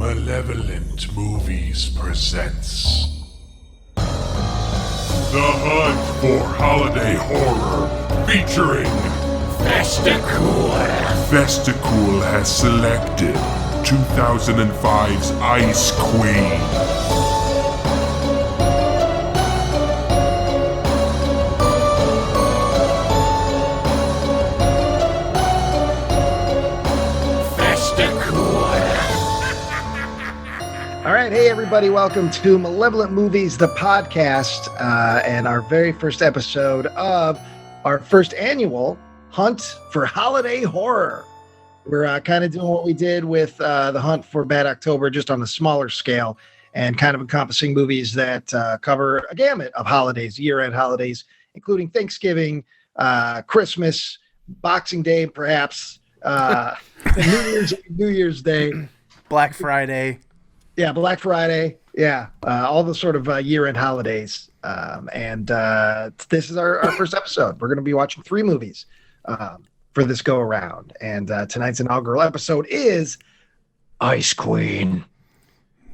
Malevolent Movies presents The Hunt for Holiday Horror featuring Festicool. Festicool has selected 2005's Ice Queen. All right, hey everybody, welcome to Malevolent Movies, the podcast, and our very first episode of our first annual Hunt for Holiday Horror. We're kind of doing what we did with the Hunt for Bad October, just on a smaller scale, and kind of encompassing movies that cover a gamut of holidays, year-end holidays, including Thanksgiving, Christmas, Boxing Day, perhaps, New Year's Day. Black Friday. Yeah, Black Friday. Yeah, all the sort of year-end holidays. And this is our first episode. We're going to be watching 3 movies for this go-around. And tonight's inaugural episode is Ice Queen.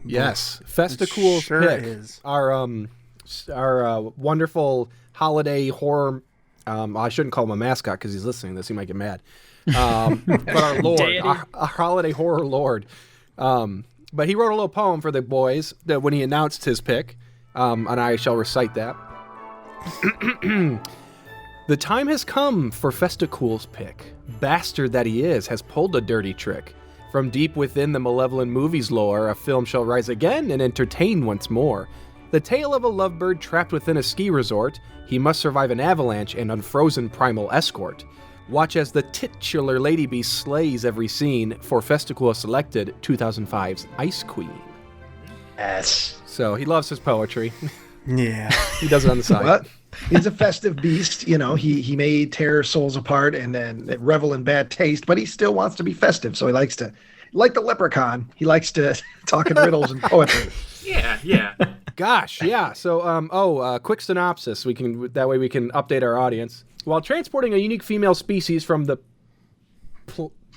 Yes, Festicool's pick is our wonderful holiday horror. I shouldn't call him a mascot because he's listening to this. He might get mad. But our lord, our holiday horror lord. But he wrote a little poem for the boys that when he announced his pick, and I shall recite that. The time has come for Festicool's pick. Bastard that he is, has pulled a dirty trick. From deep within the Malevolent Movies lore, a film shall rise again and entertain once more. The tale of a lovebird trapped within a ski resort. He must survive an avalanche and unfrozen primal escort. Watch as the titular Lady Beast slays every scene for Festicool selected 2005's Ice Queen. Yes. So he loves his poetry. Yeah. He does it on the side. But he's a festive beast. You know, he may tear souls apart and then revel in bad taste, but he still wants to be festive. So he likes to, like the leprechaun, he likes to talk in riddles and poetry. Yeah. Gosh, yeah. So, quick synopsis. That way we can update our audience. While transporting a unique female species from the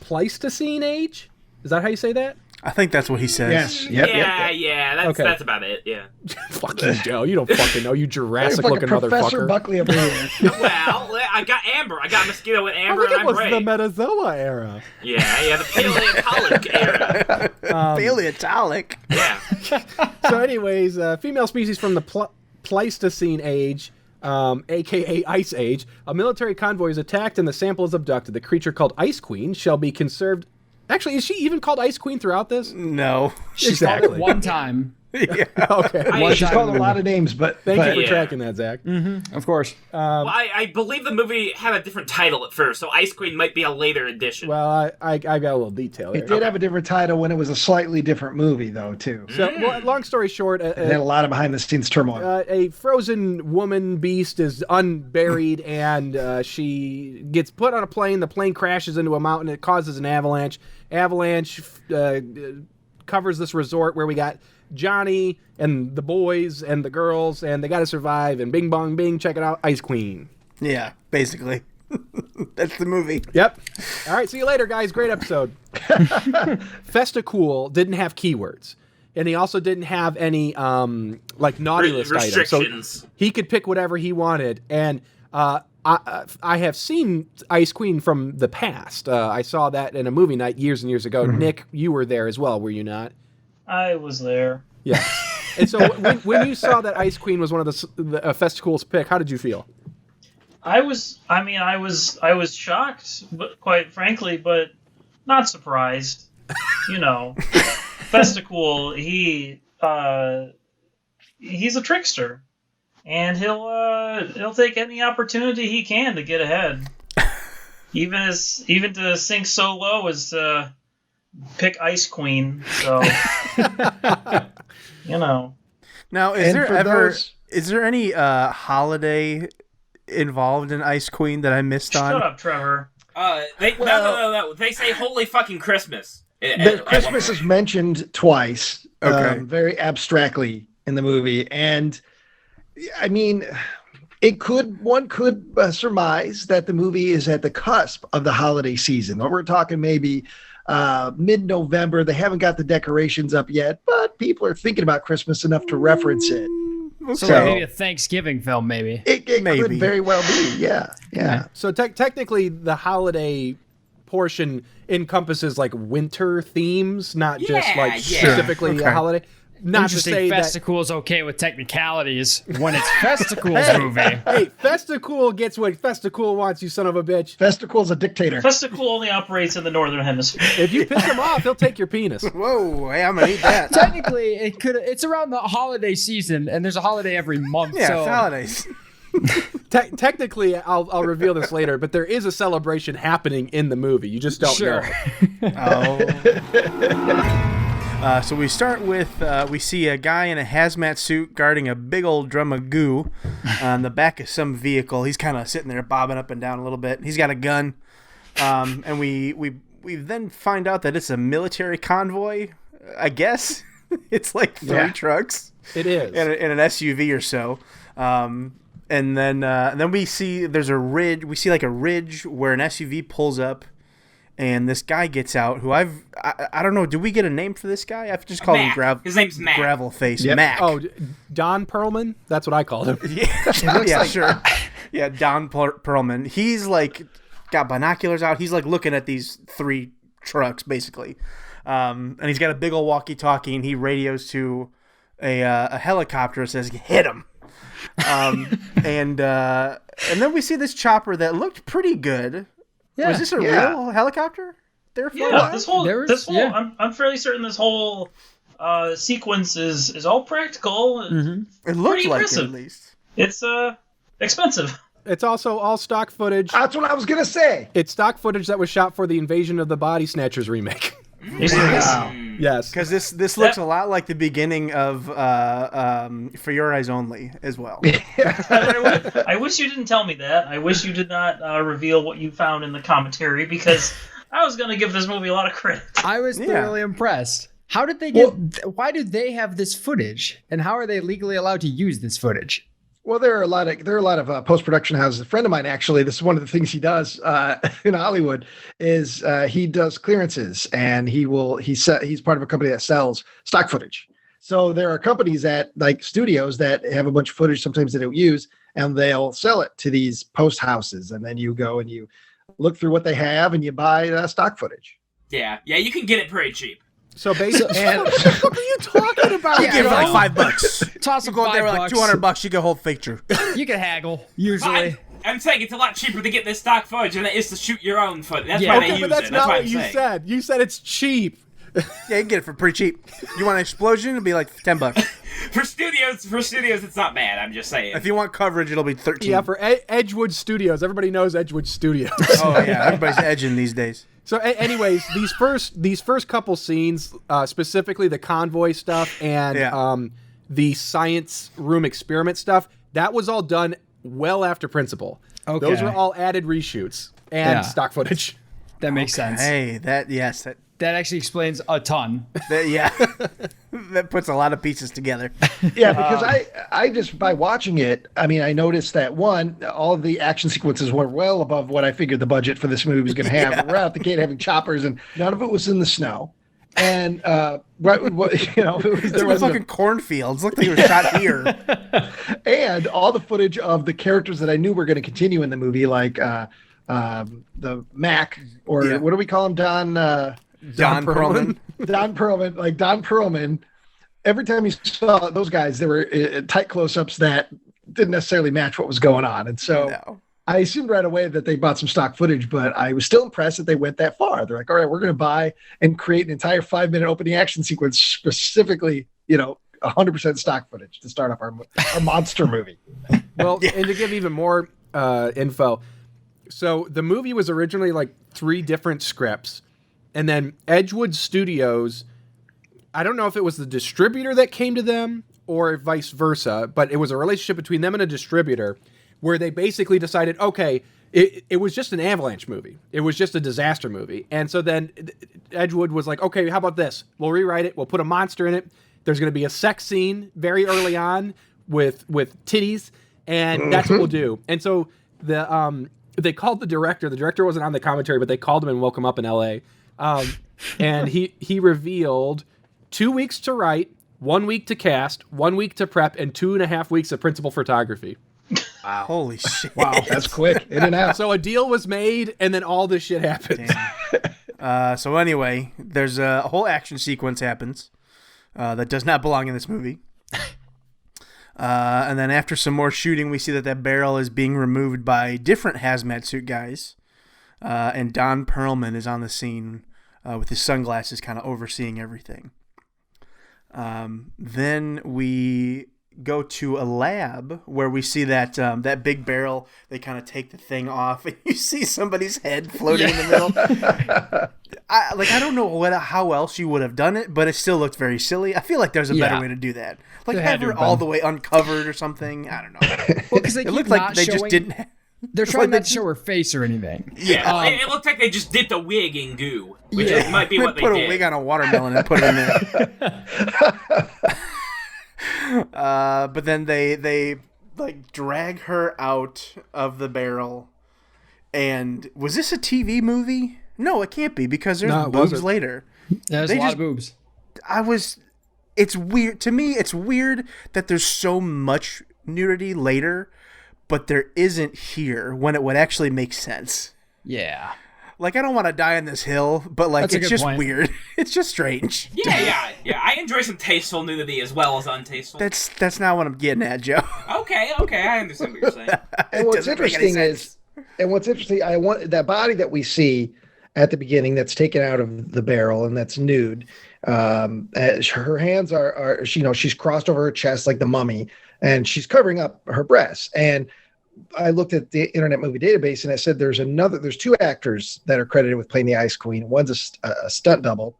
Pleistocene age? Is that how you say that? I think that's what he says. Yes. Yep. That's about it. Yeah. Fuck you, Joe. You don't fucking know. You Jurassic-looking Professor motherfucker. Buckley over here. Well, I got amber. I got mosquito with amber, I think and it I'm was gray. the Metazoa era. Yeah, the Paleontolic era. Paleontolic. Yeah. So, anyways, female species from the Pleistocene age. A.k.a. Ice Age, a military convoy is attacked and the sample is abducted. The creature called Ice Queen shall be conserved. Actually, is she even called Ice Queen throughout this? No. She's called it one time. Yeah. Okay. She's called a lot of names, but Thank you for tracking that, Zach. Mm-hmm. Of course. Well, I believe the movie had a different title at first, so Ice Queen might be a later edition. Well, I got a little detail there. It did have a different title when it was a slightly different movie, though, too. So, long story short, It had a lot of behind-the-scenes turmoil. A frozen woman beast is unburied, and she gets put on a plane. The plane crashes into a mountain. It causes an avalanche. Avalanche covers this resort where we got Johnny and the boys and the girls, and they got to survive. And bing, bong, bing, check it out, Ice Queen. Yeah, basically. That's the movie. Yep. All right, see you later, guys. Great episode. Festicool didn't have keywords. And he also didn't have any naughty list items. So he could pick whatever he wanted. And I have seen Ice Queen from the past. I saw that in a movie night years and years ago. Mm-hmm. Nick, you were there as well, were you not? I was there. Yeah. And so when you saw that Ice Queen was one of the Festicool's pick, how did you feel? I was shocked, but quite frankly, but not surprised. You know, Festicool, he's a trickster, and he'll take any opportunity he can to get ahead, even to sink so low as to pick Ice Queen. So, you know. Now, is there any holiday involved in Ice Queen that I missed on? Shut up, Trevor. No. They say holy fucking Christmas. Christmas is mentioned twice, okay, very abstractly in the movie, and I mean, one could surmise that the movie is at the cusp of the holiday season. We're talking maybe mid-November. They haven't got the decorations up yet, but people are thinking about Christmas enough to reference it. So maybe a Thanksgiving film, maybe. It could very well be, yeah. So technically, the holiday portion encompasses like winter themes, not just like specifically a holiday. Not to say Festicool is okay with technicalities when it's Festicool's movie. Hey, Festicool gets what Festicool wants, you son of a bitch. Festicool's a dictator. Festicool only operates in the northern hemisphere. If you piss him off, he'll take your penis. Whoa, hey, I'm gonna eat that. Technically, it's around the holiday season, and there's a holiday every month. Yeah, so it's holidays. Technically, I'll reveal this later, but there is a celebration happening in the movie. You just don't know. So we start with, we see a guy in a hazmat suit guarding a big old drum of goo on the back of some vehicle. He's kind of sitting there bobbing up and down a little bit. He's got a gun. And we then find out that it's a military convoy, I guess. It's like three trucks. It is. In an SUV or so. And then we see there's a ridge. We see like a ridge where an SUV pulls up. And this guy gets out, who I don't know. Do we get a name for this guy? I've just called him His name's Mac. Gravel Face. Yep. Mac. Oh, Don Perlman? That's what I called him. Yeah, sure. Yeah, Don Perlman. He's like got binoculars out. He's like looking at these three trucks basically, and he's got a big old walkie-talkie, and he radios to a helicopter and says, "Hit him." And then we see this chopper that looked pretty good. Yeah, was this a real helicopter? This whole. I'm fairly certain this whole sequence is all practical. Mm-hmm. It looks like it, at least. It's expensive. It's also all stock footage. That's what I was gonna say. It's stock footage that was shot for the Invasion of the Body Snatchers remake. Wow. Yes, because this looks a lot like the beginning of For Your Eyes Only as well. I wish you didn't tell me that. I wish you did not reveal what you found in the commentary, because I was going to give this movie a lot of credit. I was thoroughly impressed. How did they get? Why do they have this footage, and how are they legally allowed to use this footage? Well, there are a lot of post-production houses. A friend of mine, actually, this is one of the things he does in Hollywood, is he does clearances, and he's part of a company that sells stock footage. So there are companies that, like studios, that have a bunch of footage sometimes they don't use, and they'll sell it to these post houses, and then you go and you look through what they have and you buy stock footage. Yeah, you can get it pretty cheap. So basically, what the fuck are you talking about? You give like $5. Toss you go out there with like $200. You get a whole picture. You can haggle usually. I'm saying it's a lot cheaper to get this stock footage than it is to shoot your own footage. That's why okay, they use but that's it. not That's what you said. You said it's cheap. Yeah, you can get it for pretty cheap. You want an explosion? It'll be like $10. For studios, it's not bad. I'm just saying. If you want coverage, it'll be $13. Yeah, for Edgewood Studios. Everybody knows Edgewood Studios. Oh yeah, everybody's edging these days. So, anyways, these first couple scenes, specifically the convoy stuff and the science room experiment stuff, that was all done well after Principal. Okay. Those were all added reshoots and stock footage. That makes sense. Hey, that actually explains a ton. That puts a lot of pieces together. Yeah, because I just, by watching it, I mean, I noticed that one, all of the action sequences were well above what I figured the budget for this movie was going to have. We're out the gate having choppers, and none of it was in the snow. And there was fucking cornfields. Looked like it was shot here. And all the footage of the characters that I knew were going to continue in the movie, like the Mac, or what do we call him, Don Perlman. Don Perlman, like Don Perlman. Every time you saw those guys, there were tight close-ups that didn't necessarily match what was going on, and so I assumed right away that they bought some stock footage. But I was still impressed that they went that far. They're like, "All right, we're going to buy and create an entire 5-minute opening action sequence specifically, 100% stock footage to start off our monster movie." Well, and to give even more info, so the movie was originally like 3 different scripts. And then Edgewood Studios, I don't know if it was the distributor that came to them or vice versa, but it was a relationship between them and a distributor where they basically decided, okay, it was just an avalanche movie. It was just a disaster movie. And so then Edgewood was like, okay, how about this? We'll rewrite it. We'll put a monster in it. There's going to be a sex scene very early on with titties, and that's what we'll do. And so they called the director. The director wasn't on the commentary, but they called him and woke him up in L.A., and he revealed 2 weeks to write, 1 week to cast, 1 week to prep, and 2.5 weeks of principal photography. Wow. Holy shit. Wow, that's quick. In and out. So a deal was made, and then all this shit happened. So anyway, there's a whole action sequence happens that does not belong in this movie. And then after some more shooting, we see that barrel is being removed by different hazmat suit guys. And Don Perlman is on the scene with his sunglasses kind of overseeing everything. Then we go to a lab where we see that big barrel. They kind of take the thing off, and you see somebody's head floating in the middle. I don't know how else you would have done it, but it still looked very silly. I feel like there's a better way to do that. Like have her all the way uncovered or something. I don't know. Well, because it looked like they just didn't. They're trying not to show her face or anything. Yeah, it looked like they just dipped a wig in goo, which might be what they put did. A wig on a watermelon and put it in there. But then they like drag her out of the barrel. And was this a TV movie? No, it can't be because there's boobs later. There's a lot of boobs. It's weird to me. It's weird that there's so much nudity later, but there isn't here when it would actually make sense. Yeah. Like, I don't want to die on this hill, but like it's just weird. It's just strange. Yeah. I enjoy some tasteful nudity as well as untasteful. That's not what I'm getting at, Joe. Okay, I understand what you're saying. And what's interesting I want that body that we see at the beginning that's taken out of the barrel and that's nude. Her hands are she's crossed over her chest like the mummy, and she's covering up her breasts. And I looked at the Internet Movie Database, and it said there's two actors that are credited with playing the Ice Queen. One's a stunt double,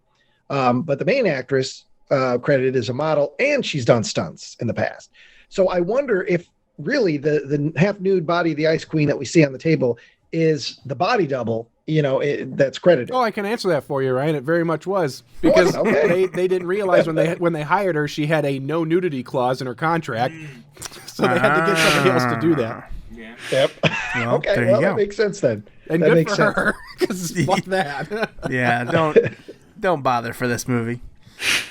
but the main actress credited as a model, and she's done stunts in the past. So I wonder if really the half nude body of the Ice Queen that we see on the table is the body double, that's credited. Oh, I can answer that for you, Ryan. It very much was, because they didn't realize when they hired her, she had a no nudity clause in her contract, so they had to get somebody else to do that. Yeah. Yep. Well, okay. there you go. That makes sense then. And that good makes for sense. her, because fuck that. Yeah, don't bother for this movie.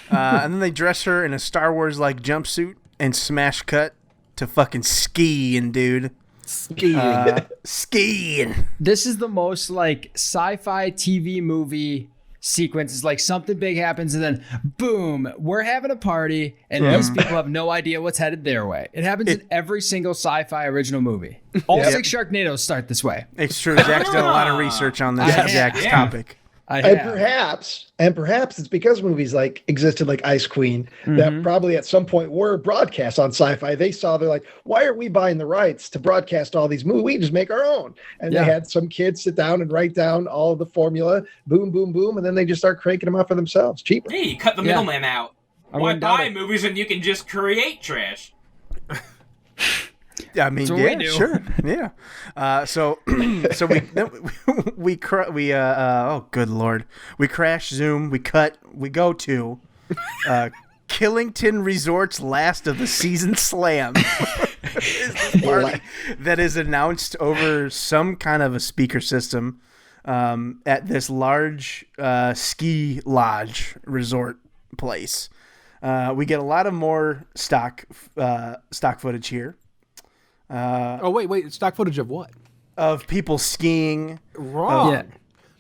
And then they dress her in a Star Wars like jumpsuit and smash cut to fucking skiing, dude. Skiing. This is the most like sci-fi TV movie sequence. It's like something big happens and then boom, we're having a party and these people have no idea what's headed their way. It happens in every single sci-fi original movie. All 6 Sharknadoes start this way. It's true. Zach's done a lot of research on this exact topic. And perhaps it's because movies like existed like Ice Queen that probably at some point were broadcast on Sci-Fi. They're like, why are we buying the rights to broadcast all these movies? We just make our own. And they had some kids sit down and write down all of the formula, boom, boom, boom, and then they just start cranking them out for themselves, cheaper. Hey, you cut the middleman out. Why buy movies when you can just create trash? I mean, sure, yeah. So we oh good lord, we crash zoom, we cut, we go to Killington Resort's last of the season slam. Is this party that is announced over some kind of a speaker system at this large ski lodge resort place. We get a lot of more stock footage here. Wait, stock footage of what? Of people skiing. Wrong.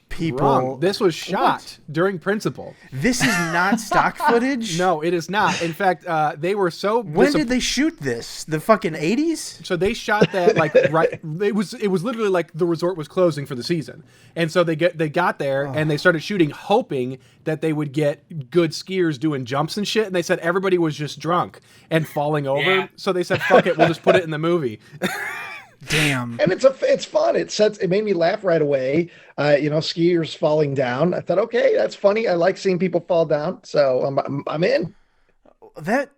People. Wrong. This was shot during principal. This is not stock footage? No, it is not. In fact, they were so. When did they shoot this? The fucking 80s? So they shot that like right. It was literally like the resort was closing for the season, and so they got there and they started shooting, hoping that they would get good skiers doing jumps and shit. And they said everybody was just drunk and falling over. Yeah. So they said, "Fuck it, we'll just put it in the movie." Damn. And it's fun. It made me laugh right away. Skiers falling down. I thought, okay, that's funny. I like seeing people fall down, so I'm in. That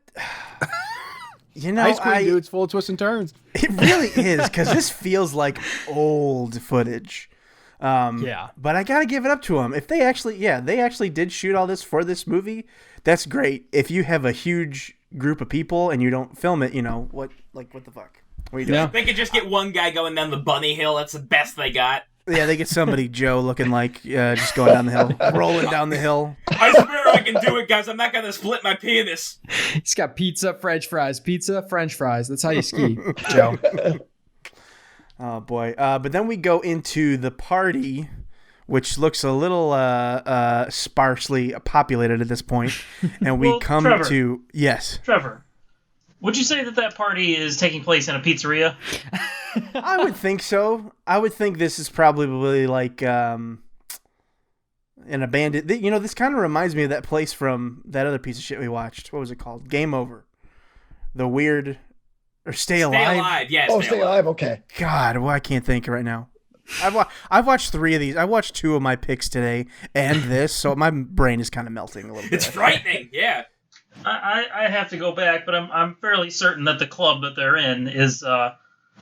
Ice Queen, dude, it's full of twists and turns. It really is, because this feels like old footage. But I gotta give it up to them. If they actually did shoot all this for this movie, that's great. If you have a huge group of people and you don't film it, what the fuck? What are you doing? They could just get one guy going down the bunny hill. That's the best they got. Yeah, they get somebody Joe looking like just going down the hill, rolling down the hill. I swear I can do it, guys. I'm not gonna split my penis. He's got pizza, French fries. Pizza, French fries. That's how you ski, Joe. Oh boy! But then we go into the party, which looks a little sparsely populated at this point, and we come Trevor. to yes. Trevor, would you say that party is taking place in a pizzeria? I would think so. I would think this is probably like an abandoned. You know, this kind of reminds me of that place from that other piece of shit we watched. What was it called? Game Over. The weird or Stay Alive. Stay alive, yes. Oh, Stay Alive. Okay. God, well, I can't think right now. I've watched 3 of these. I watched 2 of my picks today and this, so my brain is kind of melting a little bit. It's frightening, yeah. I have to go back, but I'm fairly certain that the club that they're in is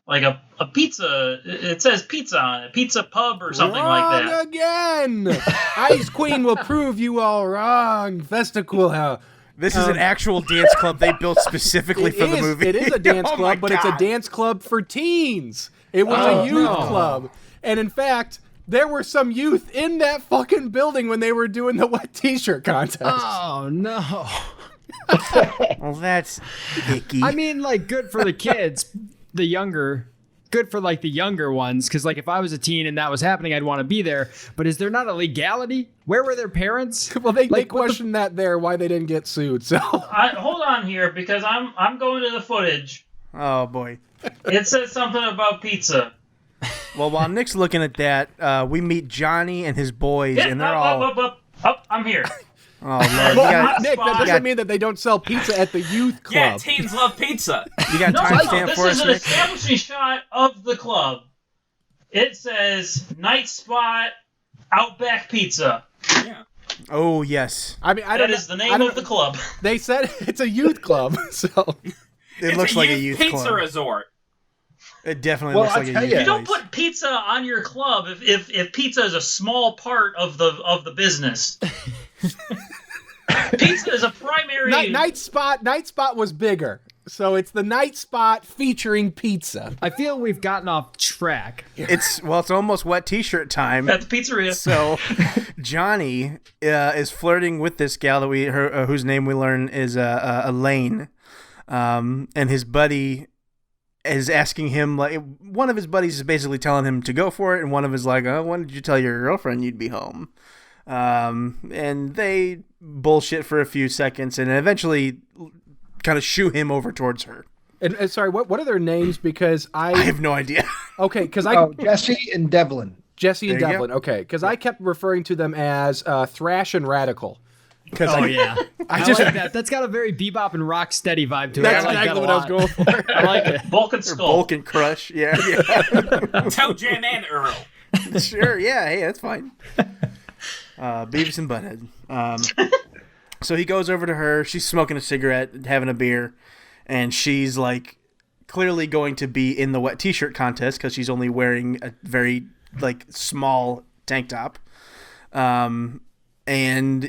like a pizza. It says pizza on it, pizza pub or something like that. Wrong again. Ice Queen will prove you all wrong. Festicool. This is an actual dance club they built specifically for the movie. It is a dance Oh club, my but it's a God. dance club for teens. It was a youth club. And in fact, there were some youth in that fucking building when they were doing the wet t-shirt contest. Oh, no. Well, that's icky. I mean, like, good for the kids, good for, like, the younger ones, because, like, if I was a teen and that was happening, I'd want to be there. But is there not a legality? Where were their parents? Well, they Like, what the- questioned that there, why they didn't get sued. So Hold on here, because I'm going to the footage. Oh boy. It says something about pizza. Well, while Nick's looking at that, we meet Johnny and his boys, and they're all. Up, I'm here. Oh Lord, you Well, got, Nick, that spot. doesn't mean that they don't sell pizza at the youth club. Yeah, teens love pizza. you got No, timestamp this for is us, an Nick? establishing shot of the club. It says Night Spot Outback Pizza. Yeah. Oh yes, I mean, I That don't. is the I name don't- of the club. They said it's a youth club, so it It's looks like a youth pizza club. resort. It definitely Well, looks I'll like a tell youth you. You don't place. put pizza on your club if pizza is a small part of the business. Pizza is a primary. Night Spot was bigger, so it's the Night Spot featuring pizza. I feel we've gotten off track. It's almost wet t-shirt time. At the pizzeria. So Johnny is flirting with this gal that whose name we learn is Elaine, and his buddy is asking him, like, one of his buddies is basically telling him to go for it, and one of his like, oh, when did you tell your girlfriend you'd be home? And they bullshit for a few seconds, and eventually kind of shoo him over towards her. And sorry, what are their names? Because I have no idea. okay, because Jesse and Devlin. Jesse and There you Devlin. Okay, because I kept referring to them as Thrash and Radical. Oh, yeah. I just- like that. That's got a very bebop and rock steady vibe to it. That's I like exactly that what I was going for. I like it. Vulcan Or Skull. Vulcan Crush, yeah. Toe Jam and Earl. Sure, yeah, hey, that's fine. Beavis and Butthead. So he goes over to her. She's smoking a cigarette, having a beer, and she's like clearly going to be in the wet t-shirt contest because she's only wearing a very like small tank top. And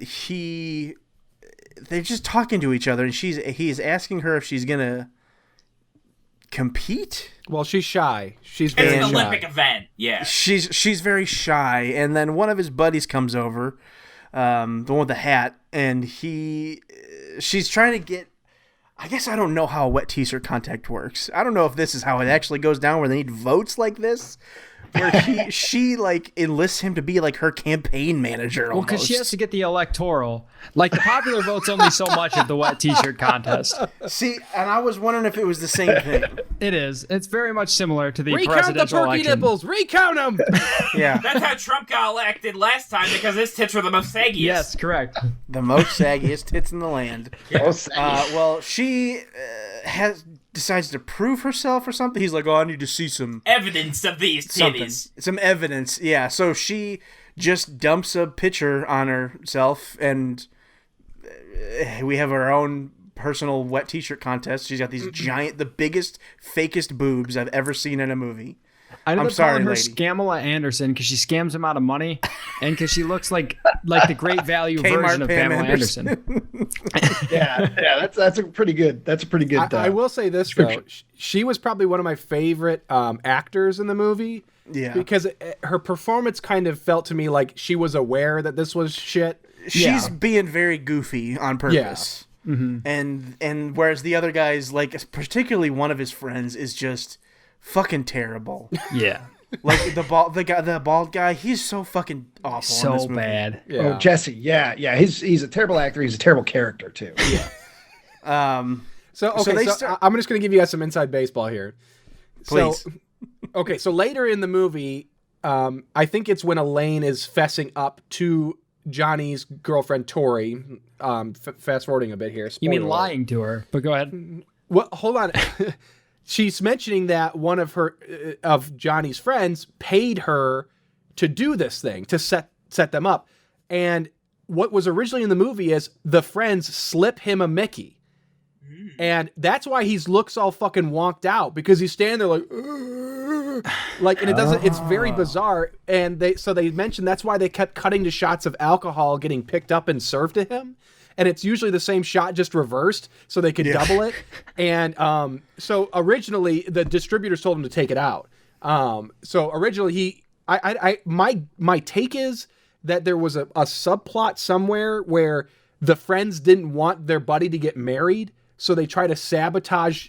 they're just talking to each other, and he's asking her if she's gonna compete. Well, she's shy. She's It's very an shy. Olympic event, yeah. She's very shy, and then one of his buddies comes over, the one with the hat, and she's trying to get. I guess I don't know how a wet t-shirt contest works. I don't know if this is how it actually goes down, where they need votes like this, where she like enlists him to be like her campaign manager. Well, because she has almost. to get the electoral. Like, the popular vote's only so much of the wet t-shirt contest. See, and I was wondering if it was the same thing. It is. It's very much similar to the Recount the presidential perky election. nipples. Recount them. Yeah, That's how Trump got elected last time because his tits were the most saggiest. Yes, correct. the most saggiest tits in the land. Well, she decides to prove herself or something. He's like, oh, I need to see some Evidence of these something, titties. some evidence. Yeah, so she just dumps a picture on herself, and we have our own personal wet t-shirt contest. She's got these giant, the biggest, fakest boobs I've ever seen in a movie. I ended I'm up sorry, calling her lady. Scamala Anderson because she scams him out of money, and because she looks like the great value Kmart version of Pam Pamela Anderson. Anderson. Yeah, that's a pretty good. That's a pretty good. I will say this though, she was probably one of my favorite actors in the movie Yeah. Because her performance kind of felt to me like she was aware that this was shit. She's being very goofy on purpose. Yeah. And whereas the other guys, like particularly one of his friends, is just fucking terrible. Yeah. Like the bald guy, he's so fucking awful. in this So movie. bad. Yeah. Oh, Jesse. Yeah. He's a terrible actor. He's a terrible character too. Yeah. So I'm just going to give you guys some inside baseball here. Please. So later in the movie, I think it's when Elaine is fessing up to Johnny's girlfriend Tori. Fast forwarding a bit here. You mean Spoiler alert. lying to her? But go ahead. Well, hold on. She's mentioning that one of her of Johnny's friends paid her to do this thing, to set them up. And what was originally in the movie is the friends slip him a Mickey. And that's why he looks all fucking wonked out, because he's standing there like, and it doesn't, it's very bizarre. And they mentioned that's why they kept cutting to shots of alcohol getting picked up and served to him. And it's usually the same shot, just reversed, so they could double it. And so originally the distributors told him to take it out. So originally my take is that there was a subplot somewhere where the friends didn't want their buddy to get married, so they try to sabotage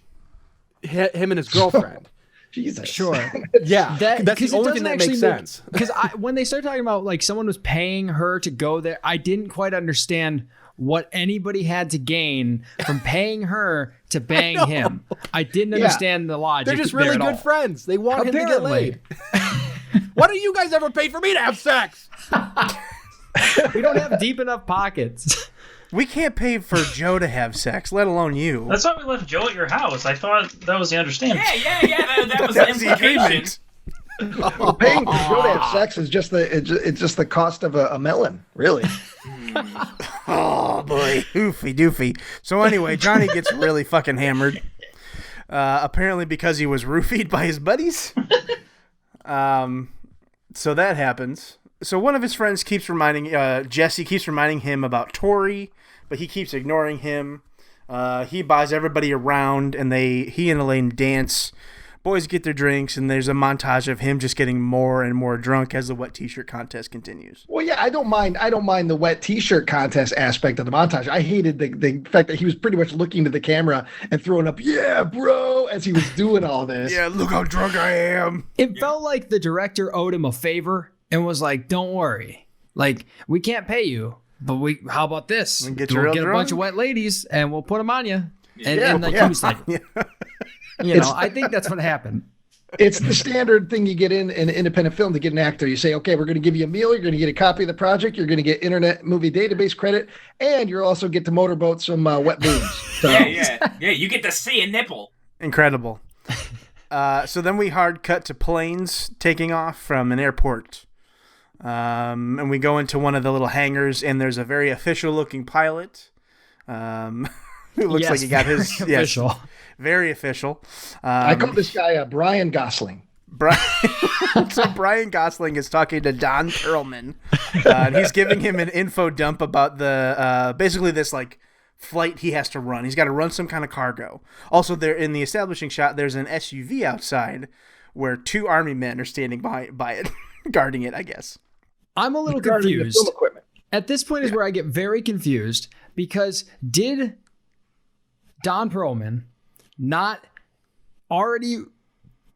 him and his girlfriend. Jesus. Sure. Yeah, that's the only thing that makes sense. Because when they started talking about like someone was paying her to go there, I didn't quite understand what anybody had to gain from paying her to bang him. I didn't understand the logic. They're just really good friends. They want him to get laid. Why don't you guys ever pay for me to have sex? We don't have deep enough pockets. We can't pay for Joe to have sex, let alone you. That's why we left Joe at your house. I thought that was the understanding. Yeah. That was the implication. Well, paying for Joe to have sex is just the cost of a melon, really. Oh boy, oofy doofy. So anyway, Johnny gets really fucking hammered. Apparently because he was roofied by his buddies. So that happens. So one of his friends keeps reminding Jesse keeps reminding him about Tori, but he keeps ignoring him. He buys everybody around, and he and Elaine dance. Boys get their drinks, and there's a montage of him just getting more and more drunk as the wet t-shirt contest continues. Well, yeah, I don't mind the wet t-shirt contest aspect of the montage. I hated the fact that he was pretty much looking to the camera and throwing up, "Yeah, bro," as he was doing all this. Yeah, look how drunk I am. It felt like the director owed him a favor and was like, "Don't worry, like we can't pay you, but how about this? We can get We'll you get real a bunch drunk? of wet ladies and we'll put them on you." And, Yeah, he was like, I think that's what happened. It's the standard thing you get in an independent film to get an actor. You say, okay, we're going to give you a meal. You're going to get a copy of the project. You're going to get Internet Movie Database credit. And you'll also get to motorboat some wet boobs. So. Yeah. You get to see a nipple. Incredible. So then we hard cut to planes taking off from an airport. And we go into one of the little hangars, and there's a very official looking pilot. Who looks like he got his official. Yes, very official. I call this guy Brian Gosling. So Brian Gosling is talking to Don Perlman, and he's giving him an info dump about the basically this like flight he has to run. He's got to run some kind of cargo. Also, there in the establishing shot, there's an SUV outside where 2 army men are standing by it, guarding it. I guess. I'm a little Regarding the confused. film equipment. At this point is where I get very confused, because did Don Perlman not already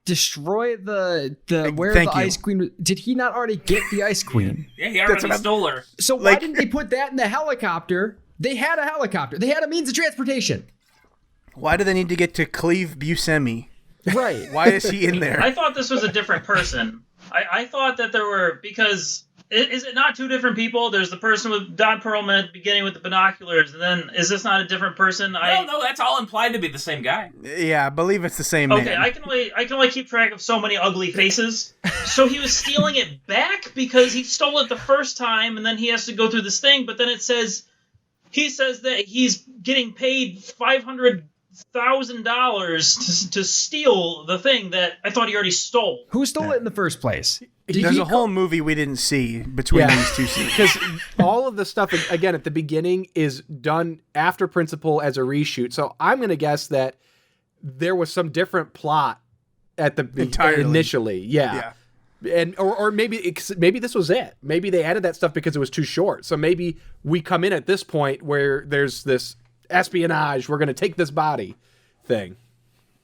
destroy the where Thank the you. Ice Queen? Did he not already get the Ice Queen? Yeah, he already stole her. So why didn't they put that in the helicopter? They had a helicopter. They had a means of transportation. Why do they need to get to Cleve Buscemi? Right. Why is he in there? I thought this was a different person. I thought that there were, because is it not 2 different people? There's the person with Don Perlman at the beginning with the binoculars, and then is this not a different person? No, that's all implied to be the same guy. Yeah, I believe it's the same Okay, man. I can only keep track of so many ugly faces. So he was stealing it back because he stole it the first time, and then he has to go through this thing. But then he says that he's getting paid $500,000 to steal the thing that I thought he already stole. Who stole it in the first place? There's a whole movie we didn't see between these 2 scenes. Because all of the stuff, again, at the beginning is done after Principal as a reshoot. So I'm going to guess that there was some different plot at the Entirely. initially. Yeah. And or maybe this was it. Maybe they added that stuff because it was too short. So maybe we come in at this point where there's this espionage. We're going to take this body thing.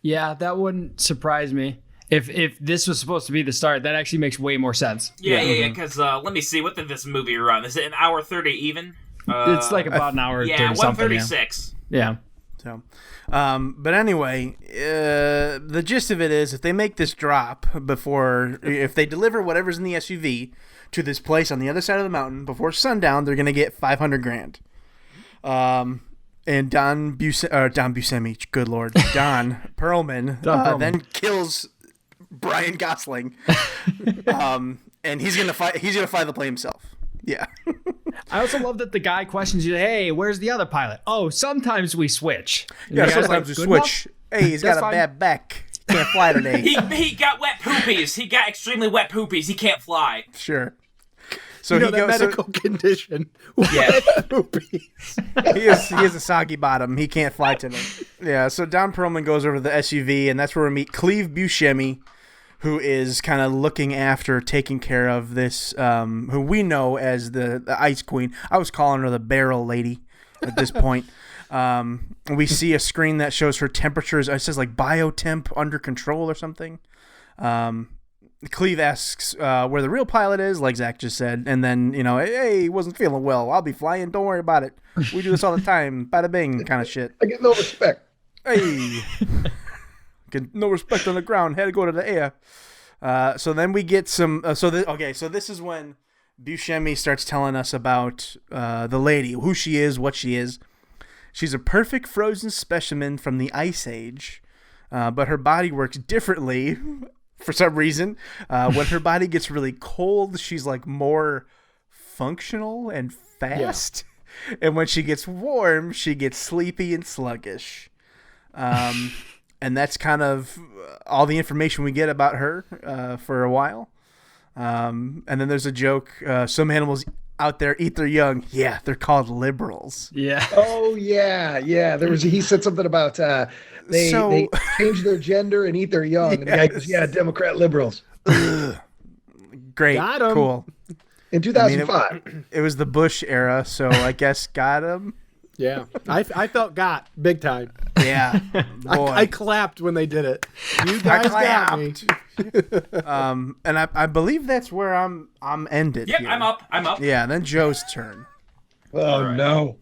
Yeah, that wouldn't surprise me. If this was supposed to be the start, that actually makes way more sense. Yeah. Because let me see, what did this movie run? Is it an hour 30 even? It's like about an hour. Yeah, 136. Yeah. So, but anyway, the gist of it is, if they make this drop if they deliver whatever's in the SUV to this place on the other side of the mountain before sundown, they're gonna get $500,000. And Don Buscemi, good lord, Don Perlman, then kills Brian Gosling, and he's gonna fly the plane himself. Yeah. I also love that the guy questions you, hey, where's the other pilot? Oh, sometimes we switch. And Yeah, the guy's sometimes like, we "Good switch. Hey, he's got a fine." bad back. Can't fly today. He got wet poopies. He got extremely wet poopies. He can't fly. Sure. So You know, he that goes. medical condition. Yeah. Poopies. He has a soggy bottom. He can't fly today. Yeah. So Don Perlman goes over to the SUV, and that's where we meet Cleve Buscemi, who is kind of looking after, taking care of this, who we know as the Ice Queen. I was calling her the Barrel Lady at this point. We see a screen that shows her temperatures. It says like biotemp under control or something. Cleve asks where the real pilot is, like Zach just said, and then, hey, he wasn't feeling well. I'll be flying. Don't worry about it. We do this all the time. Bada bing kind of shit. I get no respect. Hey. Get no respect on the ground. Had to go to the air. So then we get some. So this is when Buscemi starts telling us about the lady, who she is, what she is. She's a perfect frozen specimen from the Ice Age, but her body works differently for some reason. When her body gets really cold, she's like more functional and fast. Yeah. And when she gets warm, she gets sleepy and sluggish. And that's kind of all the information we get about her for a while. And then there's a joke. Some animals out there eat their young. Yeah, they're called liberals. Yeah. Oh yeah. He said something about they change their gender and eat their young. Yes. And the guy goes, yeah, Democrat liberals. Great. Got 'em. Cool. In 2005. It was the Bush era, so I guess got him. Yeah, I felt got big time. Yeah, boy. I clapped when they did it. You guys got me. And I believe that's where I'm ended. Yep, here. I'm up. Yeah, then Joe's turn. Oh right. no.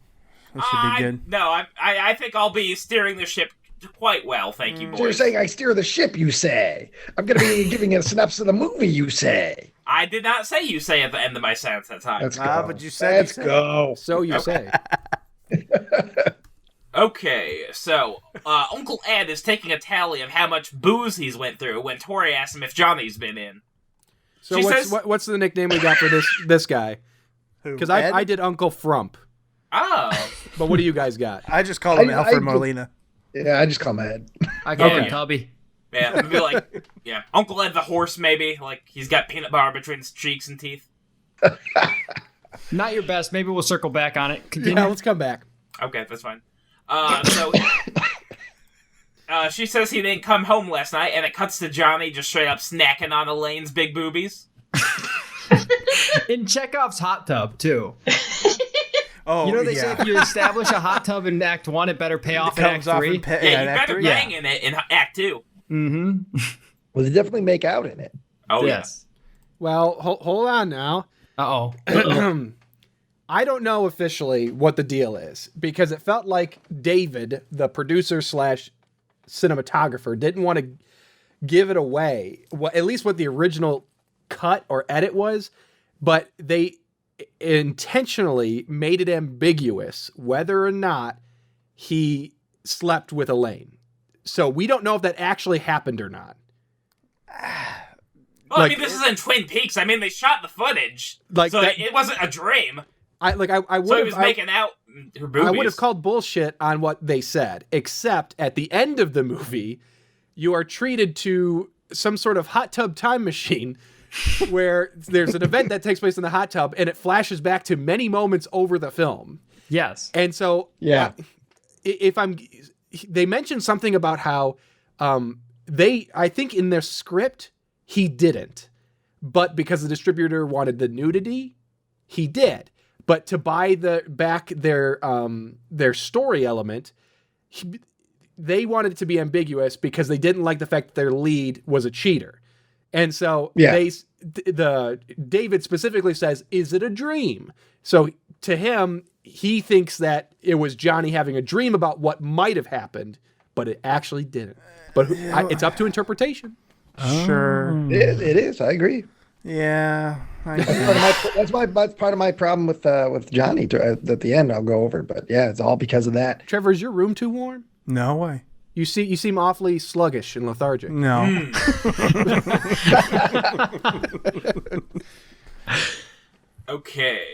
That should be good. No, I think I'll be steering the ship quite well, thank you, boys. So you're saying I steer the ship, you say? I'm going to be giving a synopsis of the movie, you say? I did not say you say at the end of my sentence that time. Let's go. But you said. Let's go. So you say. Okay, so Uncle Ed is taking a tally of how much booze he's went through when Tori asks him if Johnny's been in. So what's the nickname we got for this guy? Because I did Uncle Frump. Oh. But what do you guys got? I just called him Alfred Molina. Yeah, I just call him Ed. I call him Cubby. Yeah, maybe like, Uncle Ed the horse, maybe. Like, he's got peanut butter between his cheeks and teeth. Not your best. Maybe we'll circle back on it. Continue. Yeah, let's come back. Okay, that's fine. She says he didn't come home last night, and it cuts to Johnny just straight up snacking on Elaine's big boobies. In Chekhov's hot tub, too. Oh, They say if you establish a hot tub in Act 1, it better pay off in Act 3. You better bang in it in Act 2. Mm-hmm. Well, they definitely make out in it. Oh, yes. Well, hold on now. Uh-oh. I don't know officially what the deal is, because it felt like David, the producer / cinematographer, didn't want to give it away, at least what the original cut or edit was, but they intentionally made it ambiguous whether or not he slept with Elaine. So we don't know if that actually happened or not. Well, I mean, this is in Twin Peaks. I mean, they shot the footage, so it wasn't a dream. I would so he was making out her boobies. I would have called bullshit on what they said, except at the end of the movie, you are treated to some sort of hot tub time machine where there's an event that takes place in the hot tub, and it flashes back to many moments over the film. Yes. And so, they mentioned something about how I think in their script, he didn't. but because the distributor wanted the nudity, he did. But to buy their story element, they wanted it to be ambiguous because they didn't like the fact that their lead was a cheater. And so David specifically says, "Is it a dream?" So to him, he thinks that it was Johnny having a dream about what might have happened, but it actually didn't. But it's up to interpretation. Sure. It is. I agree. Yeah. That's part of my problem with Johnny. At the end, I'll go over. But yeah, it's all because of that. Trevor, is your room too warm? No way. You seem awfully sluggish and lethargic. No. Okay.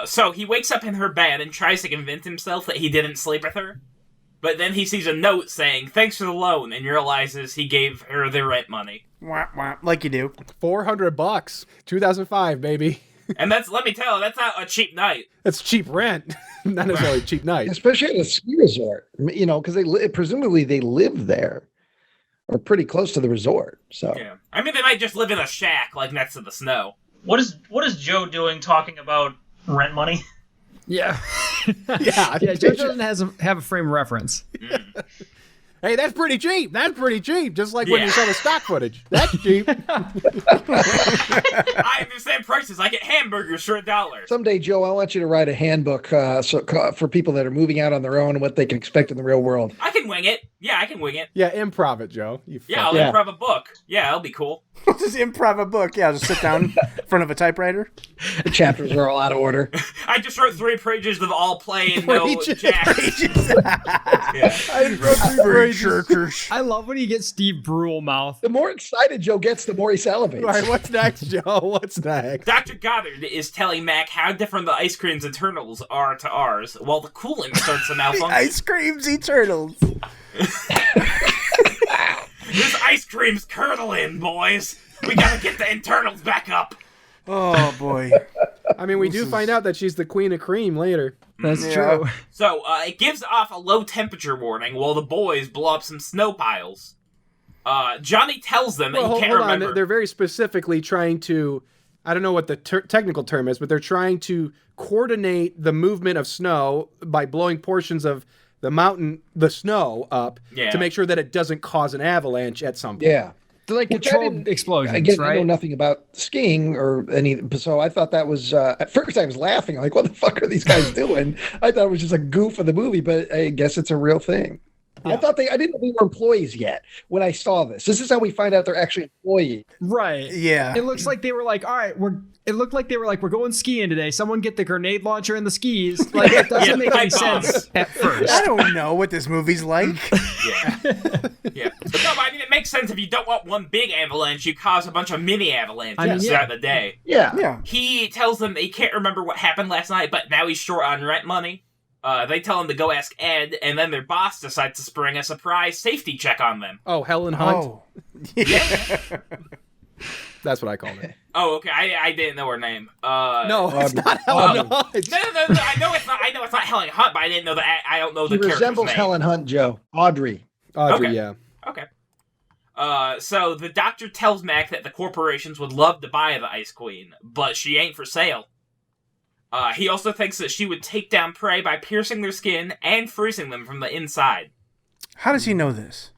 So he wakes up in her bed and tries to convince himself that he didn't sleep with her. But then he sees a note saying, "Thanks for the loan," and realizes he gave her the rent money. Wah, wah, like you do. $400, 2005, baby. And let me tell you, that's not a cheap night. That's cheap rent, not necessarily a cheap night. Especially at a ski resort, because presumably they live there or pretty close to the resort. So Yeah. I mean, they might just live in a shack, like next to the snow. What is Joe doing talking about rent money? Yeah. Yeah. Joe doesn't have a frame of reference. Hey, that's pretty cheap. That's pretty cheap. Just like when you saw the stock footage. That's cheap. I understand prices. I get hamburgers for $1. someday, Joe, I want you to write a handbook for people that are moving out on their own and what they can expect in the real world. I can wing it. Yeah, I can wing it. Yeah, improv it, Joe. Yeah, I'll improv a book. Yeah, that'll be cool. I'll just improv a book. Yeah, I'll just sit down in front of a typewriter. The chapters are all out of order. I just wrote 3 pages of all play and no Pages. jack. I wrote 3 pages. I love when you get Steve Brule mouth. The more excited Joe gets, the more he salivates. All right, what's next, Joe? What's next? Dr. Goddard is telling Mac how different the ice cream's internals are to ours, while the coolant starts to malfunction. Ice cream's Eternals. This ice cream's curdling, boys. We gotta get the internals back up. Oh, boy. I mean, we do find out that she's the queen of cream later. That's true. So, it gives off a low temperature warning while the boys blow up some snow piles. Johnny tells them that he can't remember. They're very specifically trying to, I don't know what the technical term is, but they're trying to coordinate the movement of snow by blowing portions of the snow up to make sure that it doesn't cause an avalanche at some point. Yeah. They're like controlled explosions, Again, right? I know nothing about skiing or any, so I thought that was, at first I was laughing, like, what the fuck are these guys doing? I thought it was just a goof of the movie, but I guess it's a real thing. Yeah. I didn't know they were employees yet when I saw this. This is how we find out they're actually employees. Right. Yeah. It looks like they were like, all right, we're going skiing today. Someone get the grenade launcher and the skis. Like, it doesn't make any sense at first. I don't know what this movie's like. Yeah. But no, I mean, it makes sense if you don't want one big avalanche, you cause a bunch of mini avalanches throughout the day. Yeah. He tells them that he can't remember what happened last night, but now he's short on rent money. They tell him to go ask Ed, and then their boss decides to spring a surprise safety check on them. Oh, Helen Hunt? Oh. Yeah. That's what I called it. Oh, okay. I didn't know her name. No, it's not Helen Hunt. No. I know it's not Helen Hunt, but I didn't know that. I don't know the character's resembles name. Helen Hunt, Joe. Audrey, Okay. Yeah. Okay. So the doctor tells Mac that the corporations would love to buy the Ice Queen, but she ain't for sale. He also thinks that she would take down prey by piercing their skin and freezing them from the inside. How does he know this?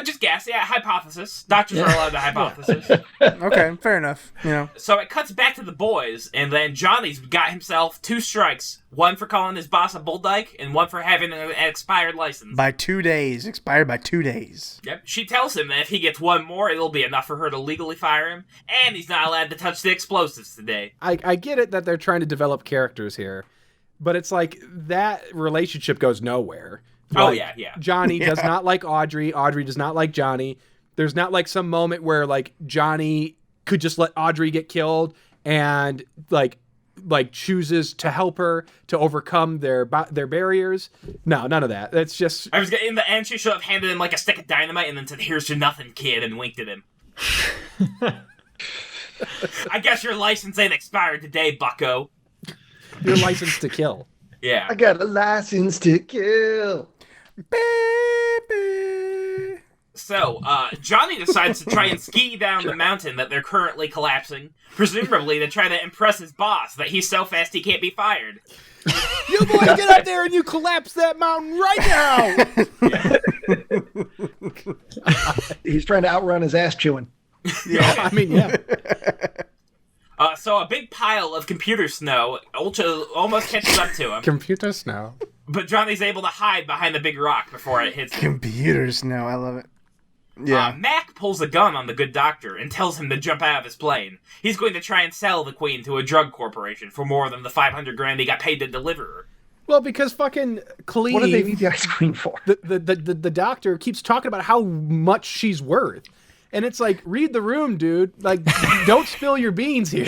Just guess, hypothesis. Doctors are allowed to hypothesis. Okay, fair enough. So it cuts back to the boys, and then Johnny's got himself 2 strikes. One for calling his boss a bull dyke, and one for having an expired license. By 2 days. Expired by 2 days. Yep. She tells him that if he gets one more, it'll be enough for her to legally fire him, and he's not allowed to touch the explosives today. I get it that they're trying to develop characters here, but it's like that relationship goes nowhere. Like, Johnny does not like Audrey. Audrey does not like Johnny. There's not like some moment where like Johnny could just let Audrey get killed and like chooses to help her to overcome their barriers. No, none of that. That's just. In the end, she should have handed him like a stick of dynamite and then said, "Here's your nothing, kid," and winked at him. I guess your license ain't expired today, bucko. Your license to kill. Yeah. I got a license to kill. So So, Johnny decides to try and ski down the mountain that they're currently collapsing, presumably to try to impress his boss that he's so fast he can't be fired. You boys get up there and you collapse that mountain right now! He's trying to outrun his ass chewing. Yeah, I mean, yeah. So a big pile of computer snow almost catches up to him, Computer snow. but Johnny's able to hide behind the big rock before it hits him. Computers now, I love it. Yeah. Mac pulls a gun on the good doctor and tells him to jump out of his plane. He's going to try and sell the queen to a drug corporation for more than the $500,000 he got paid to deliver her. Well, because fucking Cleve, What do they need the ice cream for? the doctor keeps talking about how much she's worth. And it's like, read the room, dude. Like, don't spill your beans here.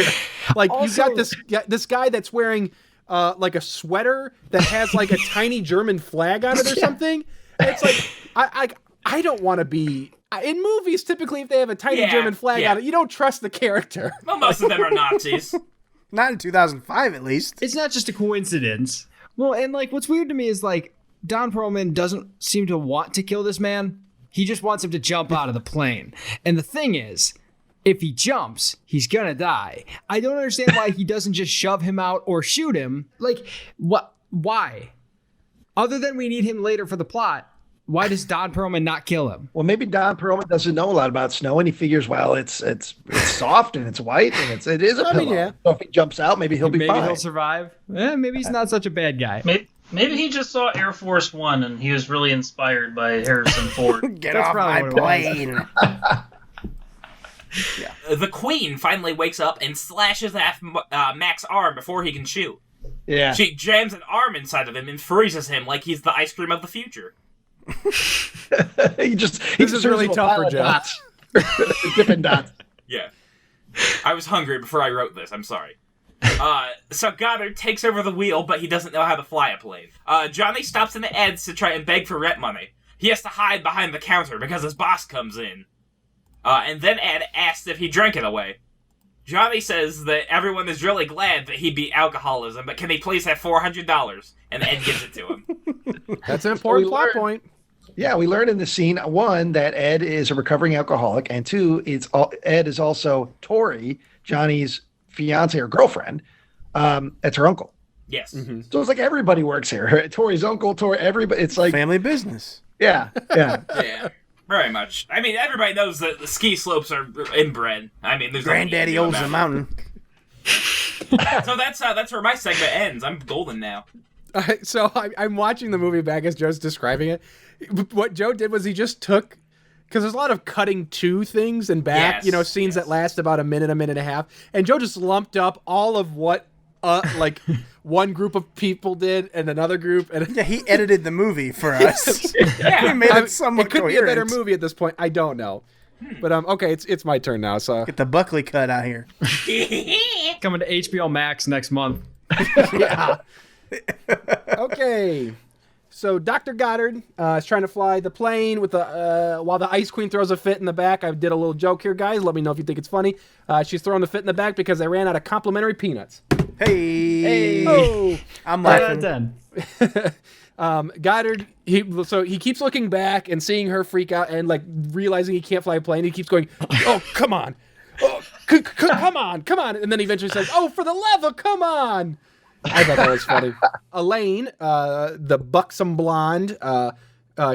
Like, Also- you've got this guy that's wearing like a sweater that has like a tiny German flag on it or something. And it's like, I don't want to be... In movies, typically, if they have a tiny German flag on it, you don't trust the character. Well, most of them are Nazis. Not in 2005, at least. It's not just a coincidence. Well, and like what's weird to me is like Don Perlman doesn't seem to want to kill this man. He just wants him to jump out of the plane. And the thing is, if he jumps, he's gonna die. I don't understand why he doesn't just shove him out or shoot him. Like, what? Why? Other than we need him later for the plot, why does Don Perlman not kill him? Well, maybe Don Perlman doesn't know a lot about snow, and he figures, well, it's soft and it's white and it is a I mean, pillow. yeah. So if he jumps out, maybe he'll be Maybe fine. he'll survive. Maybe he's not such a bad guy. Maybe he just saw Air Force One and he was really inspired by Harrison Ford. Get That's off my probably what it plane. The queen finally wakes up and slashes off Mac's arm before he can shoot. Yeah. She jams an arm inside of him and freezes him like he's the ice cream of the future. he This serves is really him a tough pile for of Joe. dots. Dippin' dots. Yeah. I was hungry before I wrote this, I'm sorry. So Goddard takes over the wheel, but he doesn't know how to fly a plane. Johnny stops in the Ed's to try and beg for rent money. He has to hide behind the counter because his boss comes in. And then Ed asks if he drank it away. Johnny says that everyone is really glad that he beat alcoholism, but can he please have $400? And Ed gives it to him. That's an important we plot learned- point. Yeah, we learned in the scene, one, that Ed is a recovering alcoholic, and two, Ed is also Tori, Johnny's fiance or girlfriend. That's her uncle. Yes. Mm-hmm. So it's like everybody works here. Tori's uncle, everybody. It's like, Family business. yeah. Yeah. Very much. I mean, everybody knows that the ski slopes are inbred. I mean, there's nothing you can Granddaddy do owns about the it. mountain. So that's where my segment ends. I'm golden now. So I'm watching the movie back as Joe's describing it. What Joe did was he just took, because there's a lot of cutting to things and back, Yes, scenes that last about a minute and a half. And Joe just lumped up all of what, like, one group of people did and another group. And Yeah, he edited the movie for us. He made it somewhat it could be a better coherent. movie at this point. I don't know. But okay, it's my turn now. So Get the Buckley cut out here. Coming to HBO Max next month. yeah. Okay. So Dr. Goddard is trying to fly the plane with while the Ice Queen throws a fit in the back. I did a little joke here, guys. Let me know if you think it's funny. She's throwing the fit in the back because they ran out of complimentary peanuts. Hey. Oh. I'm 10 out of laughing. 10. Goddard, he keeps looking back and seeing her freak out and like realizing he can't fly a plane. He keeps going, "Oh, come on. Oh, come on." And then he eventually says, "Oh, for the love of come on." I thought that was funny. Elaine, the buxom blonde,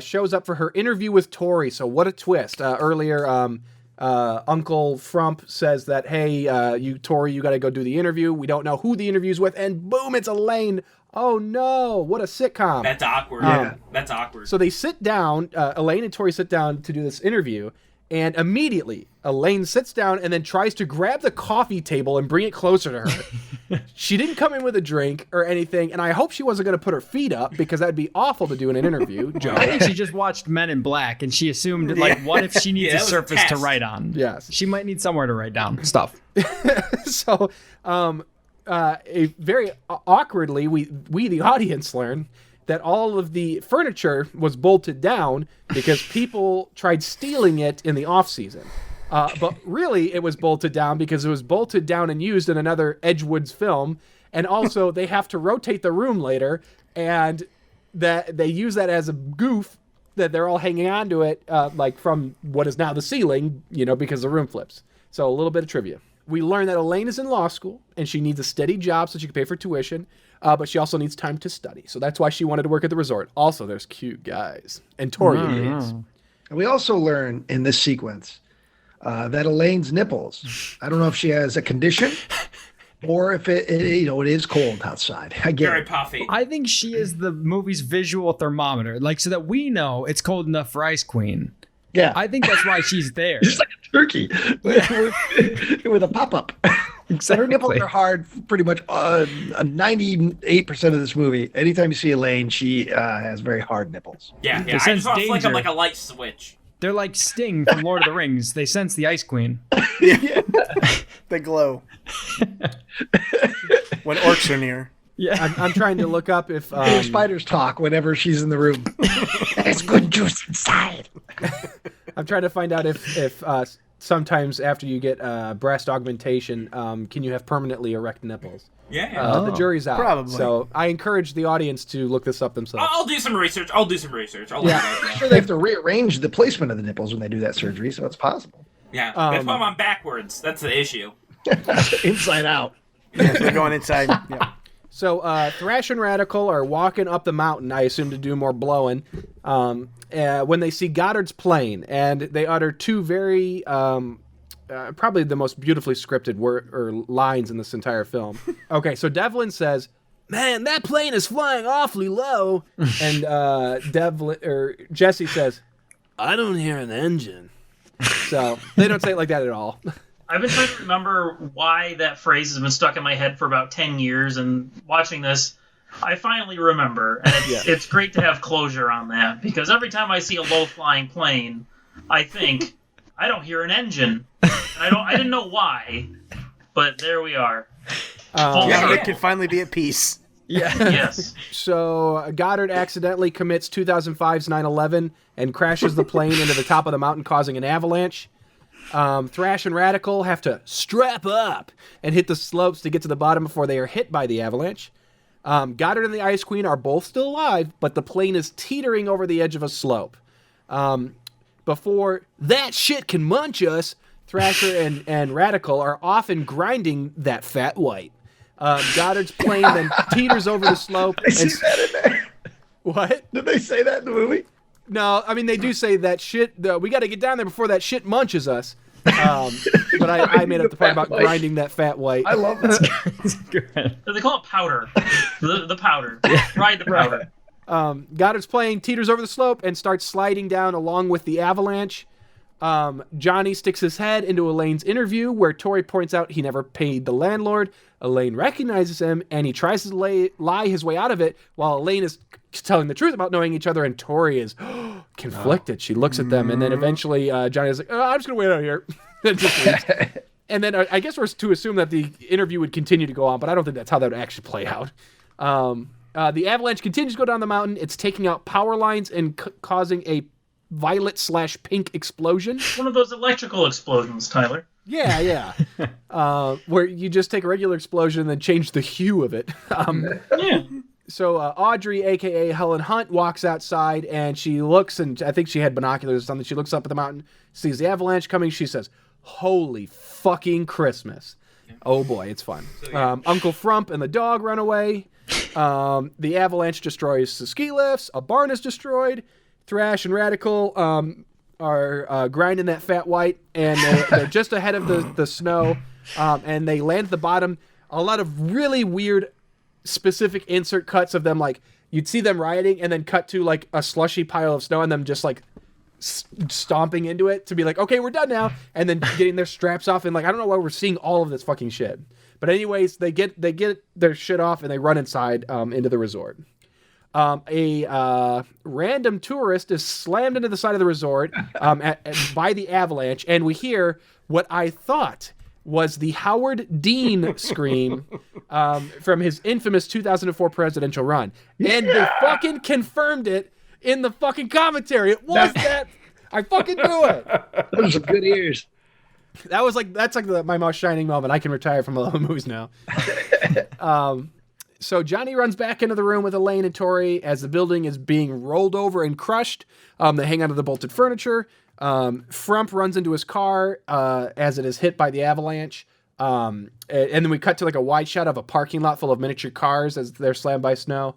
shows up for her interview with Tori. So what a twist. Earlier, Uncle Frump says that, hey, Tori, you got to go do the interview. We don't know who the interview's with. And boom, it's Elaine. Oh, no. What a sitcom. That's awkward. That's awkward. So they sit down, Elaine and Tori sit down to do this interview, and immediately Elaine sits down and then tries to grab the coffee table and bring it closer to her. She didn't come in with a drink or anything, and I hope she wasn't going to put her feet up because that'd be awful to do in an interview, Joe. I think she just watched Men in Black and she assumed, like, what if she needs Yeah, a that was a surface to test. write on? Yes. She might need somewhere to write down stuff. So, very awkwardly, we the audience learn that all of the furniture was bolted down because people tried stealing it in the off season. But really, it was bolted down because it was bolted down and used in another Edgewood's film, and also they have to rotate the room later, and that they use that as a goof that they're all hanging on to it, like from what is now the ceiling, because the room flips. So a little bit of trivia. We learn that Elaine is in law school, and she needs a steady job so she can pay for tuition, but she also needs time to study. So that's why she wanted to work at the resort. Also, there's cute guys. And Tori agrees. And we also learn in this sequence that Elaine's nipples, I don't know if she has a condition or if it is cold outside. I get Very it. puffy. I think she is the movie's visual thermometer, like so that we know it's cold enough for Ice Queen. Yeah. I think that's why she's there. Just like a turkey with a pop-up. Exactly. Her nipples are hard pretty much 98% of this movie. Anytime you see Elaine, she has very hard nipples. Yeah. I sense just want to flick them danger. like a light switch. They're like Sting from Lord of the Rings. They sense the Ice Queen. They glow when orcs are near. Yeah. I'm trying to look up if Spiders talk whenever she's in the room. There's good juice inside. I'm trying to find out if sometimes after you get breast augmentation, can you have permanently erect nipples? Yeah. The jury's out. Probably. So I encourage the audience to look this up themselves. I'll do some research. I'll look at I'm that. sure they have to rearrange the placement of the nipples when they do that surgery, so it's possible. Yeah. They put them on backwards. That's the issue. Inside out. Yeah, they're going inside. Yeah. So Thrash and Radical are walking up the mountain, I assume to do more blowing, when they see Goddard's plane, and they utter two very, probably the most beautifully scripted lines in this entire film. Okay, so Devlin says, "Man, that plane is flying awfully low," and Jesse says, "I don't hear an engine." So they don't say it like that at all. I've been trying to remember why that phrase has been stuck in my head for about 10 years, and watching this, I finally remember. And it's great to have closure on that, because every time I see a low-flying plane, I think, I don't hear an engine. And I didn't know why, but there we are. It can finally be at peace. Yeah. Yes. So Goddard accidentally commits 2005's 9/11 and crashes the plane into the top of the mountain, causing an avalanche. Thrash and Radical have to strap up and hit the slopes to get to the bottom before they are hit by the avalanche. Goddard and the Ice Queen are both still alive, but the plane is teetering over the edge of a slope. Before that shit can munch us, Thrasher and Radical are often grinding that fat white. Goddard's plane then teeters over the slope. They say that in there. What? Did they say that in the movie? No, I mean, they do say that shit. We got to get down there before that shit munches us. But I made up the part about grinding that fat white. I love that. They call it powder. The powder. Ride the powder. Goddard's plane teeters over the slope and starts sliding down along with the avalanche. Johnny sticks his head into Elaine's interview, where Tori points out he never paid the landlord. Elaine recognizes him, and he tries to lie his way out of it, while Elaine is telling the truth about knowing each other, and Tori is conflicted. She looks at them, and then eventually Johnny is like, I'm just going to wait out here. And just leaves. And then I guess we're to assume that the interview would continue to go on, but I don't think that's how that would actually play out. The avalanche continues to go down the mountain. It's taking out power lines and causing a violet/pink explosion. One of those electrical explosions, Tyler. Yeah. Where you just take a regular explosion and then change the hue of it. Yeah. So Audrey, a.k.a. Helen Hunt, walks outside, and she looks, and I think she had binoculars or something. She looks up at the mountain, sees the avalanche coming. She says, "Holy fucking Christmas." Yeah. Oh, boy, it's fun. So, Uncle Frump and the dog run away. The avalanche destroys the ski lifts. A barn is destroyed. Thrash and Radical are grinding that fat white, and they're just ahead of the snow, and they land at the bottom. A lot of really weird specific insert cuts of them, like you'd see them riding and then cut to like a slushy pile of snow and them just like stomping into it to be like, okay, we're done now, and then getting their straps off, and like I don't know why we're seeing all of this fucking shit. But anyways, they get their shit off and they run inside into the resort. A random tourist is slammed into the side of the resort by the avalanche, and we hear what I thought was the Howard Dean scream from his infamous 2004 presidential run. And they fucking confirmed it in the fucking commentary. It was that. I fucking knew it. Those are some good ears. That's like my most shining moment. I can retire from all the movies now. So Johnny runs back into the room with Elaine and Tori as the building is being rolled over and crushed. They hang onto the bolted furniture. Frump runs into his car as it is hit by the avalanche. And then we cut to like a wide shot of a parking lot full of miniature cars as they're slammed by snow.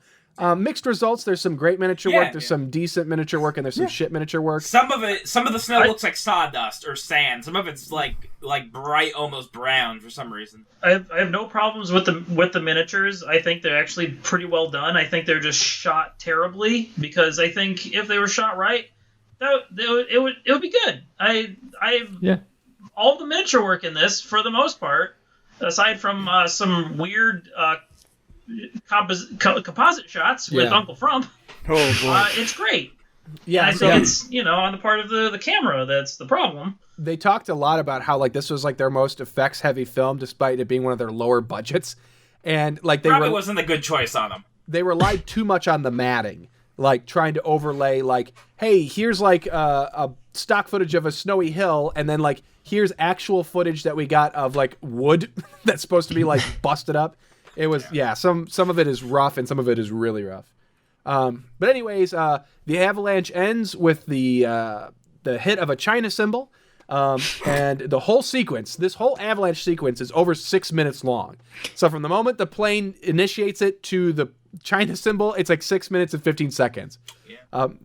Mixed results. There's some great miniature work. There's some decent miniature work, and there's some shit miniature work. Some of the snow looks like sawdust or sand. Some of it's like bright, almost brown for some reason. I have no problems with the miniatures. I think they're actually pretty well done. I think they're just shot terribly, because I think if they were shot right, it would be good. All the miniature work in this, for the most part, aside from some weird composite shots with Uncle Frump, it's great. Yeah, and I think it's on the part of the camera that's the problem. They talked a lot about how like this was like their most effects heavy film, despite it being one of their lower budgets, and like they probably wasn't a good choice on them. They relied too much on the matting, like trying to overlay like, hey, here's like a stock footage of a snowy hill, and then like here's actual footage that we got of like wood that's supposed to be like busted up. It was some of it is rough and some of it is really rough. But anyways, the avalanche ends with the hit of a China symbol, and the whole sequence, this whole avalanche sequence, is over 6 minutes long. So from the moment the plane initiates it to the China symbol, it's like 6 minutes and 15 seconds.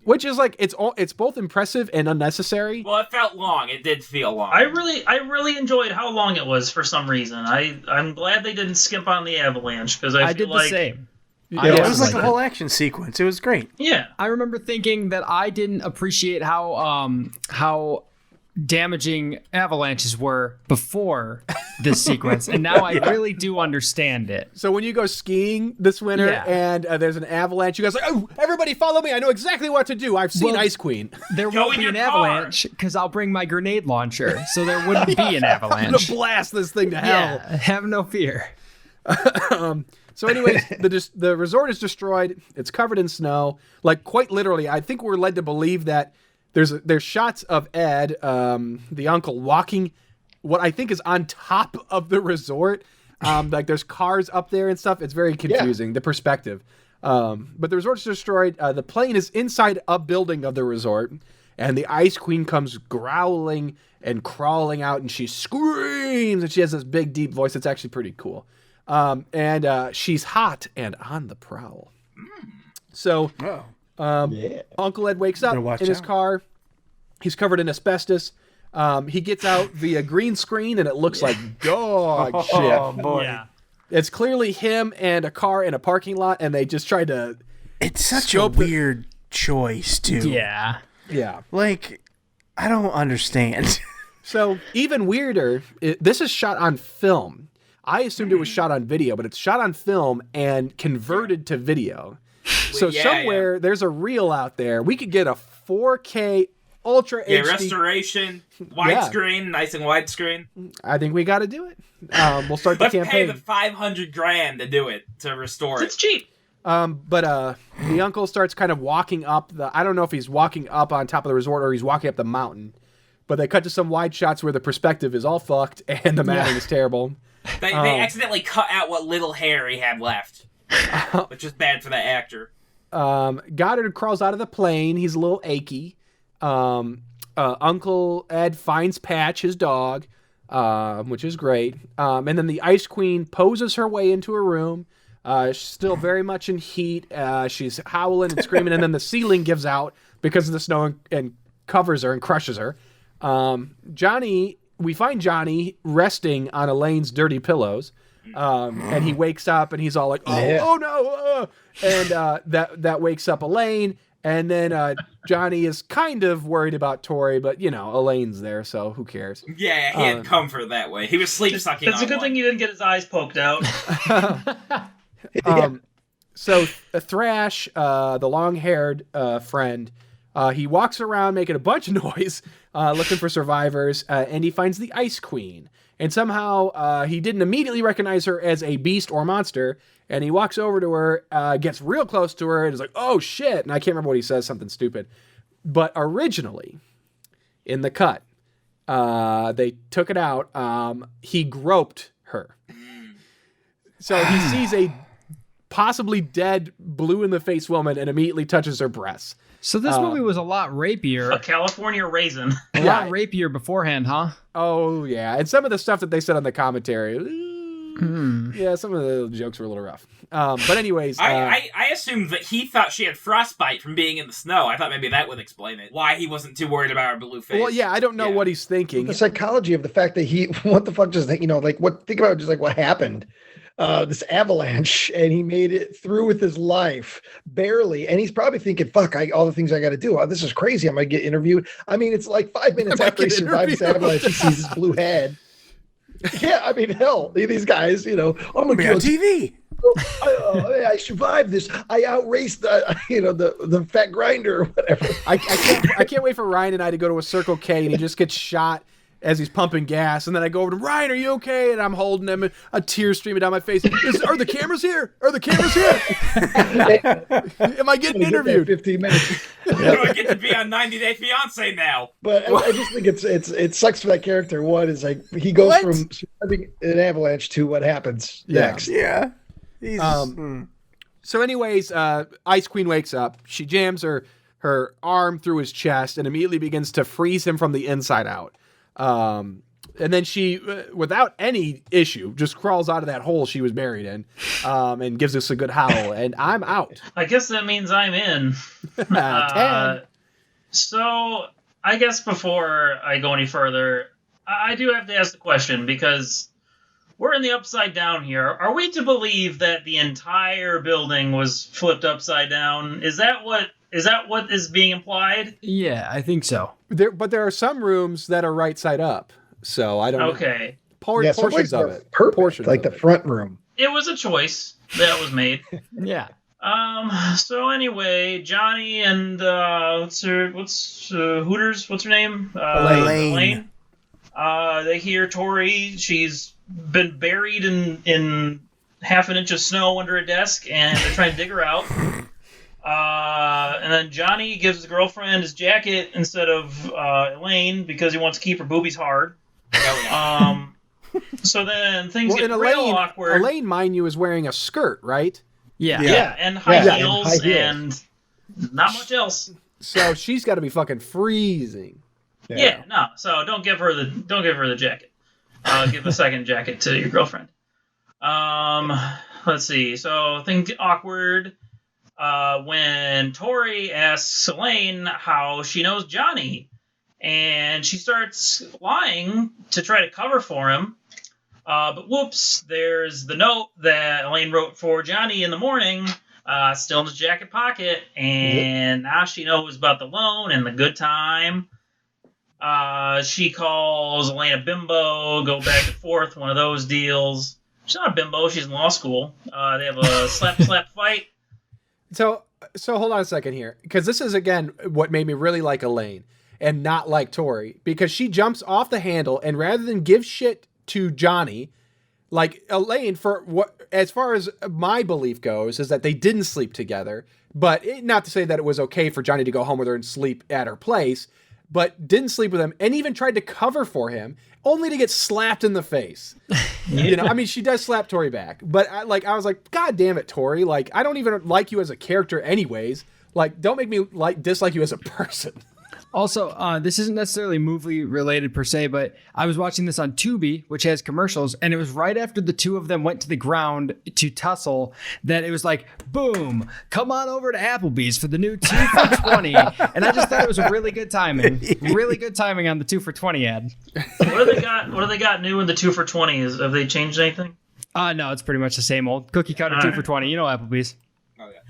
Which is like it's both impressive and unnecessary. Well, it felt long. It did feel long. I really enjoyed how long it was for some reason. I'm glad they didn't skip on the avalanche, because I feel did like the same. It was like a whole action sequence. It was great. Yeah, I remember thinking that I didn't appreciate how damaging avalanches were before this sequence, and now I really do understand it. So when you go skiing this winter and there's an avalanche, you guys are like, oh, everybody follow me. I know exactly what to do. I've seen Ice Queen. There won't be an avalanche because I'll bring my grenade launcher, so there wouldn't be an avalanche. I'm going to blast this thing to hell. Yeah, have no fear. So anyways, the resort is destroyed. It's covered in snow. Like quite literally, I think we're led to believe that there's shots of Ed, the uncle, walking what I think is on top of the resort. Like there's cars up there and stuff. It's very confusing, the perspective. But the resort's destroyed. The plane is inside a building of the resort, and the Ice Queen comes growling and crawling out, and she screams, and she has this big, deep voice. It's actually pretty cool. And she's hot and on the prowl. So Uncle Ed wakes up in his car. He's covered in asbestos. He gets out via green screen, and it looks like dog shit. Oh, boy. Yeah. It's clearly him and a car in a parking lot, and they just tried to... It's such a weird choice, too. Yeah. Yeah. Like, I don't understand. So, even weirder, this is shot on film. I assumed it was shot on video, but it's shot on film and converted to video. So somewhere there's a reel out there. We could get a 4K Ultra HD restoration, widescreen, nice and widescreen. I think we got to do it. We'll start the campaign. Let's pay the $500,000 to do it, to restore it. It's cheap. But the uncle starts kind of walking up I don't know if he's walking up on top of the resort or he's walking up the mountain. But they cut to some wide shots where the perspective is all fucked and the matting is terrible. They accidentally cut out what little hair he had left, which is bad for that actor. Goddard crawls out of the plane. He's a little achy. Uncle Ed finds Patch, his dog, which is great. And then the Ice Queen poses her way into her room. She's still very much in heat. She's howling and screaming, and then the ceiling gives out because of the snow and covers her and crushes her. We find Johnny resting on Elaine's dirty pillows. And he wakes up and he's all like, oh no. And that wakes up Elaine. And then Johnny is kind of worried about Tori, but Elaine's there, so who cares? Yeah, he had comfort that way. He was sleep sucking. It's a good thing you didn't get his eyes poked out. So Thrash, the long-haired friend, he walks around making a bunch of noise, looking for survivors, and he finds the Ice Queen. And somehow he didn't immediately recognize her as a beast or monster, and he walks over to her, gets real close to her, and is like, oh shit, and I can't remember what he says, something stupid. But originally, in the cut, they took it out, he groped her. So he sees a possibly dead, blue-in-the-face woman and immediately touches her breasts. So this movie was a lot rapier. A California raisin. A lot rapier beforehand, huh? Oh, yeah. And some of the stuff that they said on the commentary, yeah, some of the jokes were a little rough. But anyways... I assumed that he thought she had frostbite from being in the snow. I thought maybe that would explain it. Why he wasn't too worried about her blue face. Well, yeah, I don't know what he's thinking. The psychology of the fact that what the fuck does that, think about just like what happened. This avalanche, and he made it through with his life barely, and he's probably thinking, fuck, all the things I got to do, this is crazy, I might get interviewed. I mean, it's like 5 minutes after he survives this avalanche, he sees his blue head. Yeah, I mean, hell, these guys, I'm gonna be on TV. I survived this. I outraced the fat grinder or whatever. I can't wait for Ryan and I to go to a Circle K and he just gets shot as he's pumping gas, and then I go over to Ryan, are you okay? And I'm holding him, a tear streaming down my face. Are the cameras here? Are the cameras here? Am I getting interviewed? 15 minutes. Do I get to be on 90 Day Fiancé now? But I just think it sucks for that character. One is like he goes from surviving an avalanche to what happens next. Yeah. So anyways, Ice Queen wakes up. She jams her arm through his chest and immediately begins to freeze him from the inside out. And then she, without any issue, just crawls out of that hole she was buried in, and gives us a good howl. And I'm out. I guess that means I'm in. 10. So I guess before I go any further, I do have to ask the question, because we're in the upside down here. Are we to believe that the entire building was flipped upside down? Is that what is being implied? Yeah, I think so. But there are some rooms that are right side up, so I don't know. Okay. Portions of it. Perfect, Portions like of the it. front room. It was a choice that was made. Yeah. So anyway, Johnny and Hooters? What's her name? Elaine. They hear Tori. She's been buried in half an inch of snow under a desk, and they're trying to dig her out. And then Johnny gives his girlfriend his jacket instead of Elaine because he wants to keep her boobies hard. So then things get real awkward. Elaine, mind you, is wearing a skirt, right? Yeah. Yeah, and high heels and not much else. So she's got to be fucking freezing. Yeah, no. So don't give her the jacket. Give a second jacket to your girlfriend. Let's see. So things get awkward when Tori asks Elaine how she knows Johnny, and she starts lying to try to cover for him. But whoops, there's the note that Elaine wrote for Johnny in the morning, still in his jacket pocket, and now she knows about the loan and the good time. She calls Elaine a bimbo, go back and forth, one of those deals. She's not a bimbo, she's in law school. They have a slap fight. So hold on a second here, because this is, again, what made me really like Elaine and not like Tori, because she jumps off the handle, and rather than give shit to Johnny, like Elaine, for what, as far as my belief goes, is that they didn't sleep together, but not to say that it was okay for Johnny to go home with her and sleep at her place, but didn't sleep with him and even tried to cover for him, only to get slapped in the face. You know, I mean, she does slap Tori back, but I was like, God damn it, Tori! Like, I don't even like you as a character, anyways. Like, don't make me dislike you as a person. Also, this isn't necessarily movie related per se, but I was watching this on Tubi, which has commercials, and it was right after the two of them went to the ground to tussle that it was like, boom, come on over to Applebee's for the new 2 for 20. And I just thought it was really good timing. Really good timing on the 2 for 20 ad. What do they got new in the 2 for 20? Have they changed anything? No, it's pretty much the same old cookie cutter 2 for 20. You know Applebee's.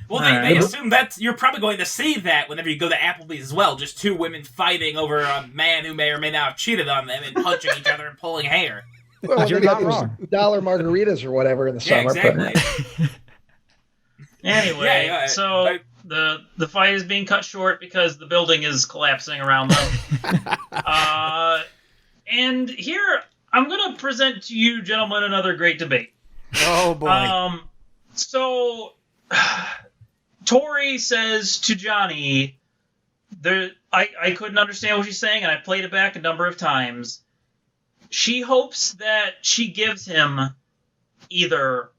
Well, they assume that you're probably going to see that whenever you go to Applebee's as well. Just two women fighting over a man who may or may not have cheated on them and punching each other and pulling hair. Well, You're they got not those wrong. dollar margaritas or whatever in the Yeah, summer. exactly. Anyway, so the fight is being cut short because the building is collapsing around them. And here, I'm going to present to you, gentlemen, another great debate. Oh, boy. So, Tori says to Johnny, I couldn't understand what she's saying, and I played it back a number of times. She hopes that she gives him either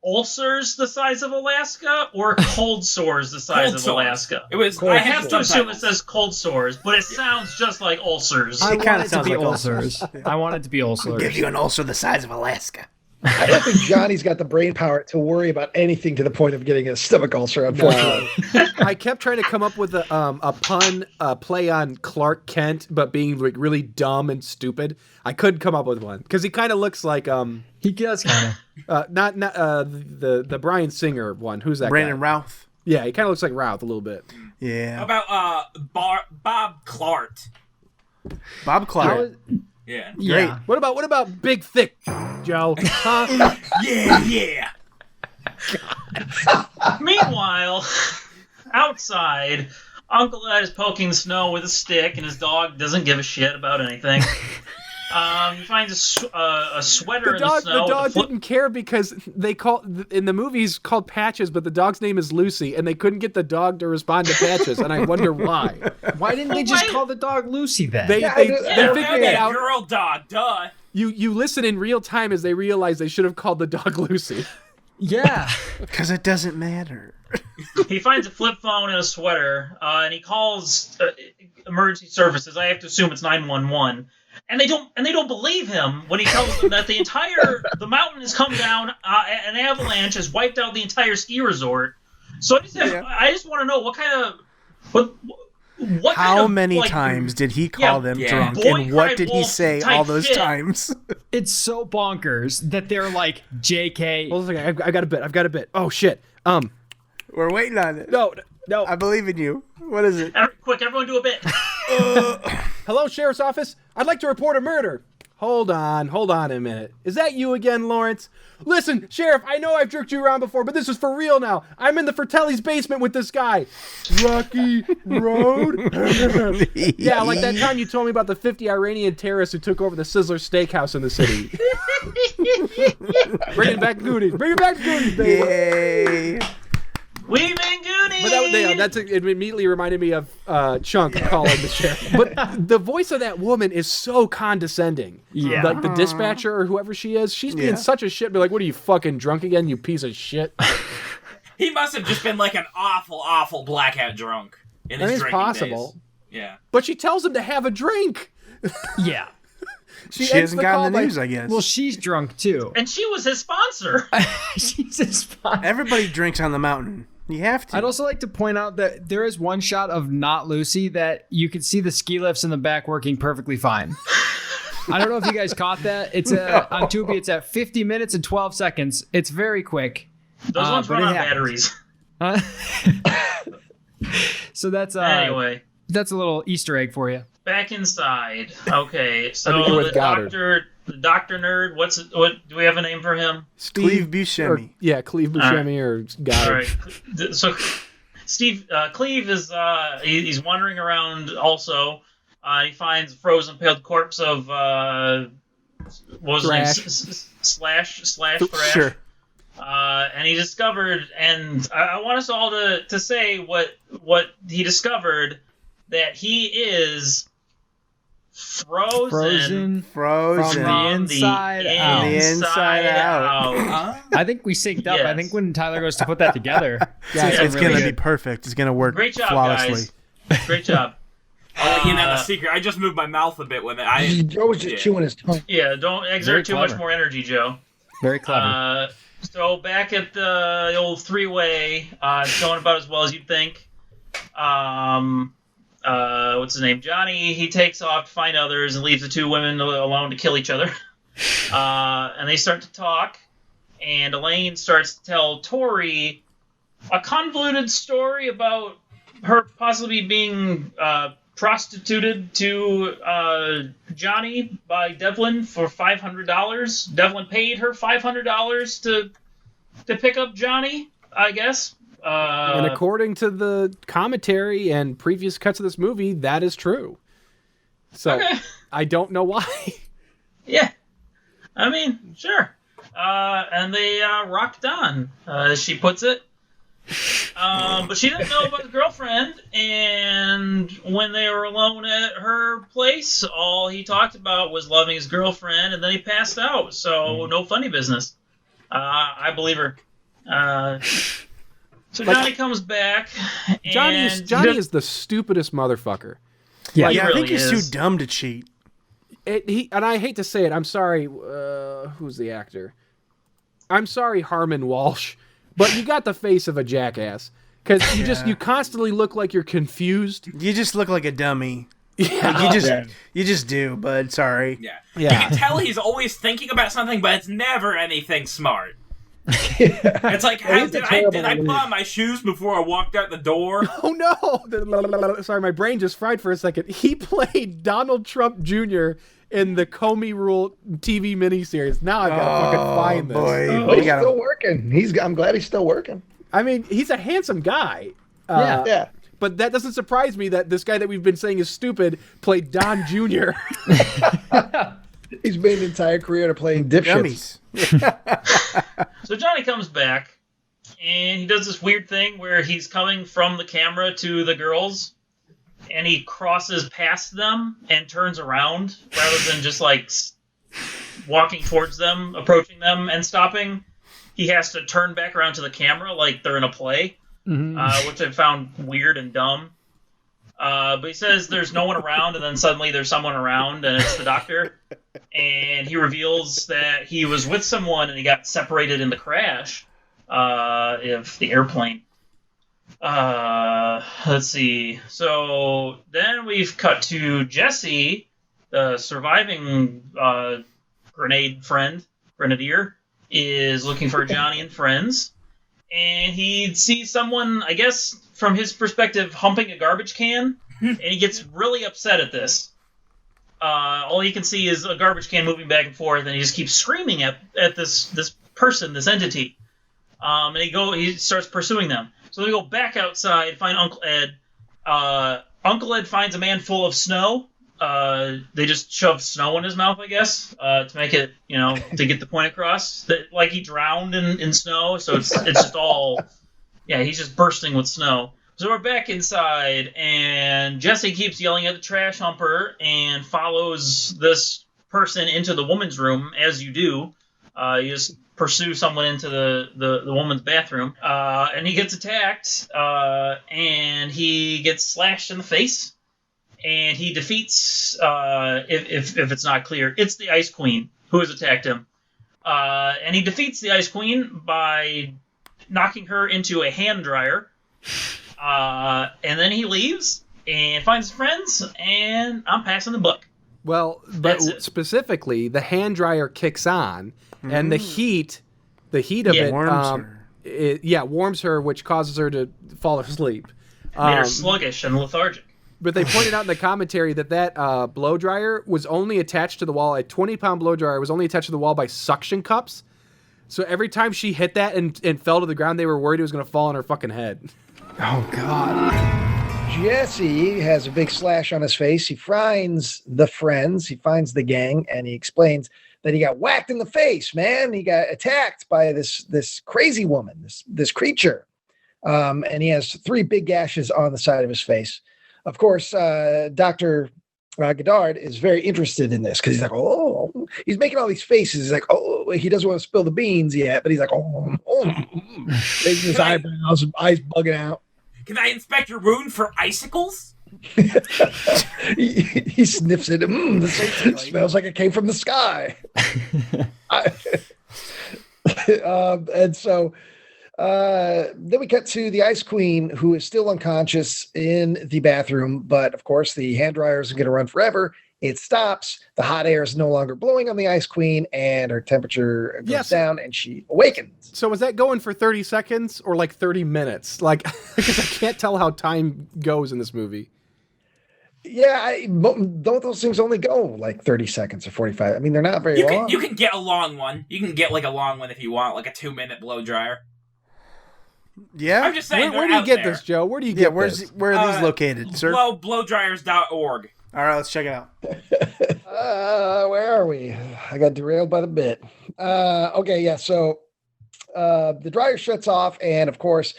ulcers the size of Alaska or cold sores the size Cold of sores. Alaska? It was. Cold I I have have to assume it subtitles. says cold sores, but it sounds just like ulcers. I kinda want it to sounds be like ulcers. I want it to be ulcers. Give you an ulcer the size of Alaska. I don't think Johnny's got the brain power to worry about anything to the point of getting a stomach ulcer, unfortunately. I kept trying to come up with a pun, play on Clark Kent, but being like really dumb and stupid. I couldn't come up with one because he kind of looks like He does kind of. not the Bryan Singer one. Who's that? Brandon guy? Routh. Yeah, he kind of looks like Routh a little bit. Yeah. How about Bob Clark? Bob Clark. Yeah. Yeah. What about Big Thick Joe? Huh? Yeah. Meanwhile, outside, Uncle Ed is poking the snow with a stick, and his dog doesn't give a shit about anything. He finds a sweater in the snow. The dog with a didn't care because they in the movies called Patches, but the dog's name is Lucy, and they couldn't get the dog to respond to Patches, and I wonder why. Why didn't they just call the dog Lucy then? They Yeah, they, I they don't figured get that out. Girl dog, duh. You listen in real time as they realize they should have called the dog Lucy. Yeah. Because it doesn't matter. He finds a flip phone and a sweater, and he calls emergency services. I have to assume it's 911. And they don't believe him when he tells them that the mountain has come down, an avalanche has wiped out the entire ski resort. So I just want to know what How kind of, many like, times did he call them yeah. drunk? Boy And what cried did he wolf say type all those shit. times? It's so bonkers that they're like, JK. Hold on a second, I got a bit. Oh shit. We're waiting on it. No. I believe in you. What is it? Quick, everyone do a bit. Hello, Sheriff's Office. I'd like to report a murder. Hold on a minute. Is that you again, Lawrence? Listen, Sheriff, I know I've jerked you around before, but this is for real now. I'm in the Fratelli's basement with this guy. Rocky Road? Yeah, like that time you told me about the 50 Iranian terrorists who took over the Sizzler Steakhouse in the city. Bring it back to Goonies. Bring it back to Goonies, baby. Yay. We've been Goonies. But it immediately reminded me of Chunk calling the sheriff. But the voice of that woman is so condescending. Yeah. Like the dispatcher or whoever she is, she's being such a shit. Be like, what are you, fucking drunk again, you piece of shit? He must have just been like an awful blackout drunk in his It's drinking possible. days. Yeah. But she tells him to have a drink. Yeah. She ends hasn't the gotten call the by- news, I guess. Well, she's drunk too. And she was his sponsor. She's a spot. Everybody drinks on the mountain. You have to. I'd also like to point out that there is one shot of not Lucy that you can see the ski lifts in the back working perfectly fine. I don't know if you guys caught that. It's on Tubi. It's at 50 minutes and 12 seconds. It's very quick. Those ones but run it on happens. batteries. So that's Anyway, that's a little Easter egg for you. back inside. Okay, I so think it was the Goddard. doctor nerd. What do we have a name for him? Cleve Buscemi. Cleve Buscemi or Goddard. All right. So Steve Cleve is he's wandering around. Also, he finds a frozen paled corpse of what was his name? Slash Thrash. Sure. And he discovered, and I want us all to say what he discovered, that he is frozen From from the inside out. The inside out. I think we synced up. I Yes. think when Tyler goes to put that together, It's going to be perfect. It's going to work Great job, flawlessly. guys. Great job. You know the secret. I just moved my mouth a bit when Joe was just chewing his tongue. Yeah, don't Very exert too much clever. more energy, Joe. Very clever. So back at the old three-way, it's going about as well as you'd think. What's his name? Johnny, he takes off to find others and leaves the two women alone to kill each other. And they start to talk, and Elaine starts to tell Tori a convoluted story about her possibly being prostituted to Johnny by Devlin for $500. Devlin paid her $500 to pick up Johnny, I guess. And according to the commentary and previous cuts of this movie, that is true. So Okay. I don't know why. Yeah. I mean, sure. And they rocked on, as she puts it. But she didn't know about the girlfriend, and when they were alone at her place, all he talked about was loving his girlfriend, and then he passed out, so no funny business. I believe her. So Johnny comes back. Johnny And is the stupidest motherfucker. Yeah. He I really think he's is. too dumb to cheat. And I hate to say it, I'm sorry, who's the actor? I'm sorry, Harmon Walsh, but you got the face of a jackass. Because you constantly look like you're confused. You just look like a dummy. Yeah. Like, you just do, but sorry. Yeah. Yeah. You can tell he's always thinking about something, but it's never anything smart. It's like, he's a did terrible I put lead. on my shoes before I walked out the door? Oh no! Sorry, my brain just fried for a second. He played Donald Trump Jr. in the Comey Rule TV miniseries. Now I've got to fucking find this. Boy. But We he's gotta- still working. I'm glad he's still working. I mean, he's a handsome guy. Yeah. But that doesn't surprise me that this guy that we've been saying is stupid played Don Jr. He's made an entire career to playing dipshits. Dummies. So Johnny comes back, and he does this weird thing where he's coming from the camera to the girls, and he crosses past them and turns around rather than just like walking towards them, approaching them, and stopping. He has to turn back around to the camera like they're in a play, which I found weird and dumb. But he says there's no one around, and then suddenly there's someone around, and it's the doctor. And he reveals that he was with someone, and he got separated in the crash of the airplane. Let's see. So then we've cut to Jesse, the surviving grenadier, is looking for Johnny and friends. And he sees someone, I guess, from his perspective, humping a garbage can, and he gets really upset at this. All he can see is a garbage can moving back and forth, and he just keeps screaming at this person, this entity. And he starts pursuing them. So they go back outside, find Uncle Ed. Uncle Ed finds a man full of snow. They just shove snow in his mouth, I guess, to make it, to get the point across. That like he drowned in snow, so it's just all, he's just bursting with snow. So we're back inside, and Jesse keeps yelling at the trash humper and follows this person into the woman's room, as you do. You just pursue someone into the woman's bathroom, and he gets attacked, and he gets slashed in the face. And he defeats, if it's not clear, it's the Ice Queen who has attacked him. And he defeats the Ice Queen by knocking her into a hand dryer. And then he leaves and finds his friends, and I'm passing the buck. Well, but That's it. specifically, the hand dryer kicks on, and the heat of it warms her, which causes her to fall asleep. Made her sluggish and lethargic. But they pointed out in the commentary that blow dryer was only attached to the wall. A 20-pound blow dryer was only attached to the wall by suction cups. So every time she hit that and fell to the ground, they were worried it was going to fall on her fucking head. Oh, God. Jesse has a big slash on his face. He finds the friends. He finds the gang, and he explains that he got whacked in the face, man. He got attacked by this crazy woman, this creature. And he has 3 big gashes on the side of his face. Of course, Dr. Goddard is very interested in this because he's like, oh, he's making all these faces. He's like, oh, he doesn't want to spill the beans yet, but he's like, raising his eyebrows, eyes bugging out. Can I inspect your wound for icicles? He sniffs it. This smells like it came from the sky. And so then we cut to the Ice Queen, who is still unconscious in the bathroom. But of course, the hand dryer isn't going to run forever. It stops. The hot air is no longer blowing on the Ice Queen, and her temperature goes down, and she awakens. So was that going for 30 seconds or like 30 minutes? Like, because I can't tell how time goes in this movie. Yeah, don't those things only go like 30 seconds or 45? I mean, they're not very long. You can get a long one. You can get like a long one if you want, like a 2-minute blow dryer. Yeah? I'm just saying. Where do you get this, Joe? Where do you get this? Where are these located, sir? Blowdryers.org. All right, let's check it out. Where are we? I got derailed by the bit. Okay, yeah. So the dryer shuts off, and of course,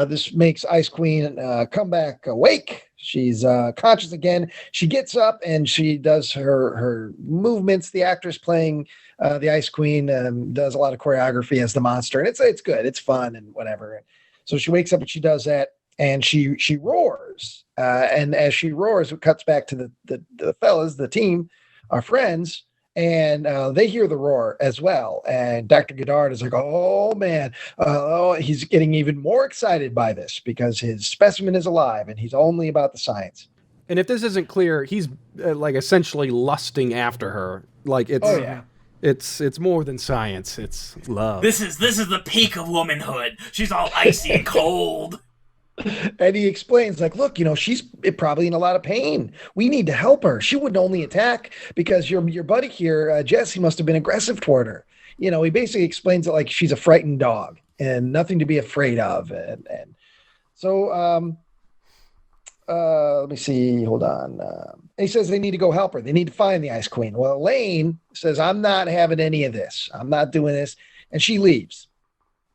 this makes Ice Queen come back awake. She's conscious again. She gets up and she does her movements. The actress playing the Ice Queen does a lot of choreography as the monster, and it's good. It's fun and whatever. So she wakes up and she does that, and she roars. And as she roars, it cuts back to the fellas, the team, our friends. And they hear the roar as well. And Dr. Goddard is like, oh, man. He's getting even more excited by this because his specimen is alive and he's only about the science. And if this isn't clear, he's like essentially lusting after her. Like it's more than science. It's love. This is the peak of womanhood. She's all icy and cold. And he explains, like, look, she's probably in a lot of pain. We need to help her. She wouldn't only attack because your buddy here, Jesse, must have been aggressive toward her. He basically explains it like she's a frightened dog and nothing to be afraid of. And so, let me see. Hold on. He says they need to go help her. They need to find the Ice Queen. Well, Elaine says, I'm not having any of this. I'm not doing this. And she leaves.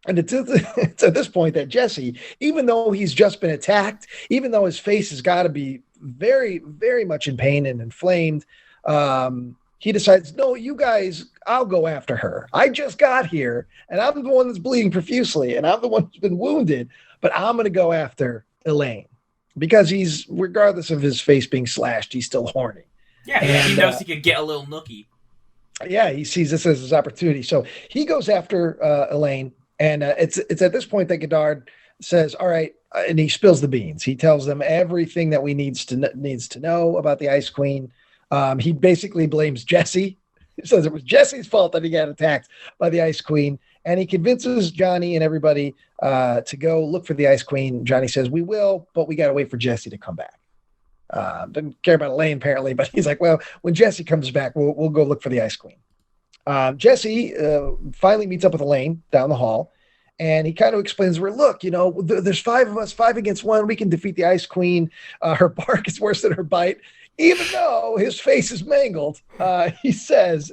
And it's at this point that Jesse, even though he's just been attacked, even though his face has got to be very, very much in pain and inflamed, he decides, no, you guys, I'll go after her. I just got here, and I'm the one that's bleeding profusely, and I'm the one who's been wounded, but I'm going to go after Elaine because he's, regardless of his face being slashed, he's still horny. Yeah, he knows he could get a little nookie. Yeah, he sees this as his opportunity. So he goes after Elaine. And it's at this point that Goddard says, all right, and he spills the beans. He tells them everything that we needs to know about the Ice Queen. He basically blames Jesse. He says it was Jesse's fault that he got attacked by the Ice Queen. And he convinces Johnny and everybody to go look for the Ice Queen. Johnny says, we will, but we got to wait for Jesse to come back. Didn't care about Elaine, apparently, but he's like, well, when Jesse comes back, we'll go look for the Ice Queen. Jesse finally meets up with Elaine down the hall, and he kind of explains to her, look, there's 5 of us, 5 against 1. We can defeat the Ice Queen. Her bark is worse than her bite. Even though his face is mangled, he says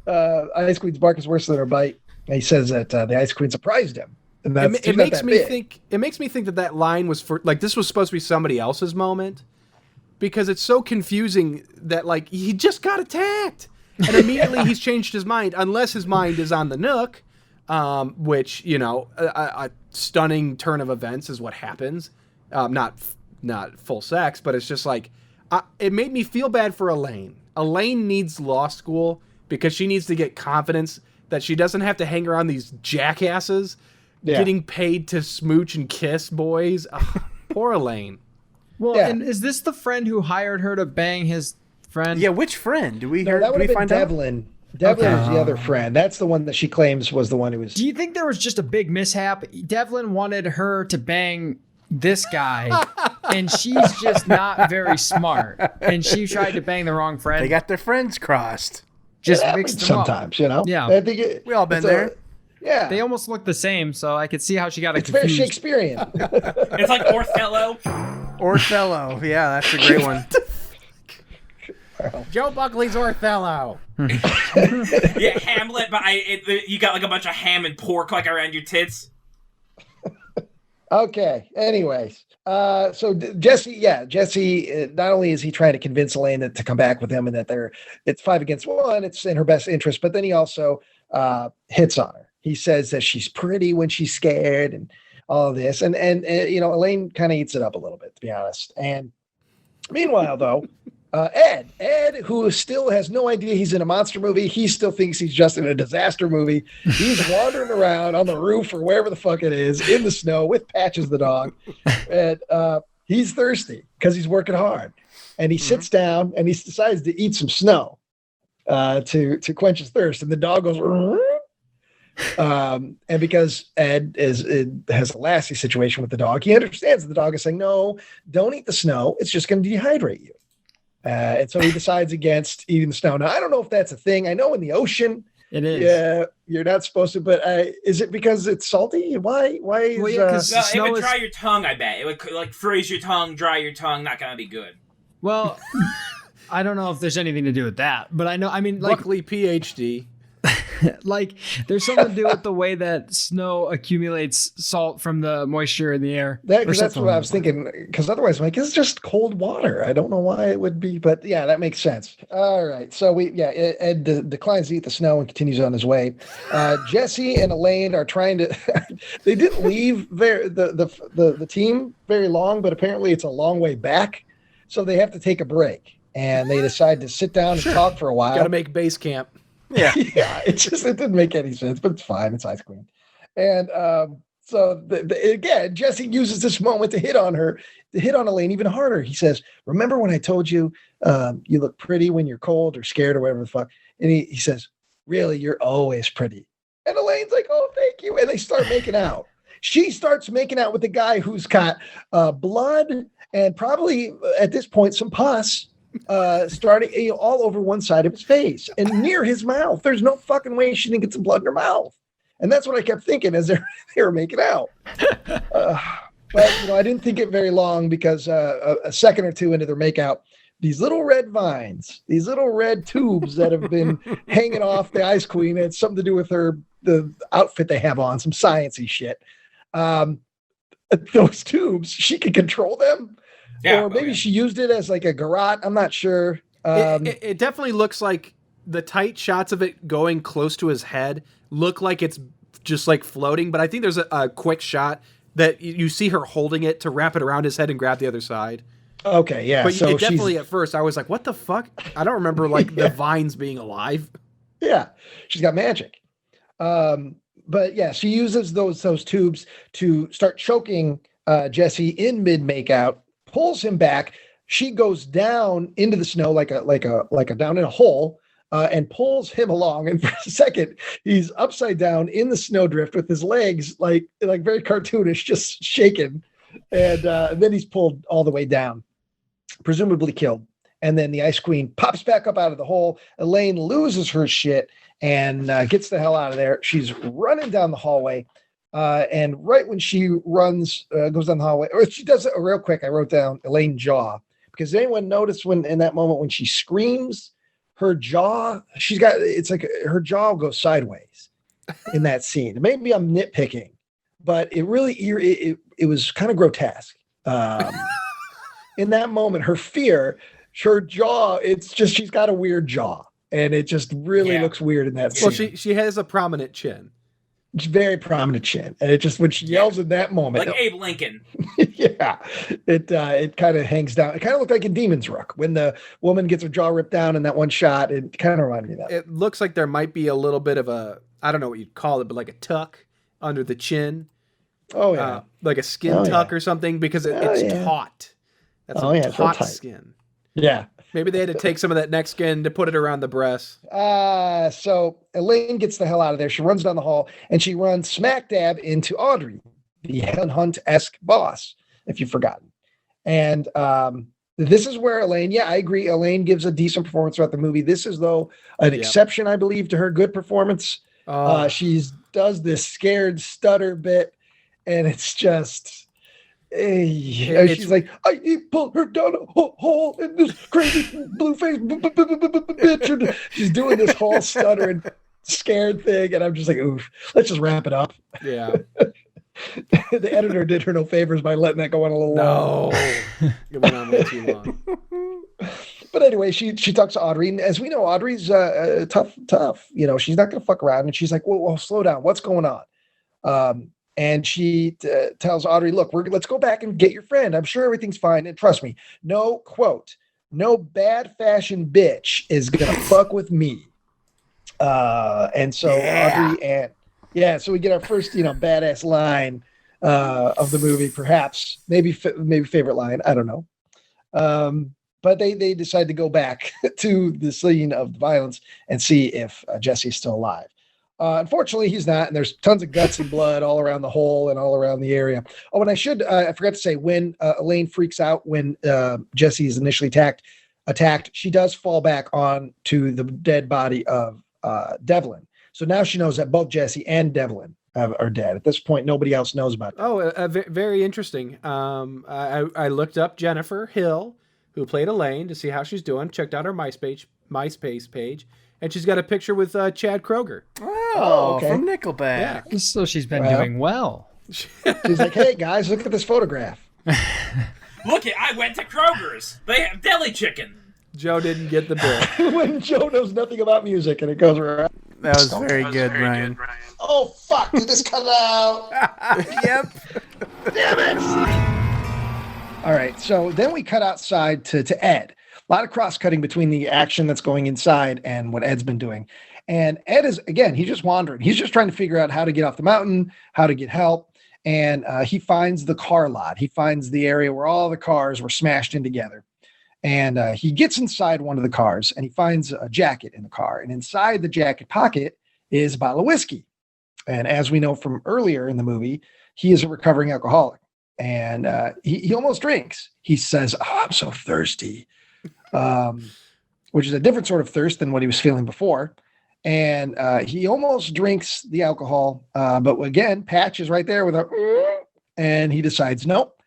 Ice Queen's bark is worse than her bite. And he says that the Ice Queen surprised him. And it makes me think that line was for, like, this was supposed to be somebody else's moment because it's so confusing that, like, he just got attacked. And immediately he's changed his mind, unless his mind is on the Nook, which, a stunning turn of events is what happens. Not full sex, but it's just like, it made me feel bad for Elaine. Elaine needs law school because she needs to get confidence that she doesn't have to hang around these jackasses getting paid to smooch and kiss boys. Ugh, poor Elaine. Well, and is this the friend who hired her to bang his friend? Yeah, which friend? That would have been Devlin. Devlin was the other friend. That's the one that she claims was the one who was. Do you think there was just a big mishap? Devlin wanted her to bang this guy, and she's just not very smart. And she tried to bang the wrong friend. They got their friends crossed. Just mixed them sometimes, up. Yeah. I think we all been there. Yeah. They almost look the same, so I could see how she got it's confused. Very Shakespearean. It's like Othello. Othello. Yeah, that's a great one. Joe Buckley's Othello. Yeah, Hamlet, but you got like a bunch of ham and pork like around your tits. Okay. Anyways, so Jesse, not only is he trying to convince Elaine to come back with him and that it's 5 against 1, it's in her best interest, but then he also hits on her. He says that she's pretty when she's scared and all of this. And Elaine kind of eats it up a little bit, to be honest. And meanwhile, though, Ed, who still has no idea he's in a monster movie, he still thinks he's just in a disaster movie. He's wandering around on the roof or wherever the fuck it is in the snow with Patches the dog. And he's thirsty because he's working hard. And he sits down and he decides to eat some snow to quench his thirst. And the dog goes, and because Ed has a Lassie situation with the dog, he understands that the dog is saying, no, don't eat the snow. It's just going to dehydrate you. And so he decides against eating the snow. Now, I don't know if that's a thing. I know in the ocean, it is. Yeah, you're not supposed to. But is it because it's salty? Why? Is, it would dry your tongue. I bet it would like freeze your tongue, dry your tongue. Not gonna be good. Well, I don't know if there's anything to do with that, but I know. I mean, like, Buckley, PhD. Like there's something to do with the way that snow accumulates salt from the moisture in the air. That's what I was thinking. Because otherwise, I'm like, it's just cold water. I don't know why it would be, but yeah, that makes sense. All right, so Ed declines to eat the snow and continues on his way. Jesse and Elaine are trying to. They didn't leave the team very long, but apparently it's a long way back, so they have to take a break, and they decide to sit down and talk for a while. Got to make base camp. Yeah. Yeah, it didn't make any sense, but it's fine. It's Ice Queen. And so again, Jesse uses this moment to hit on Elaine even harder. He says, remember when I told you you look pretty when you're cold or scared or whatever the fuck? And he says, really, you're always pretty. And Elaine's like, oh, thank you. And they start making out. She starts making out with the guy who's got blood and probably at this point some pus starting all over one side of his face and near his mouth. There's no fucking way she didn't get some blood in her mouth. And that's what I kept thinking as they were making out. But I didn't think it very long because a second or two into their makeout, these little red vines, these little red tubes that have been hanging off the Ice Queen, had something to do with the outfit they have on, some science-y shit. Those tubes, she could control them. Yeah, or maybe she used it as like a garrote. I'm not sure. It definitely looks like the tight shots of it going close to his head look like it's just like floating. But I think there's a quick shot that you see her holding it to wrap it around his head and grab the other side. Okay, yeah. But so definitely at first I was like, what the fuck? I don't remember like the vines being alive. Yeah, she's got magic. But yeah, she uses those tubes to start choking Jesse in mid makeout. Pulls him back. She goes down into the snow like a down in a hole, and pulls him along. And for a second, he's upside down in the snowdrift with his legs like very cartoonish, just shaking. And then he's pulled all the way down, presumably killed. And then the Ice Queen pops back up out of the hole. Elaine loses her shit and gets the hell out of there. She's running down the hallway. And right when she runs, goes down the hallway, or she does it real quick, I wrote down Elaine jaw, because anyone noticed when in that moment when she screams, her jaw, it's like her jaw goes sideways in that scene. Maybe I'm nitpicking, but it really, it was kind of grotesque. In that moment, her fear, her jaw, it's just, she's got a weird jaw, and it just really looks weird in that scene. Well, she has a prominent chin. Very prominent chin, and it just when she yells in that moment, like Abe Lincoln. Yeah, it kind of hangs down. It kind of looked like in Demon's Rook when the woman gets her jaw ripped down in that one shot. It kind of reminded me of that. It looks like there might be a little bit of a, I don't know what you'd call it, but like a tuck under the chin. Oh yeah, like a skin tuck or something, because it's taut. That's a taut skin. Yeah. Maybe they had to take some of that neck skin to put it around the breast. So Elaine gets the hell out of there. She runs down the hall, and she runs smack dab into Audrey, the Helen Hunt-esque boss, if you've forgotten. And this is where Elaine, I agree, Elaine gives a decent performance throughout the movie. This is, though, an exception, I believe, to her good performance. She does this scared stutter bit, and it's just... she's like, I pulled her down a hole in this crazy blue face bitch. And she's doing this whole stuttering, scared thing, and I'm just like, oof, let's just wrap it up. Yeah. The editor did her no favors by letting that go on a little long. It went on way too long. But anyway, she talks to Audrey, and as we know, Audrey's tough. She's not going to fuck around, and she's like, well, slow down. What's going on? And she tells Audrey, look, let's go back and get your friend. I'm sure everything's fine. And trust me, no bad fashion bitch is going to fuck with me. And so Audrey so we get our first, badass line of the movie, perhaps, maybe favorite line. I don't know. But they decide to go back to the scene of the violence and see if Jesse's still alive. Unfortunately, he's not, and there's tons of guts and blood all around the hole and all around the area. Oh, and I forgot to say, when Elaine freaks out when Jesse is initially attacked, she does fall back on to the dead body of Devlin. So now she knows that both Jesse and Devlin are dead. At this point, nobody else knows about that. Oh, very interesting. I looked up Jennifer Hill, who played Elaine, to see how she's doing. Checked out her MySpace page. And she's got a picture with Chad Kroeger. Oh, okay. from Nickelback. Yeah. So she's been doing well. She's like, hey, guys, look at this photograph. Look, I went to Kroger's. They have deli chicken. Joe didn't get the bill. When Joe knows nothing about music and it goes around. That was very good, Ryan. Oh, fuck. Did this cut it out? Yep. Damn it. All right. So then we cut outside to Ed. A lot of cross-cutting between the action that's going inside and what Ed's been doing. And Ed is, again, he's just wandering. He's just trying to figure out how to get off the mountain, how to get help. And he finds the car lot. He finds the area where all the cars were smashed in together. And he gets inside one of the cars and he finds a jacket in the car. And inside the jacket pocket is a bottle of whiskey. And as we know from earlier in the movie, he is a recovering alcoholic. And he almost drinks. He says, oh, I'm so thirsty, which is a different sort of thirst than what he was feeling before. And he almost drinks the alcohol. But again, Patch is right there with a, and he decides, nope,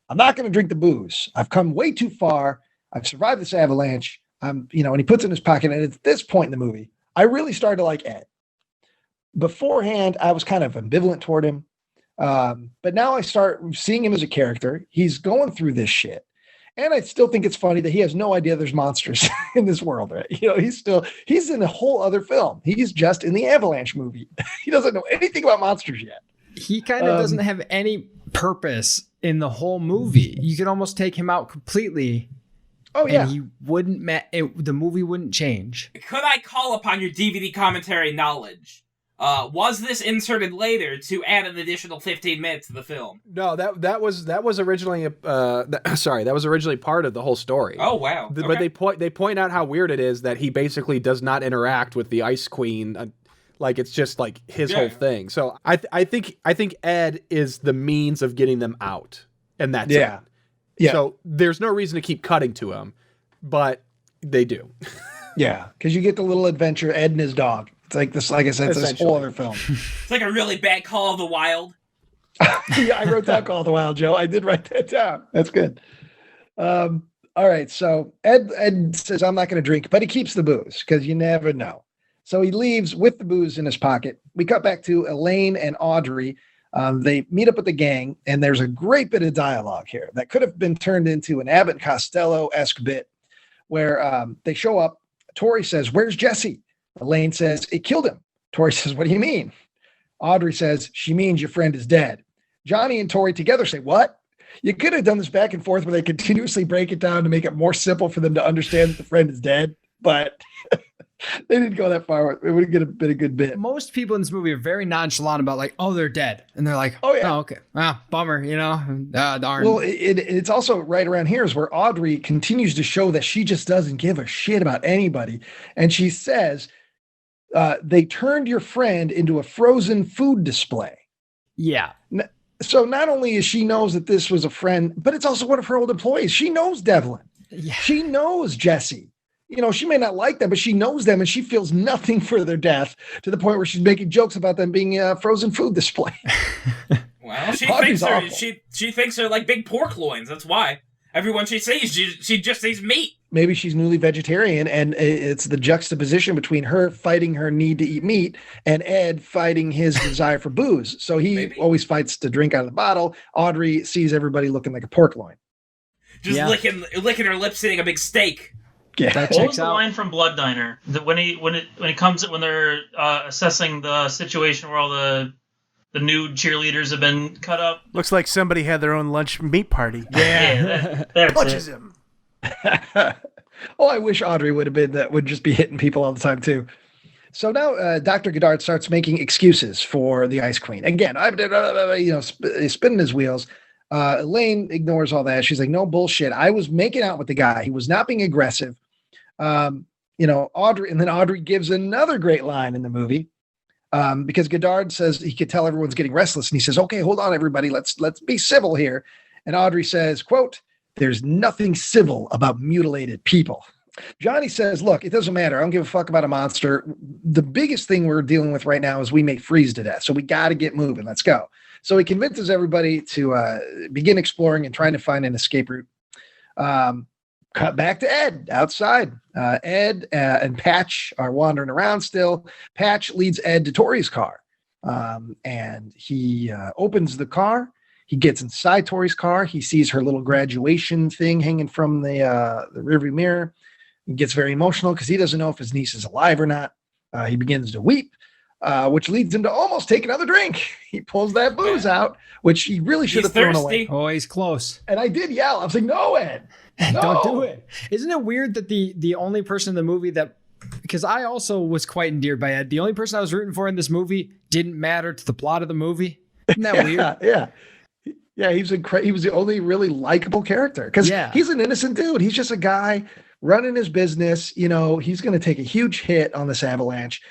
I'm not going to drink the booze. I've come way too far. I've survived this avalanche. And he puts it in his pocket. And at this point in the movie, I really started to like Ed. Beforehand, I was kind of ambivalent toward him. But now I start seeing him as a character. He's going through this shit. And I still think it's funny that he has no idea there's monsters in this world, right? He's in a whole other film. He's just in the Avalanche movie. He doesn't know anything about monsters yet. He kind of doesn't have any purpose in the whole movie. You could almost take him out completely. Oh, yeah. And he wouldn't, the movie wouldn't change. Could I call upon your DVD commentary knowledge? Was this inserted later to add an additional 15 minutes to the film? No, that was originally that was originally part of the whole story. Oh wow! But they point out how weird it is that he basically does not interact with the Ice Queen, like it's just like his whole thing. So I think Ed is the means of getting them out, and that's it. Yeah. So there's no reason to keep cutting to him, but they do. Yeah, because you get the little adventure, Ed and his dog. It's like this, like I said, it's this whole other film. It's like a really bad Call of the Wild. Yeah, I wrote down Call of the Wild, Joe. I did write that down. That's good. All right, so Ed says, I'm not going to drink, but he keeps the booze because you never know. So he leaves with the booze in his pocket. We cut back to Elaine and Audrey. They meet up with the gang, and there's a great bit of dialogue here that could have been turned into an Abbott and Costello-esque bit where they show up. Tori says, where's Jesse? Elaine says, it killed him. Tori says, what do you mean? Audrey says, she means your friend is dead. Johnny and Tori together say, what? You could have done this back and forth where they continuously break it down to make it more simple for them to understand that the friend is dead, but they didn't go that far. It would have been a good bit. Most people in this movie are very nonchalant about like, oh, they're dead. And they're like, oh, okay. Bummer, darn. Well, it's also right around here is where Audrey continues to show that she just doesn't give a shit about anybody. And she says, they turned your friend into a frozen food display. Yeah. So not only is she knows that this was a friend, but it's also one of her old employees. She knows Devlin. Yeah. She knows Jesse. She may not like them, but she knows them and she feels nothing for their death to the point where she's making jokes about them being a frozen food display. Well, she thinks they're like big pork loins. That's why. Everyone she sees, she just sees meat. Maybe she's newly vegetarian, and it's the juxtaposition between her fighting her need to eat meat and Ed fighting his desire for booze. So he always fights to drink out of the bottle. Audrey sees everybody looking like a pork loin. Just licking her lips, eating a big steak. Yeah. What was the line from Blood Diner? When they're assessing the situation where all the nude cheerleaders have been cut up? Looks like somebody had their own lunch meat party. Yeah, that punches him. Oh, I wish Audrey would have been that. Would just be hitting people all the time too. So now Dr. Goddard starts making excuses for the Ice Queen again. Spinning his wheels. Elaine ignores all that. She's like, no bullshit. I was making out with the guy. He was not being aggressive. Audrey, and then Audrey gives another great line in the movie because Goddard says he could tell everyone's getting restless. And he says, okay, hold on, everybody. Let's be civil here. And Audrey says, quote, there's nothing civil about mutilated people. Johnny says, look, it doesn't matter. I don't give a fuck about a monster. The biggest thing we're dealing with right now is we may freeze to death. So we got to get moving. Let's go. So he convinces everybody to begin exploring and trying to find an escape route. cut back to Ed outside. Ed and Patch are wandering around still. Patch leads Ed to Tori's car, and he opens the car. He gets inside Tori's car. He sees her little graduation thing hanging from the rearview mirror. He gets very emotional because he doesn't know if his niece is alive or not. He begins to weep, which leads him to almost take another drink. He pulls that booze out, which he really should have thrown away. Oh, he's close. And I did yell. I was like, no, Ed. No. Don't do it. Isn't it weird that the only person in the movie that, because I also was quite endeared by Ed, the only person I was rooting for in this movie didn't matter to the plot of the movie? Isn't that weird? Yeah. Yeah, he was the only really likable character because he's an innocent dude. He's just a guy running his business. You know, he's going to take a huge hit on this avalanche.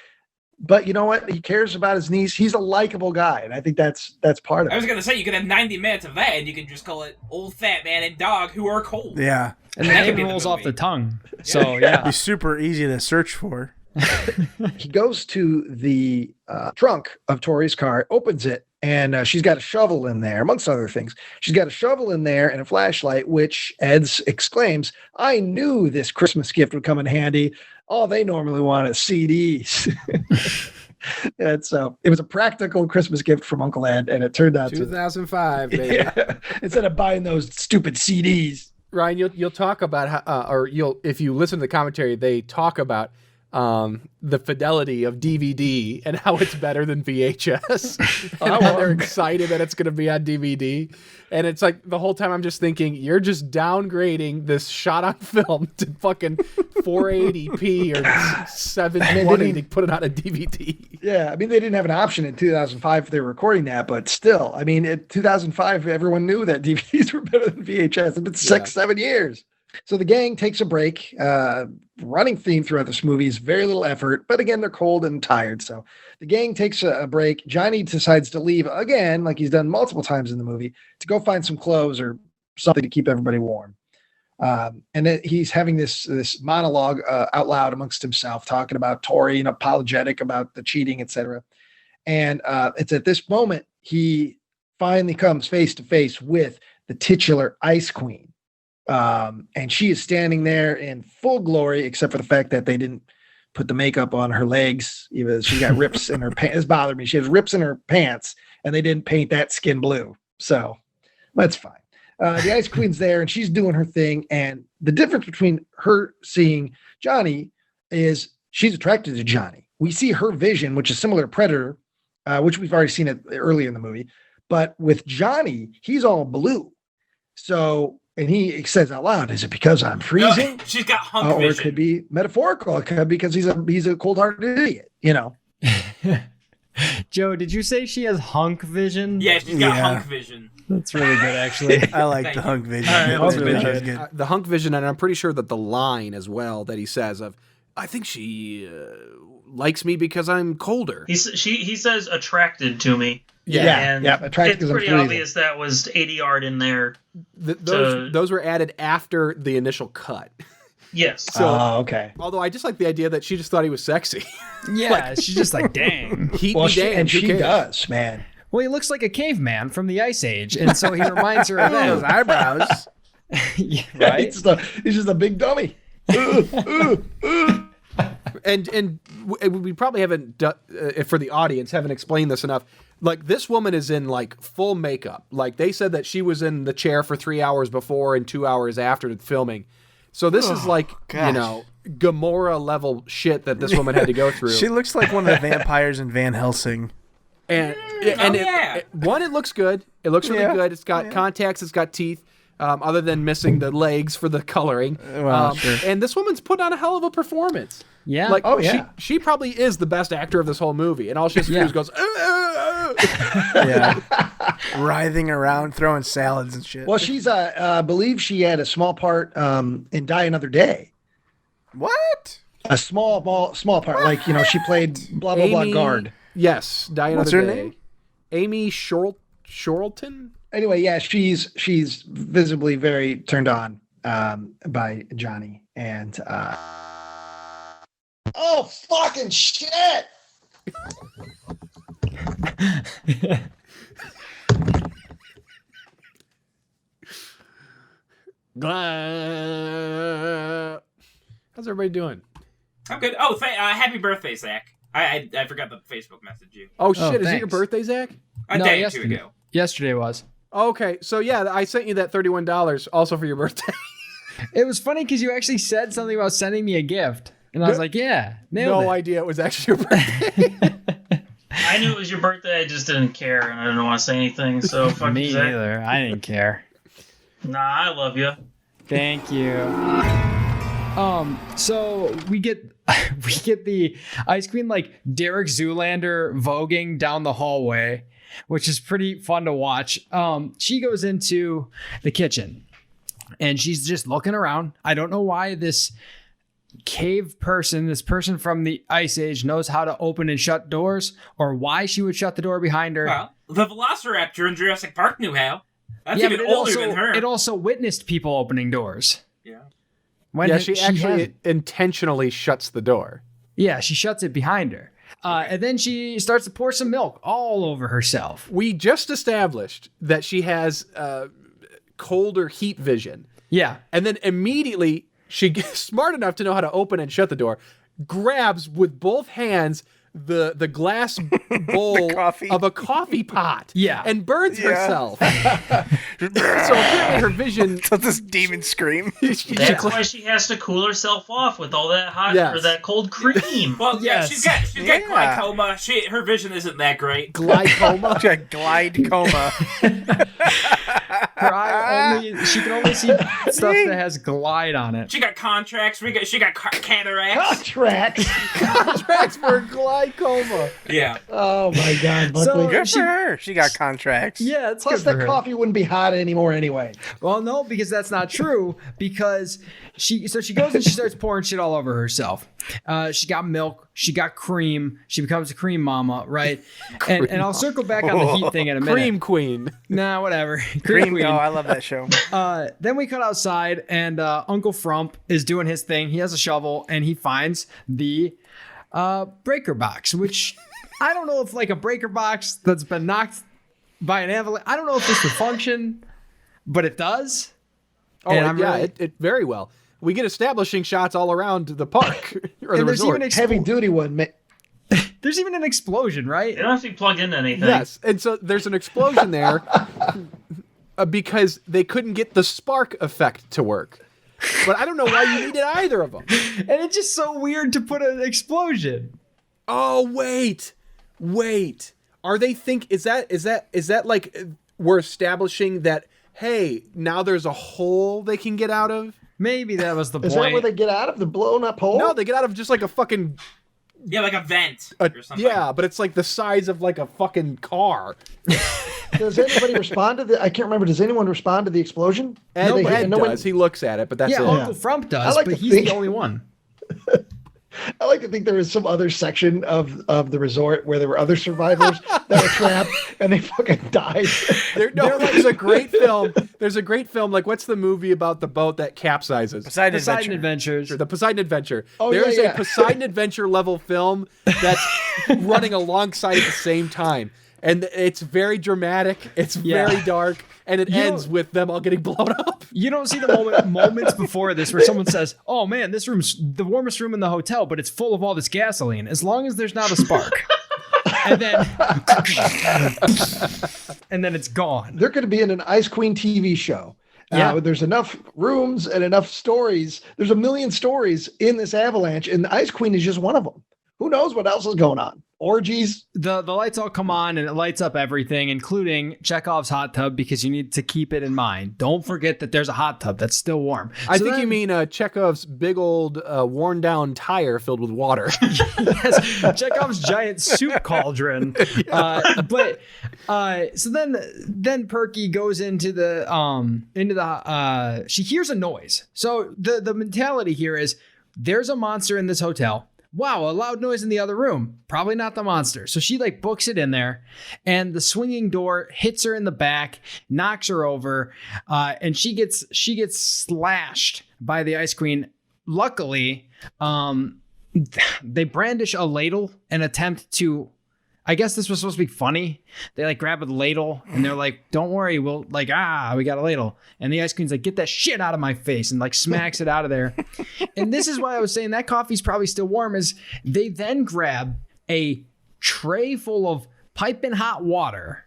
But you know what? He cares about his niece. He's a likable guy, and I think that's part of it. I was going to say, you could have 90 minutes of that, and you can just call it Old Fat Man and Dog Who Are Cold. Yeah. And the name rolls off the tongue. So, yeah. He's super easy to search for. He goes to the trunk of Tori's car, opens it, and she's got a shovel in there, amongst other things. She's got a shovel in there and a flashlight, which Ed exclaims, I knew this Christmas gift would come in handy. All they normally want is CDs. And so it was a practical Christmas gift from Uncle Ed, and it turned out 2005, baby. Yeah, instead of buying those stupid CDs. Ryan, you'll talk about how, if you listen to the commentary, they talk about the fidelity of DVD and how it's better than VHS. And how they're excited that it's going to be on DVD. And it's like the whole time I'm just thinking, you're just downgrading this shot on film to fucking 480p or 720 to put it on a DVD. Yeah, I mean, they didn't have an option in 2005 if they were recording that, but still, I mean, in 2005, everyone knew that DVDs were better than VHS. It's been 6-7 years. So the gang takes a break. Running theme throughout this movie is very little effort, but again, they're cold and tired. So the gang takes a break. Johnny decides to leave again, like he's done multiple times in the movie, to go find some clothes or something to keep everybody warm. And then he's having this monologue out loud amongst himself, talking about Tori and apologetic about the cheating, etc. And it's at this moment he finally comes face to face with the titular Ice Queen. And she is standing there in full glory, except for the fact that they didn't put the makeup on her legs. Even she got rips in her pants. It bothered me. She has rips in her pants, and they didn't paint that skin blue. So that's fine. The Ice Queen's there, and she's doing her thing. And the difference between her seeing Johnny is she's attracted to Johnny. We see her vision, which is similar to Predator, which we've already seen it earlier in the movie. But with Johnny, he's all blue. So. And he says out loud, "Is it because I'm freezing?" No, she's got hunk vision. Or it could be metaphorical. It could be because he's a cold-hearted idiot, you know. Joe, did you say she has hunk vision? Yeah, she's got hunk vision. That's really good, actually. I like the hunk vision. The hunk vision, and I'm pretty sure that the line as well that he says of, "I think she likes me because I'm colder." He says attracted to me. Yeah, Attracted. It's pretty obvious that was ADR'd in there. Those were added after the initial cut. Yes. So, okay. Although I just like the idea that she just thought he was sexy. Yeah, she's just like, dang. She does, man. Well, he looks like a caveman from the Ice Age, and so he reminds her of those eyebrows. Yeah, right? He's just a big dummy. And we probably haven't for the audience haven't explained this enough. Like, this woman is in like full makeup. Like, they said that she was in the chair for 3 hours before and 2 hours after the filming. So this is like, you know, Gamora level shit that this woman had to go through. She looks like one of the vampires in Van Helsing. And it looks good. It looks really good. It's got contacts. It's got teeth. Other than missing the legs for the coloring. Well, sure. And this woman's put on a hell of a performance. Yeah. Like, she probably is the best actor of this whole movie. And all she has to do is goes, yeah. Writhing around, throwing salads and shit. Well, she's, I believe she had a small part in Die Another Day. What? A small part. Like, you know, she played blah, blah, blah guard. Yes. Die Another What's her Day. name? Amy Shorlton? Anyway, yeah, she's visibly very turned on by Johnny. And, oh, fucking shit! How's everybody doing? I'm good. Oh, happy birthday, Zach. I forgot to Facebook message you. Oh shit! Is it thanks. your birthday, Zach? A No, day or yesterday. two ago. Yesterday was. Okay, so yeah, I sent you that $31 also for your birthday. It was funny because you actually said something about sending me a gift. And I was like, yeah, nailed No it. idea it was actually your birthday. I knew it was your birthday. I just didn't care, and I didn't want to say anything. So fuck Me you, Zach. neither. I didn't care. Nah, I love you. Thank you. So we get the Ice Queen like Derek Zoolander voguing down the hallway, which is pretty fun to watch. She goes into the kitchen and she's just looking around. I don't know why this person from the Ice Age knows how to open and shut doors, or why she would shut the door behind her. Well, the Velociraptor in Jurassic Park knew how. That's but even older than her. it also witnessed people opening doors. Yeah. She actually intentionally shuts the door. Yeah, she shuts it behind her. And then she starts to pour some milk all over herself. We just established that she has cold or heat vision. Yeah. And then immediately she gets smart enough to know how to open and shut the door, grabs with both hands the glass bowl of a coffee pot. Yeah. And burns herself. So apparently her vision. So this demon scream. That's why she has to cool herself off with all that hot Yes. or that cold cream. Well, yeah, Yes. she's got glaucoma. Her vision isn't that great. Glaucoma. She got glide coma. Her eye she can only see stuff that has glide on it. She got contracts. She got cataracts. Contracts. Contracts for glaucoma. Yeah. Oh my God, Buckley. Good for her. She got contracts. Yeah, it's Plus, good for that her. coffee wouldn't be hot anymore anyway. Well, no, because that's not true. Because she goes and she starts pouring shit all over herself. She got milk. She got cream. She becomes a cream mama, right? And I'll circle back on the heat thing in a minute. Cream queen. Nah, whatever. Cream. Queen. Oh, I love that show. Then we cut outside, and Uncle Frump is doing his thing. He has a shovel, and he finds the breaker box, which I don't know if like a breaker box that's been knocked by an avalanche. I don't know if this would function, but it does. Oh, And I'm yeah, really- it very well. We get establishing shots all around the park or the And there's resort. even Heavy duty one. there's even an explosion, right? You don't have to be plugged into anything. Yes, and so there's an explosion there because they couldn't get the spark effect to work. But I don't know why you needed either of them. And it's just so weird to put an explosion. Oh, wait. Are they is that like we're establishing that, hey, now there's a hole they can get out of? Maybe that was the Is point. that where they get out of the blown up hole? No, they get out of just like a fucking Yeah, like a vent or something. yeah, but it's like the size of like a fucking car. Does anybody respond to the? I can't remember. Does anyone respond to the explosion? Ed, They- Ed no one- does. He looks at it, but that's yeah, it. Uncle Frump does, I like but to he's think- the only one. I like to think there was some other section of the resort where there were other survivors that were trapped and they fucking died. There's a great film. There's a great film. Like, what's the movie about the boat that capsizes? Poseidon Poseidon Adventure. Adventures. The Poseidon Adventure. Oh, There's yeah, a yeah. Poseidon Adventure level film that's running alongside at the same time. And it's very dramatic. It's Yeah. very dark. And it You ends know- with them all getting blown up. You don't see the moments before this where someone says, "Oh man, this room's the warmest room in the hotel, but it's full of all this gasoline." As long as there's not a spark, and then it's gone. They're going to be in an Ice Queen TV show. Yeah. There's enough rooms and enough stories. There's a million stories in this avalanche, and the Ice Queen is just one of them. Who knows what else is going on? Orgies. The lights all come on and it lights up everything, including Chekhov's hot tub, because you need to keep it in mind. Don't forget that there's a hot tub that's still warm. I So think you then- mean Chekhov's big old worn down tire filled with water. Yes, Chekhov's giant soup cauldron. So then Perky goes into the she hears a noise. So the mentality here is there's a monster in this hotel. Wow, a loud noise in the other room. Probably not the monster. So she like books it in there, and the swinging door hits her in the back, knocks her over, and she gets slashed by the Ice Queen. Luckily, they brandish a ladle and attempt to I guess this was supposed to be funny. They like grab a ladle and they're like, don't worry, we'll like, we got a ladle. And the ice queen's like, get that shit out of my face, and like smacks it out of there. And this is why I was saying that coffee's probably still warm, is they then grab a tray full of piping hot water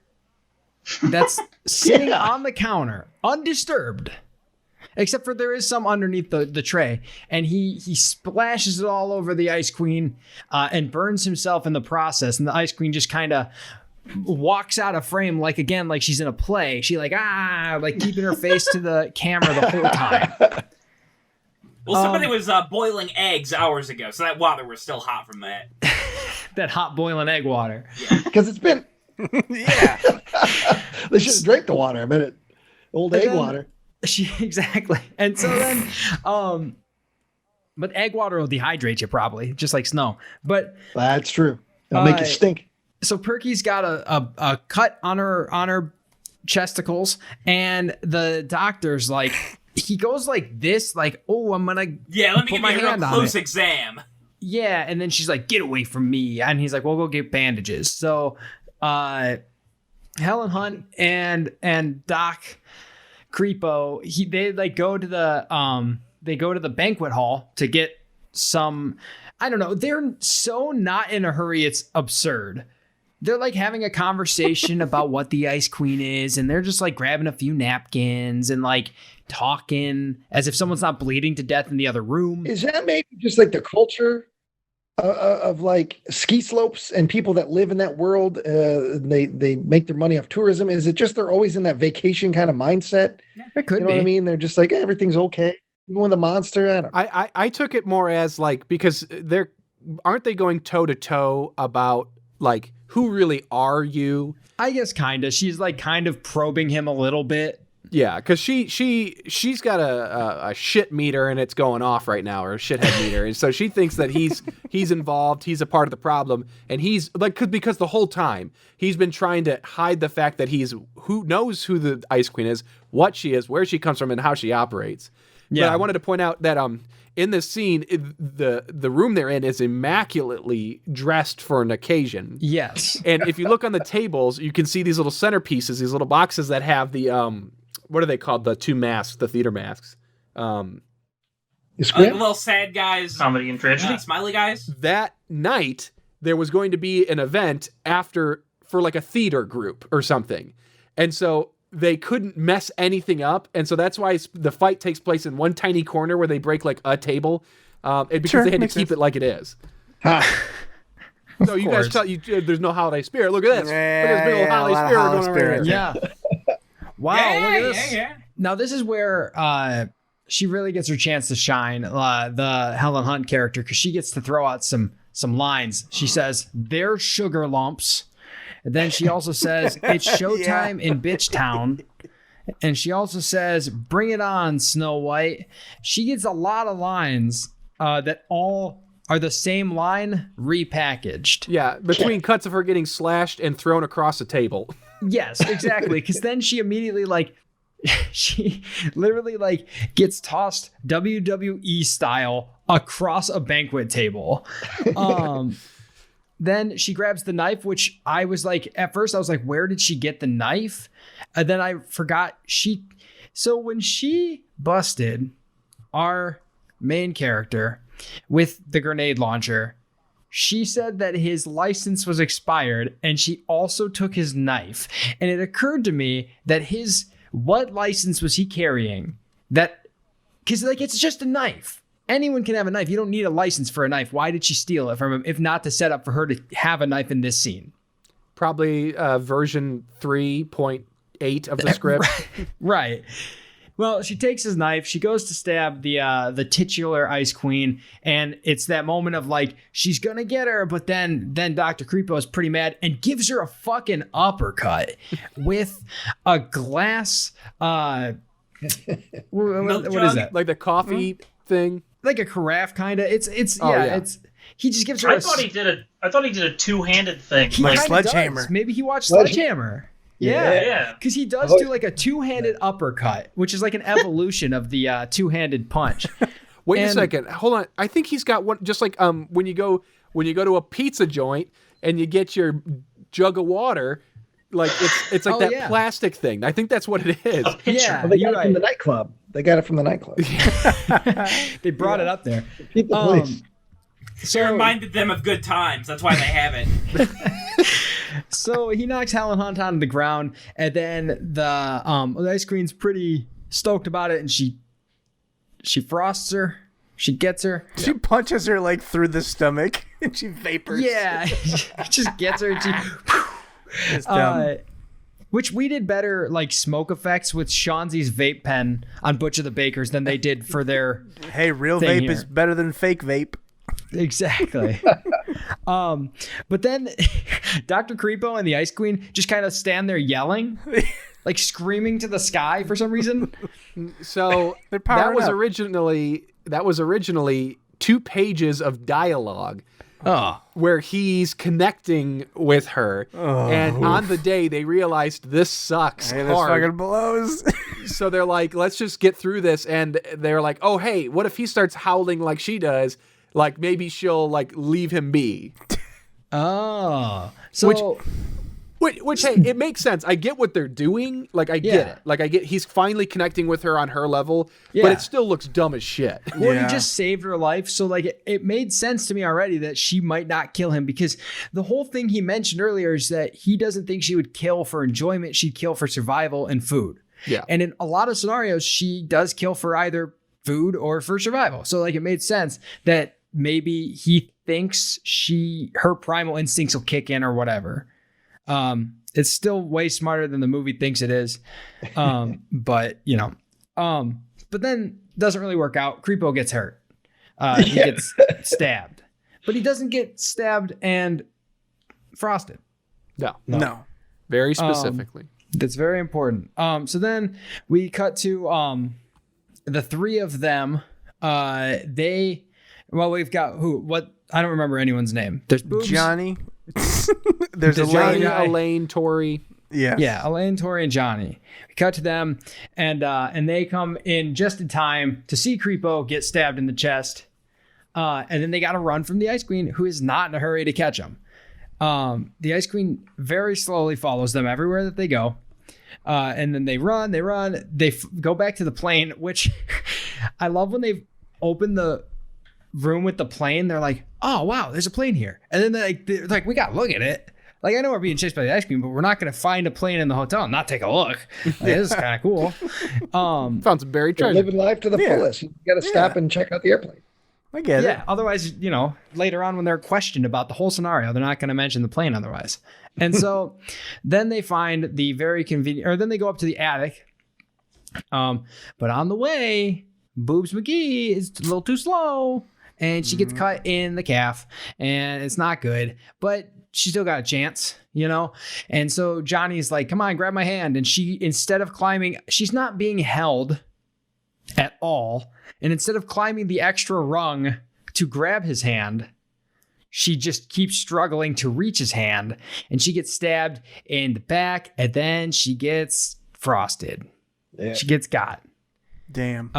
that's sitting on the counter, undisturbed. Except for there is some underneath the tray. And he splashes it all over the Ice Queen and burns himself in the process. And the Ice Queen just kind of walks out of frame like she's in a play. She like keeping her face to the camera the whole time. Well, somebody was boiling eggs hours ago, so that water was still hot from that. That hot boiling egg water. Because it's been... Yeah. They should have drank the water. I mean, old egg water. Exactly. And so then, but egg water will dehydrate you probably, just like snow. But that's true. It'll make you stink. So Perky's got a cut on her chesticles, and the doctor's like, he goes like this, like, oh, I'm gonna let me give you a real close exam. Yeah, and then she's like, get away from me, and he's like, well, go get bandages. So, Helen Hunt and Doc Creepo, they go to the banquet hall to get some, I don't know, they're so not in a hurry, it's absurd. They're like having a conversation about what the Ice Queen is, and they're just like grabbing a few napkins and like talking as if someone's not bleeding to death in the other room. Is that maybe just like the culture of like ski slopes and people that live in that world? They make their money off tourism. Is it just they're always in that vacation kind of mindset? It could be. What I mean? They're just like, everything's okay. Even with the monster, I don't know. I took it more as like, because aren't they going toe to toe about like, who really are you? I guess kind of. She's like kind of probing him a little bit. Yeah, because she's got a shit meter and it's going off right now, or a shithead meter, and so she thinks that he's involved, he's a part of the problem, and he's like, because the whole time he's been trying to hide the fact that who knows who the Ice Queen is, what she is, where she comes from, and how she operates. Yeah, but I wanted to point out that in this scene, the room they're in is immaculately dressed for an occasion. Yes, and if you look on the tables, you can see these little centerpieces, these little boxes that have the what are they called? The two masks, the theater masks. The little sad guys. Comedy and tragedy. Smiley guys. That night, there was going to be an event for like a theater group or something. And so they couldn't mess anything up. And so that's why the fight takes place in one tiny corner where they break like a table. Because they had to keep it like it is. So you guys there's no holiday spirit. Look at this. Look at this big old holiday spirit going on right here. Yeah. Wow, yeah, look at this. Yeah. Now this is where she really gets her chance to shine, the Helen Hunt character, because she gets to throw out some lines. She says, "They're sugar lumps." And then she also says, "It's showtime in Bitch Town." And she also says, "Bring it on, Snow White." She gets a lot of lines that all are the same line repackaged. Yeah, between cuts of her getting slashed and thrown across a table. Yes, exactly. Because then she immediately she literally gets tossed WWE style across a banquet table. Then she grabs the knife, which I was like, at first I was like, where did she get the knife? And then I forgot so when she busted our main character with the grenade launcher, she said that his license was expired, and she also took his knife. And it occurred to me that what license was he carrying? Because it's just a knife. Anyone can have a knife. You don't need a license for a knife. Why did she steal it from him, if not to set up for her to have a knife in this scene? Probably version 3.8 of the script. Right. Well, she takes his knife. She goes to stab the titular Ice Queen, and it's that moment of she's gonna get her, but then Dr. Creepo is pretty mad and gives her a fucking uppercut with a glass. What is that? Like the coffee thing, like a carafe, kind of. It's he just gives her. I thought he did a two-handed thing, like Sledgehammer. Does. Maybe he watched Sledgehammer. Yeah, because he does do a two-handed uppercut, which is like an evolution of the two-handed punch. Wait a second, hold on. I think he's got one. Just like when you go to a pizza joint, and you get your jug of water. Like it's like that plastic thing. I think that's what it is. A pitcher. Yeah. Well, they got You're it from the nightclub. They got it from the nightclub. They brought it up there. People, please. It reminded them of good times. That's why they have it. So he knocks Helen Hunt onto the ground, and then the ice queen's pretty stoked about it, and she frosts her. She gets her. She punches her like through the stomach, and she vapors. Yeah, just gets her. And she, It's dumb. which we did better, like smoke effects with Shanzi's vape pen on Butch of the Bakers than they did for their. Hey, real thing vape here. is better than fake vape. Exactly. But then Dr. Creepo and the Ice Queen just kind of stand there yelling, like screaming to the sky for some reason. So They're that powered was up. originally 2 pages of dialogue where he's connecting with her, and on the day they realized this sucks Hey, this hard. fucking blows. So they're like, let's just get through this, and they're like, oh hey, what if he starts howling like she does? Like maybe she'll like leave him be. Oh, so Which hey, it makes sense. I get what they're doing. Like I get it. Like I get he's finally connecting with her on her level, but it still looks dumb as shit. well, Yeah. he just saved her life. So like it made sense to me already that she might not kill him, because the whole thing he mentioned earlier is that he doesn't think she would kill for enjoyment. She'd kill for survival and food. Yeah. And in a lot of scenarios, she does kill for either food or for survival. So like it made sense that maybe he thinks her primal instincts will kick in or whatever. It's still way smarter than the movie thinks it is. But then doesn't really work out. Creepo gets hurt. He gets stabbed, but he doesn't get stabbed and frosted. No. Very specifically. That's very important. So then we cut to the 3 of them. We've got what? I don't remember anyone's name. There's Boobs. Johnny. There's The Elaine. Johnny- Elaine, Tori. Yeah. Yeah, Elaine, Tori, and Johnny. We cut to them, and they come in just in time to see Creepo get stabbed in the chest. And then they got to run from the Ice Queen, who is not in a hurry to catch them. The Ice Queen very slowly follows them everywhere that they go. And then they run. They go back to the plane, which I love when they open the room with the plane. They're like, oh, wow, there's a plane here. And then they're like, we got to look at it. Like, I know we're being chased by the Ice Queen, but we're not going to find a plane in the hotel and not take a look. Like, this is kind of cool. Found some buried They're treasure. living life to the fullest. You got to stop and check out the airplane. I get it. Yeah, otherwise, later on when they're questioned about the whole scenario, they're not going to mention the plane otherwise. And so then they find the very convenient, or then they go up to the attic. But on the way, Boobs McGee is a little too slow, and she gets cut in the calf, and it's not good, but she still got a chance, And so Johnny's like, come on, grab my hand. And she, instead of climbing, she's not being held at all. And instead of climbing the extra rung to grab his hand, she just keeps struggling to reach his hand, and she gets stabbed in the back, and then she gets frosted. Yeah. She gets got. Damn.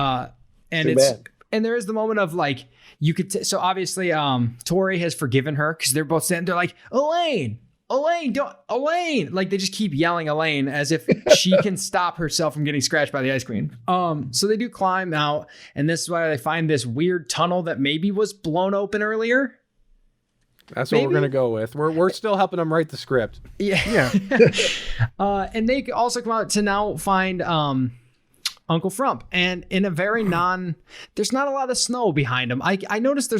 And Too bad. and there is the moment of like, you could so obviously Tori has forgiven her because they're both standing there like, Elaine, like they just keep yelling Elaine as if she can stop herself from getting scratched by the Ice Queen. So they do climb out, and this is why they find this weird tunnel that maybe was blown open earlier. That's what we're gonna go with. We're still helping them write the script. Yeah. And they also come out to now find Uncle Frump, and in a very there's not a lot of snow behind him. I noticed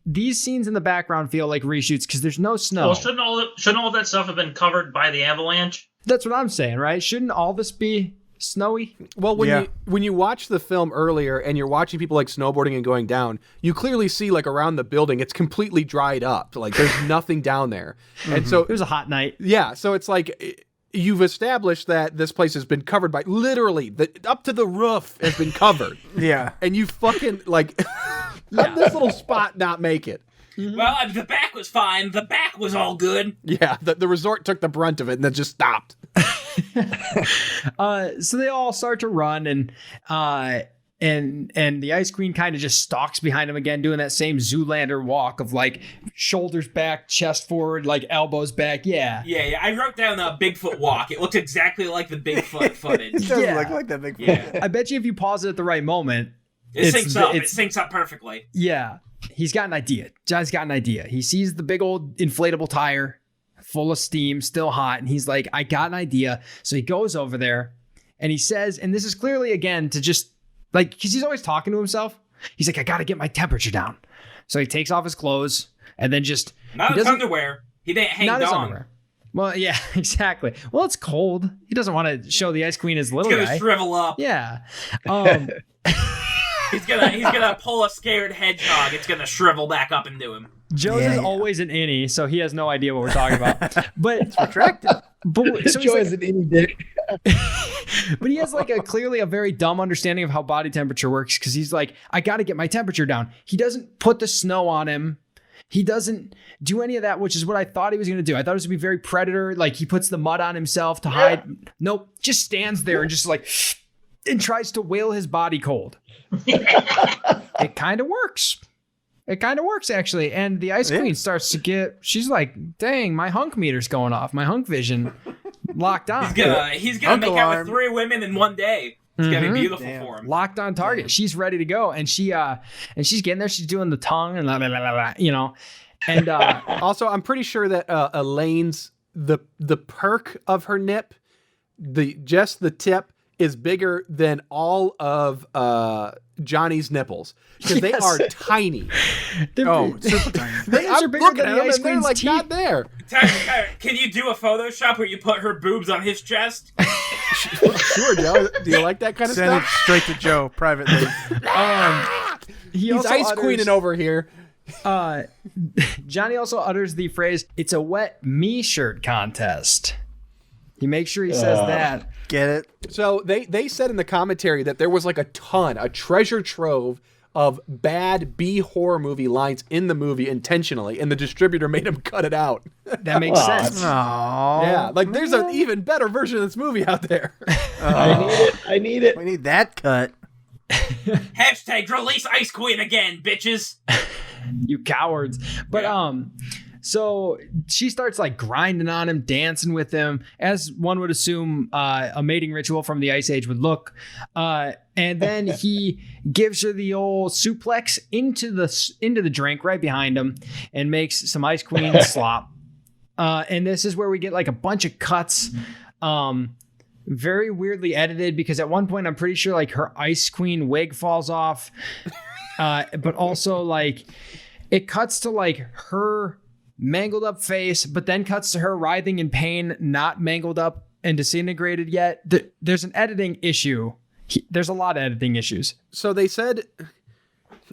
these scenes in the background feel like reshoots because there's no snow. Well, shouldn't all that stuff have been covered by the avalanche? That's what I'm saying, right? Shouldn't all this be snowy? Well, when you watch the film earlier and you're watching people like snowboarding and going down, you clearly see like around the building it's completely dried up. Like there's nothing down there. And so It was a hot night. yeah, so it's like you've established that this place has been covered by literally up to the roof has been covered. Yeah. And you fucking like let this little spot not make it. Well, the back was fine. The back was all good. Yeah, the resort took the brunt of it and then just stopped. So they all start to run, and And the Ice Queen kind of just stalks behind him again, doing that same Zoolander walk of like shoulders back, chest forward, like elbows back. Yeah. Yeah. I wrote down a Bigfoot walk. It looks exactly like the Bigfoot footage. It doesn't look like that big. Yeah. I bet you if you pause it at the right moment, It syncs up. It syncs up perfectly. yeah. He's got an idea. John's got an idea. He sees the big old inflatable tire full of steam, still hot, and he's like, I got an idea. So he goes over there and he says, and this is clearly again to just like, because he's always talking to himself. He's like, I got to get my temperature down. So he takes off his clothes and then just... Not his underwear. He didn't hang not his dong. underwear. Well, yeah, exactly. Well, it's cold. He doesn't want to show the Ice Queen his little He's gonna guy. shrivel up. Yeah. He's gonna pull a scared hedgehog. It's gonna shrivel back up into him. Joe's is always an innie, so he has no idea what we're talking about. But it's retracted. But so Joe he's is an any dick. but he has like clearly a very dumb understanding of how body temperature works because he's like, I got to get my temperature down. He doesn't put the snow on him. He doesn't do any of that, which is what I thought he was going to do. I thought it was going to be very Predator. Like he puts the mud on himself to hide. Nope. Just stands there and just like, and tries to wail his body cold. It kind of works. It kind of works, actually. And the Ice Queen starts to get, she's like, dang, my hunk meter's going off. My hunk vision locked on. He's gonna make out with 3 women in one day. It's gonna be beautiful for him. Locked on target. Damn. She's ready to go. And she's getting there. She's doing the tongue and blah, blah, blah, blah, you know. And also, I'm pretty sure that Elaine's, the perk of her nip, just the tip, is bigger than all of Johnny's nipples because they are tiny. Super tiny. They are bigger than the Ice Queen's like teeth. Not there. Tyler, can you do a Photoshop where you put her boobs on his chest? Sure, Joe. Do you like that kind of Send stuff? it straight to Joe privately. He's Ice Queening over here. Johnny also utters the phrase, "It's a wet me shirt contest." He makes sure he says that. Get it? So they said in the commentary that there was like a treasure trove of bad B horror movie lines in the movie intentionally, and the distributor made him cut it out. That makes sense. Aww, yeah, like there's an even better version of this movie out there. I need it. We need that cut. Hashtag release Ice Queen again, bitches. You cowards. But so she starts like grinding on him, dancing with him, as one would assume a mating ritual from the Ice Age would look. And then he gives her the old suplex into the drink right behind him and makes some Ice Queen slop. And this is where we get like a bunch of cuts. Very weirdly edited because at one point I'm pretty sure like her Ice Queen wig falls off. But also like it cuts to like her mangled up face, but then cuts to her writhing in pain, not mangled up and disintegrated yet. There's an editing issue. There's a lot of editing issues. So they said,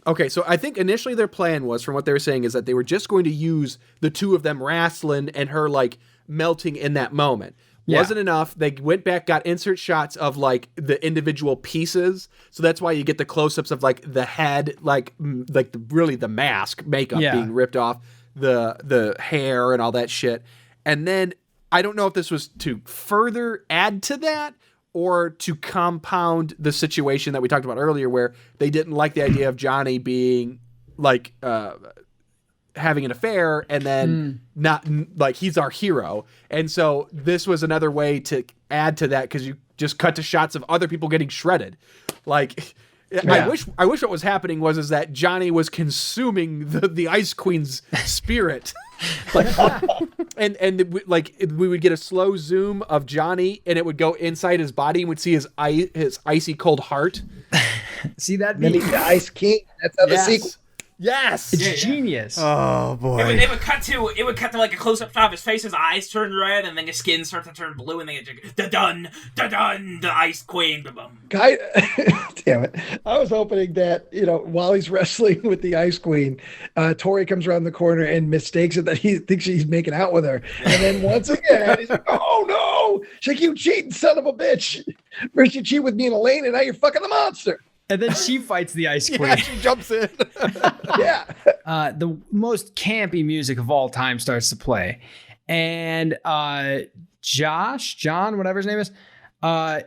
okay, so I think initially their plan was, from what they were saying, is that they were just going to use the two of them wrestling and her like melting in that moment. Yeah. Wasn't enough. They went back, got insert shots of like the individual pieces. So that's why you get the close-ups of like the head, like really the mask makeup being ripped off, the hair and all that shit. And then I don't know if this was to further add to that or to compound the situation that we talked about earlier, where they didn't like the idea of Johnny being like having an affair and then not like he's our hero. And so this was another way to add to that, because you just cut to shots of other people getting shredded. Like I wish what was happening is that Johnny was consuming the Ice Queen's spirit. and we would get a slow zoom of Johnny and it would go inside his body and we'd see his icy cold heart. See that? Then he's the Ice King. That's how the sequel. Yes, it's genius. Oh boy! It would cut to like a close up shot of his face. His eyes turn red, and then his skin starts to turn blue, and then it's da dun, the Ice Queen. Da-bum. Guy, damn it! I was hoping that while he's wrestling with the Ice Queen, Tori comes around the corner and mistakes it that he thinks he's making out with her, and then once again he's like, "Oh no!" She's like, "You cheating son of a bitch! First you cheat with me and Elaine, and now you're fucking the monster." And then she fights the Ice Queen. Yeah, she jumps in. Yeah. The most campy music of all time starts to play. And John, whatever his name is,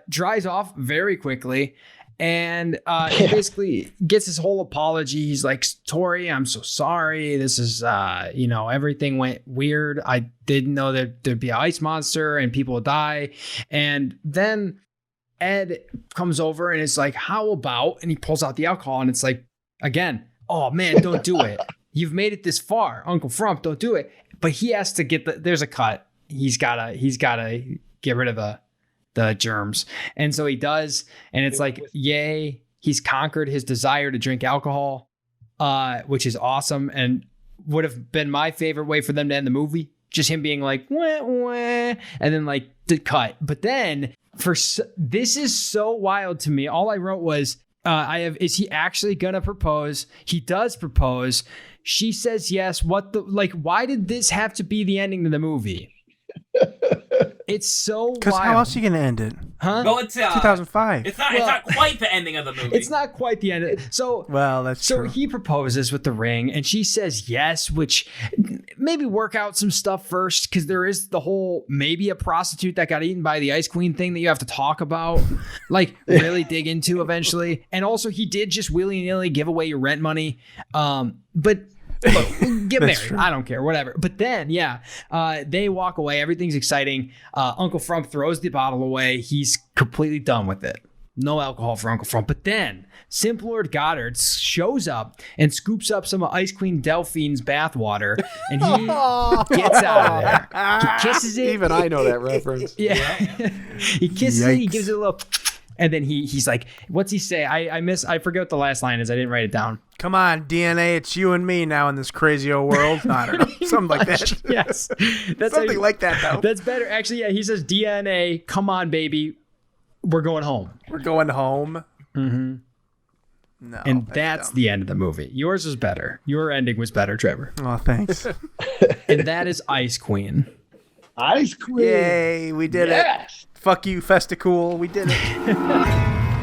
dries off very quickly. And he basically gets his whole apology. He's like, Tori, I'm so sorry. This is, everything went weird. I didn't know that there'd be an ice monster and people would die. And then Ed comes over and it's like, how about, and he pulls out the alcohol and it's like, again, oh man, don't do it. You've made it this far. Uncle Frump, don't do it. But he has to there's a cut. He's gotta get rid of the germs. And so he does. And it's like, yay, he's conquered his desire to drink alcohol, which is awesome. And would have been my favorite way for them to end the movie. Just him being like, wah, wah, and then like the cut. But then this is so wild to me. All I wrote was, is he actually gonna propose? He does propose. She says yes. Why did this have to be the ending of the movie? It's so wild. Because how else are you going to end it? Huh? Well, it's 2005. It's not quite the ending of the movie. It's not quite the end. So he proposes with the ring, and she says yes, which maybe work out some stuff first, because there is the whole maybe a prostitute that got eaten by the Ice Queen thing that you have to talk about, like really dig into eventually. And also, he did just willy-nilly give away your rent money, but. Look, get married. True. I don't care, whatever. But then, they walk away. Everything's exciting. Uncle Frump throws the bottle away. He's completely done with it. No alcohol for Uncle Frump. But then, Simp Lord Goddard shows up and scoops up some of Ice Queen Delphine's bathwater, and he gets out of there. He kisses it. Even I know that reference. Yeah. He kisses it. He gives it a little... And then he's like, what's he say? I forget what the last line is. I didn't write it down. Come on, DNA, it's you and me now in this crazy old world. No, I don't know. Something like that. Yes. That's something like that, though. That's better. Actually, yeah, he says, DNA, come on, baby. We're going home. We're going home. Mm-hmm. No. And that's the end of the movie. Yours was better. Your ending was better, Trevor. Oh, thanks. And that is Ice Queen. Ice Queen. Yay, we did it. Fuck you, Festicool. We did it.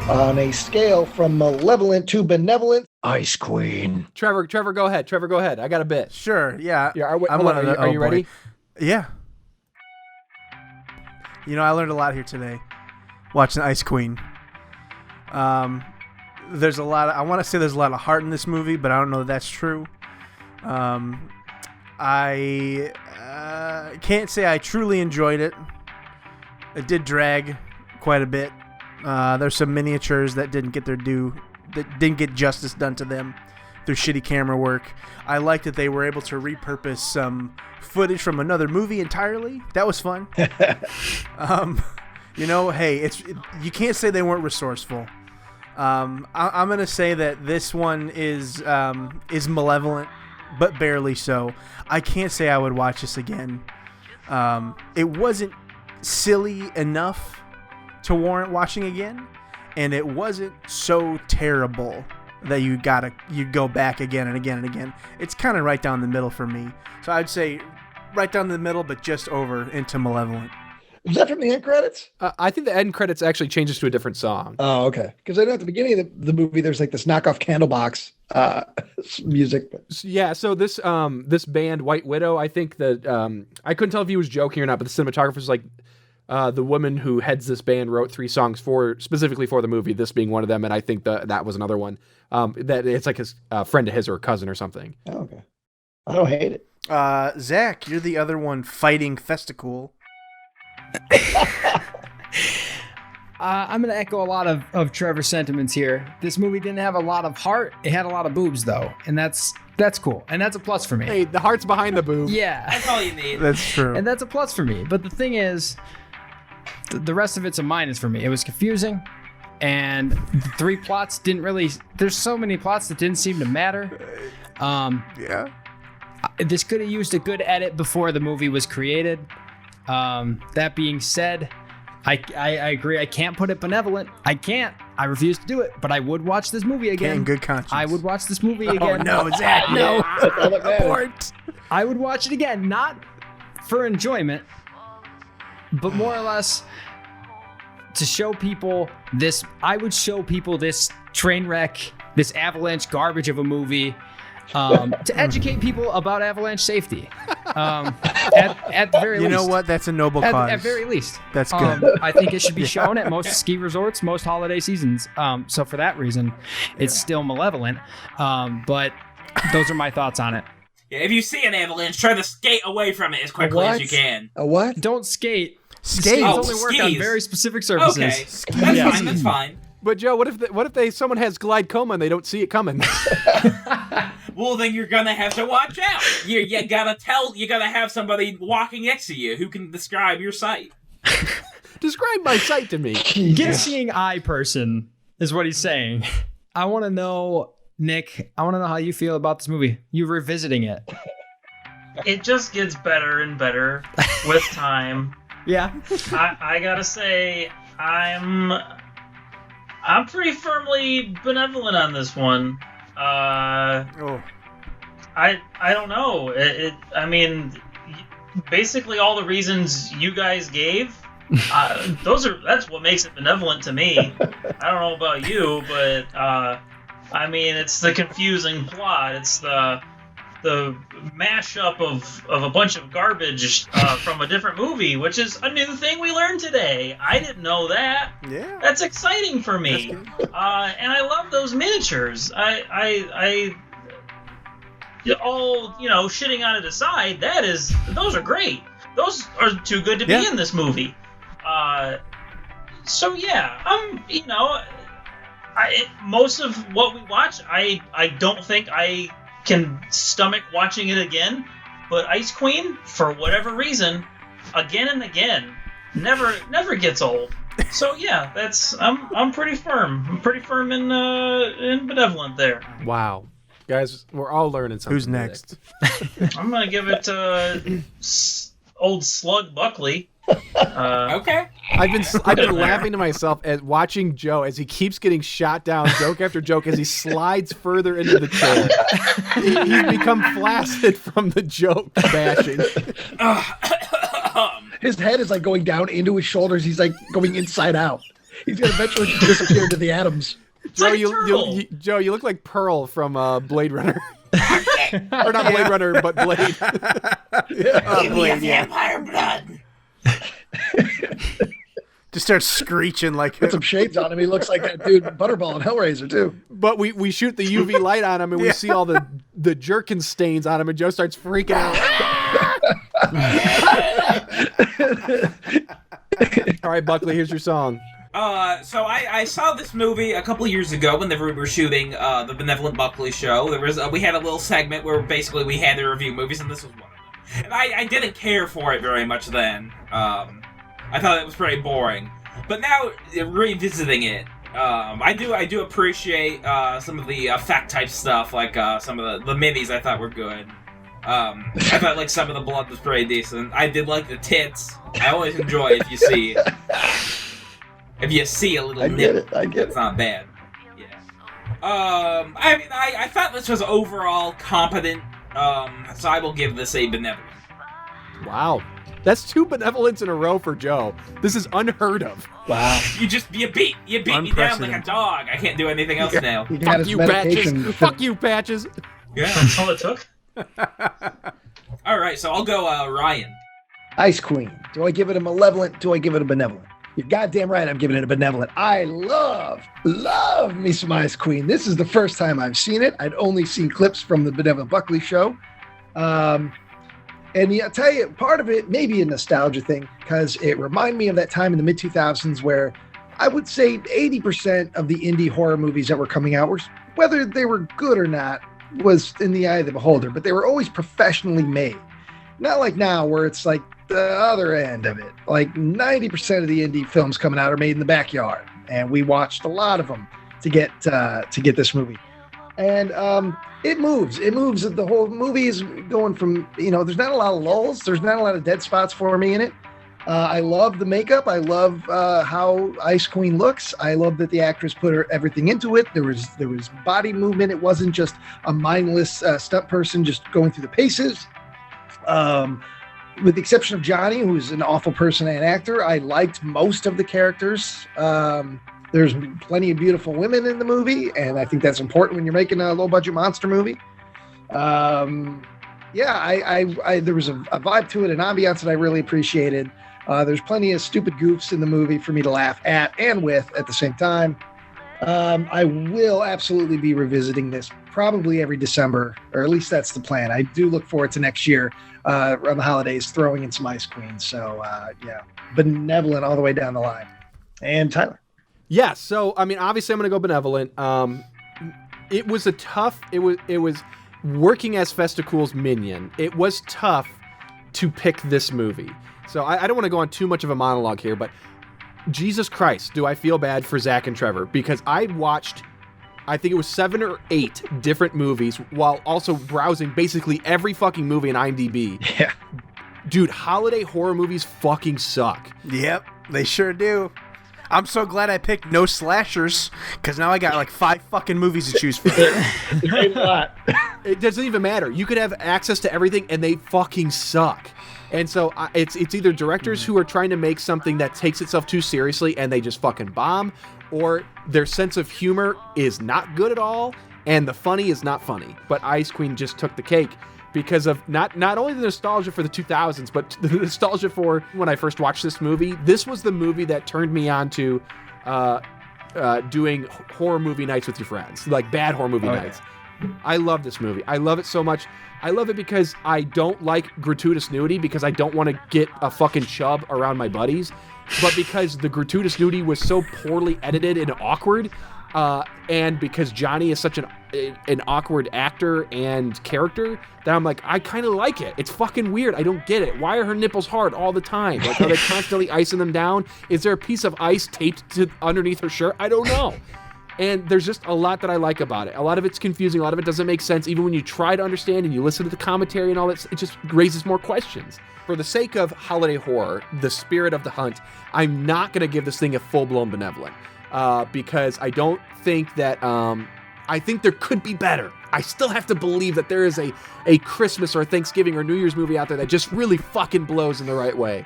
On a scale from malevolent to benevolent, Ice Queen. Trevor, go ahead. Trevor, go ahead. I got a bit. Sure, yeah. Are you ready? Yeah. I learned a lot here today watching Ice Queen. There's a lot of, I want to say there's a lot of heart in this movie, but I don't know if that's true. I can't say I truly enjoyed it. It did drag quite a bit. There's some miniatures that didn't get their due, that didn't get justice done to them through shitty camera work. I like that they were able to repurpose some footage from another movie entirely. That was fun. Hey, you can't say they weren't resourceful. I'm gonna say that this one is malevolent, but barely so. I can't say I would watch this again. It wasn't silly enough to warrant watching again, and it wasn't so terrible that you'd go back again and again and again. It's kind of right down the middle for me. So I'd say right down the middle, but just over into Malevolent. Was that from the end credits? I think the end credits actually changes to a different song. Oh, okay. Because I know at the beginning of the movie, there's like this knockoff Candlebox music. Yeah. So this band, White Widow, I think that I couldn't tell if he was joking or not, but the cinematographer's like, the woman who heads this band wrote 3 songs specifically for the movie, this being one of them, and I think that was another one. That it's like his friend of his or a cousin or something. Oh, okay. I don't hate it. Zach, you're the other one fighting Festicool. I'm going to echo a lot of Trevor's sentiments here. This movie didn't have a lot of heart. It had a lot of boobs, though, and that's cool, and that's a plus for me. Hey, the heart's behind the boob. Yeah. That's all you need. That's true. And that's a plus for me. But the thing is, the rest of it's a minus for me. It was confusing, and the 3 plots didn't really... There's so many plots that didn't seem to matter. Yeah. This could have used a good edit before the movie was created. That being said, I agree. I can't put it benevolent. I can't. I refuse to do it. But I would watch this movie again. In good conscience. I would watch this movie again. Oh, no, Zach, no. Abort. I would watch it again, not for enjoyment, but more or less to show people this. I would show people this train wreck, this avalanche garbage of a movie, to educate people about avalanche safety. At the very least. You know what? That's a noble cause. At very least. That's good. I think it should be shown at most ski resorts, most holiday seasons. So for that reason, it's still Malevolent. But those are my thoughts on it. Yeah, if you see an avalanche, try to skate away from it as quickly as you can. A what? Don't skate. Skate. Only work on skis. very specific surfaces. Okay, that's fine. That's fine. But Joe, what if someone has glaucoma and they don't see it coming? Well, then you're gonna have to watch out. You gotta have somebody walking next to you who can describe your sight. Describe my sight to me. Get a seeing eye person is what he's saying. I want to know, Nick, how you feel about this movie. You revisiting it. It just gets better and better with time. Yeah. I gotta say, I'm pretty firmly benevolent on this one. I don't know. I mean, basically all the reasons you guys gave. That's what makes it benevolent to me. I don't know about you, but I mean, it's the confusing plot. It's the mashup of a bunch of garbage from a different movie, which is a new thing we learned today. I didn't know that. Yeah, that's exciting for me. And I love those miniatures. I all shitting on it aside, those are great. Those are too good to be in this movie. So yeah, most of what we watch, I don't think I can stomach watching it again, but Ice Queen, for whatever reason, again and again, never gets old. So yeah, I'm pretty firm. I'm pretty firm in benevolent there. Wow, guys, we're all learning something. Who's next? I'm gonna give it to old Slug Buckley. Okay. I've been laughing to myself at watching Joe as he keeps getting shot down, joke after joke, as he slides further into the chair. He's become flaccid from the joke bashing. His head is like going down into his shoulders. He's like going inside out. He's gonna eventually disappear into the atoms. Joe, Joe, you look like Pearl from Blade Runner. Or not Blade Runner, but Blade. Blade, vampire blood. Just starts screeching like Put some shades on him. He looks like that dude Butterball in Hellraiser too. But we shoot the UV light on him and we see all the jerkin stains on him, and Joe starts freaking out. All right, Buckley, here's your song. So I saw this movie a couple years ago whenever we were shooting the Benevolent Buckley show. There was we had a little segment where basically we had to review movies, and this was one of them. And I didn't care for it very much then. I thought it was pretty boring. But now, revisiting it, I do appreciate some of the effect type stuff, like some of the minis I thought were good. I thought like some of the blood was pretty decent. I did like the tits. I always enjoy if you see a little nip. I get it. It's not bad. Yeah. I mean, I thought this was overall competent. So I will give this a benevolent. Wow. That's 2 benevolents in a row for Joe. This is unheard of. Wow. You beat me down like a dog. I can't do anything else now. Fuck you, Patches. Fuck you, Patches. Yeah. That's all it took. Alright, so I'll go Ryan. Ice Queen. Do I give it a malevolent? Do I give it a benevolent? You're goddamn right I'm giving it a benevolent. I love me some Ice Queen. This is the first time I've seen it. I'd only seen clips from the Benevolent Buckley show. And I'll tell you, part of it may be a nostalgia thing because it reminded me of that time in the mid-2000s where I would say 80% of the indie horror movies that were coming out, were, whether they were good or not, was in the eye of the beholder, but they were always professionally made. Not like now where it's like the other end of it. Like 90% of the indie films coming out are made in the backyard, and we watched a lot of them to get this movie. And it moves. The whole movie is going from, there's not a lot of lulls. There's not a lot of dead spots for me in it. I love the makeup. I love how Ice Queen looks. I love that the actress put everything into it. There was body movement. It wasn't just a mindless stunt person just going through the paces. With the exception of Johnny, who's an awful person and actor, I liked most of the characters. There's plenty of beautiful women in the movie, and I think that's important when you're making a low-budget monster movie. Yeah, I there was a vibe to it, an ambiance that I really appreciated. There's plenty of stupid goofs in the movie for me to laugh at and with at the same time. I will absolutely be revisiting this probably every December, or at least that's the plan. I do look forward to next year around the holidays, throwing in some Ice Queen. So yeah, Benevolent all the way down the line. And Tyler. Yeah, so I mean, obviously, I'm going to go Benevolent. It was a tough. It was working as Festicool's minion. It was tough to pick this movie. So I don't want to go on too much of a monologue here, but Jesus Christ, do I feel bad for Zach and Trevor, because I watched, I think it was 7 or 8 different movies while also browsing basically every fucking movie in IMDb. Yeah. Dude, holiday horror movies fucking suck. Yep, they sure do. I'm so glad I picked no slashers, because now I got like 5 fucking movies to choose from. A lot. It doesn't even matter. You could have access to everything, and they fucking suck. And so it's either directors who are trying to make something that takes itself too seriously and they just fucking bomb, or their sense of humor is not good at all, and the funny is not funny. But Ice Queen just took the cake because of not only the nostalgia for the 2000s, but the nostalgia for when I first watched this movie. This was the movie that turned me on to doing horror movie nights with your friends, like bad horror movie nights. I love this movie. I love it so much. I love it because I don't like gratuitous nudity, because I don't want to get a fucking chub around my buddies, but because the gratuitous nudity was so poorly edited and awkward, and because Johnny is such an awkward actor and character, that I'm like, I kind of like it. It's fucking weird. I don't get it. Why are her nipples hard all the time? Like, are they constantly icing them down? Is there a piece of ice taped to underneath her shirt? I don't know. And there's just a lot that I like about it. A lot of it's confusing. A lot of it doesn't make sense. Even when you try to understand and you listen to the commentary and all that, it just raises more questions. For the sake of holiday horror, the spirit of the hunt, I'm not going to give this thing a full-blown Benevolent, because I don't think that... I think there could be better. I still have to believe that there is a Christmas or Thanksgiving or New Year's movie out there that just really fucking blows in the right way.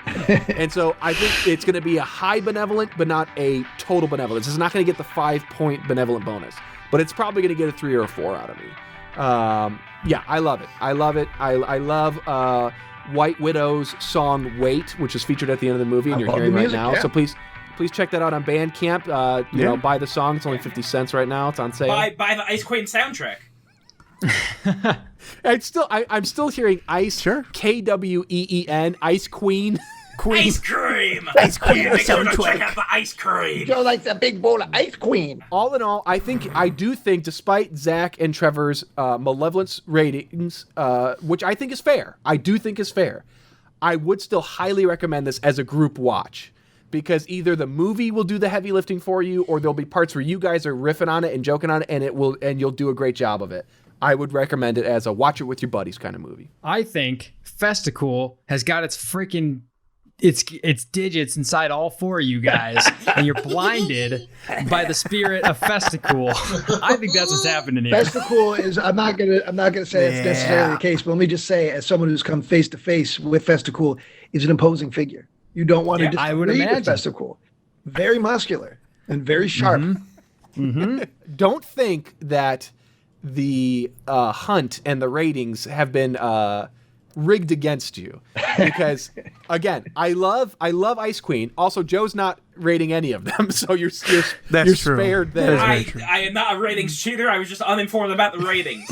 And so I think it's going to be a high Benevolent, but not a total Benevolence. It's not going to get the 5-point Benevolent bonus, but it's probably going to get a 3 or a 4 out of me. Yeah, I love it. I love it. I love White Widow's song "Wait," which is featured at the end of the movie, and you're hearing right now. Yeah. So please check that out on Bandcamp. You know, buy the song. It's only 50 cents right now. It's on sale. Buy the Ice Queen soundtrack. I'm still hearing Ice. Sure. Kween, Ice Queen. Ice cream. Ice Queen. Make sure to check out the ice cream. Joe likes a big bowl of Ice Queen. All in all, I do think, despite Zach and Trevor's Malevolence ratings, which I think is fair, I would still highly recommend this as a group watch. Because either the movie will do the heavy lifting for you, or there'll be parts where you guys are riffing on it and joking on it, and you'll do a great job of it. I would recommend it as a watch it with your buddies kind of movie. I think Festicool has got its freaking its digits inside all 4 of you guys, and you're blinded by the spirit of Festicool. I think that's what's happening here. Festicool is. I'm not gonna say that's necessarily the case, but let me just say, as someone who's come face to face with Festicool, is an imposing figure. You don't want to disagree with Festicool. Very muscular and very sharp. Mm-hmm. Mm-hmm. Don't think that the hunt and the ratings have been rigged against you, because again, I love Ice Queen. Also, Joe's not rating any of them, so you're spared there. I am not a ratings cheater. I was just uninformed about the ratings.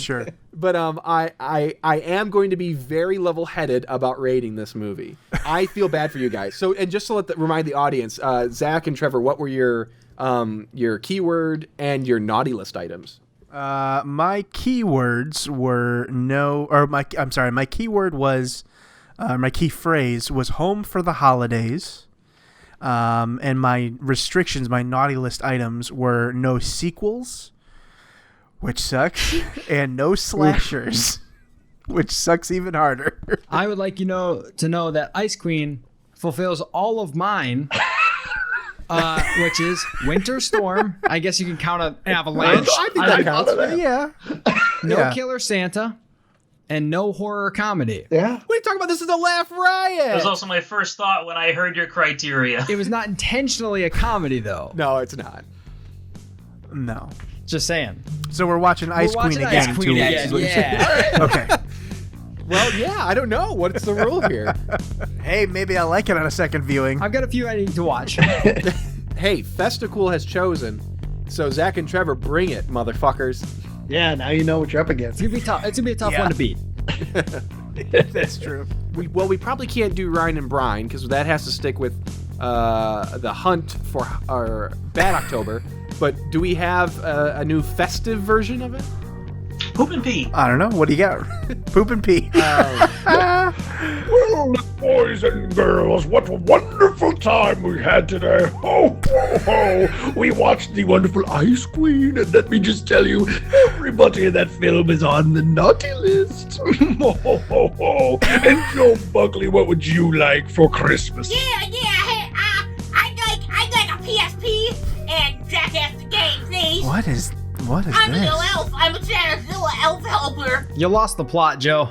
Sure. But I am going to be very level-headed about rating this movie. I feel bad for you guys. So, and just to remind the audience, Zach and Trevor, what were your keyword and your naughty list items? My keywords were my keyword was, my key phrase was home for the holidays. And my restrictions, my naughty list items were no sequels, which sucks, and no slashers, which sucks even harder. I would like to know that Ice Queen fulfills all of mine, which is Winter Storm. I guess you can count an avalanche. I think that counts. Yeah. No Killer Santa, and no horror comedy. Yeah. What are you talking about? This is a laugh riot. That was also my first thought when I heard your criteria. It was not intentionally a comedy, though. No, it's not. No. Just saying. So we're watching Ice Queen again. Ice in Queen 2 weeks, again. is what you're saying. Yeah. Okay. Well, yeah, I don't know. What's the rule here? Hey, maybe I like it on a second viewing. I've got a few I need to watch. Hey, Festicool has chosen. So Zach and Trevor, bring it, motherfuckers. Yeah, now you know what you're up It's against. gonna be tough. It's gonna be a tough Yeah. one to beat. That's true. We probably can't do Ryan and Brine because that has to stick with the hunt for our Bad October. But do we have a new festive version of it? Poop and pee. I don't know. What do you got? Poop and pee. Well, boys and girls, what a wonderful time we had today. Ho, ho, ho. We watched the wonderful Ice Queen, and let me just tell you, everybody in that film is on the naughty list. Ho, ho, ho, ho. And Joe Buckley, what would you like for Christmas? Yeah. Hey, I'd like a PSP and Jackass the Game, please. What is I'm a this? little elf. I'm a Santa's little elf helper. You lost the plot, Joe.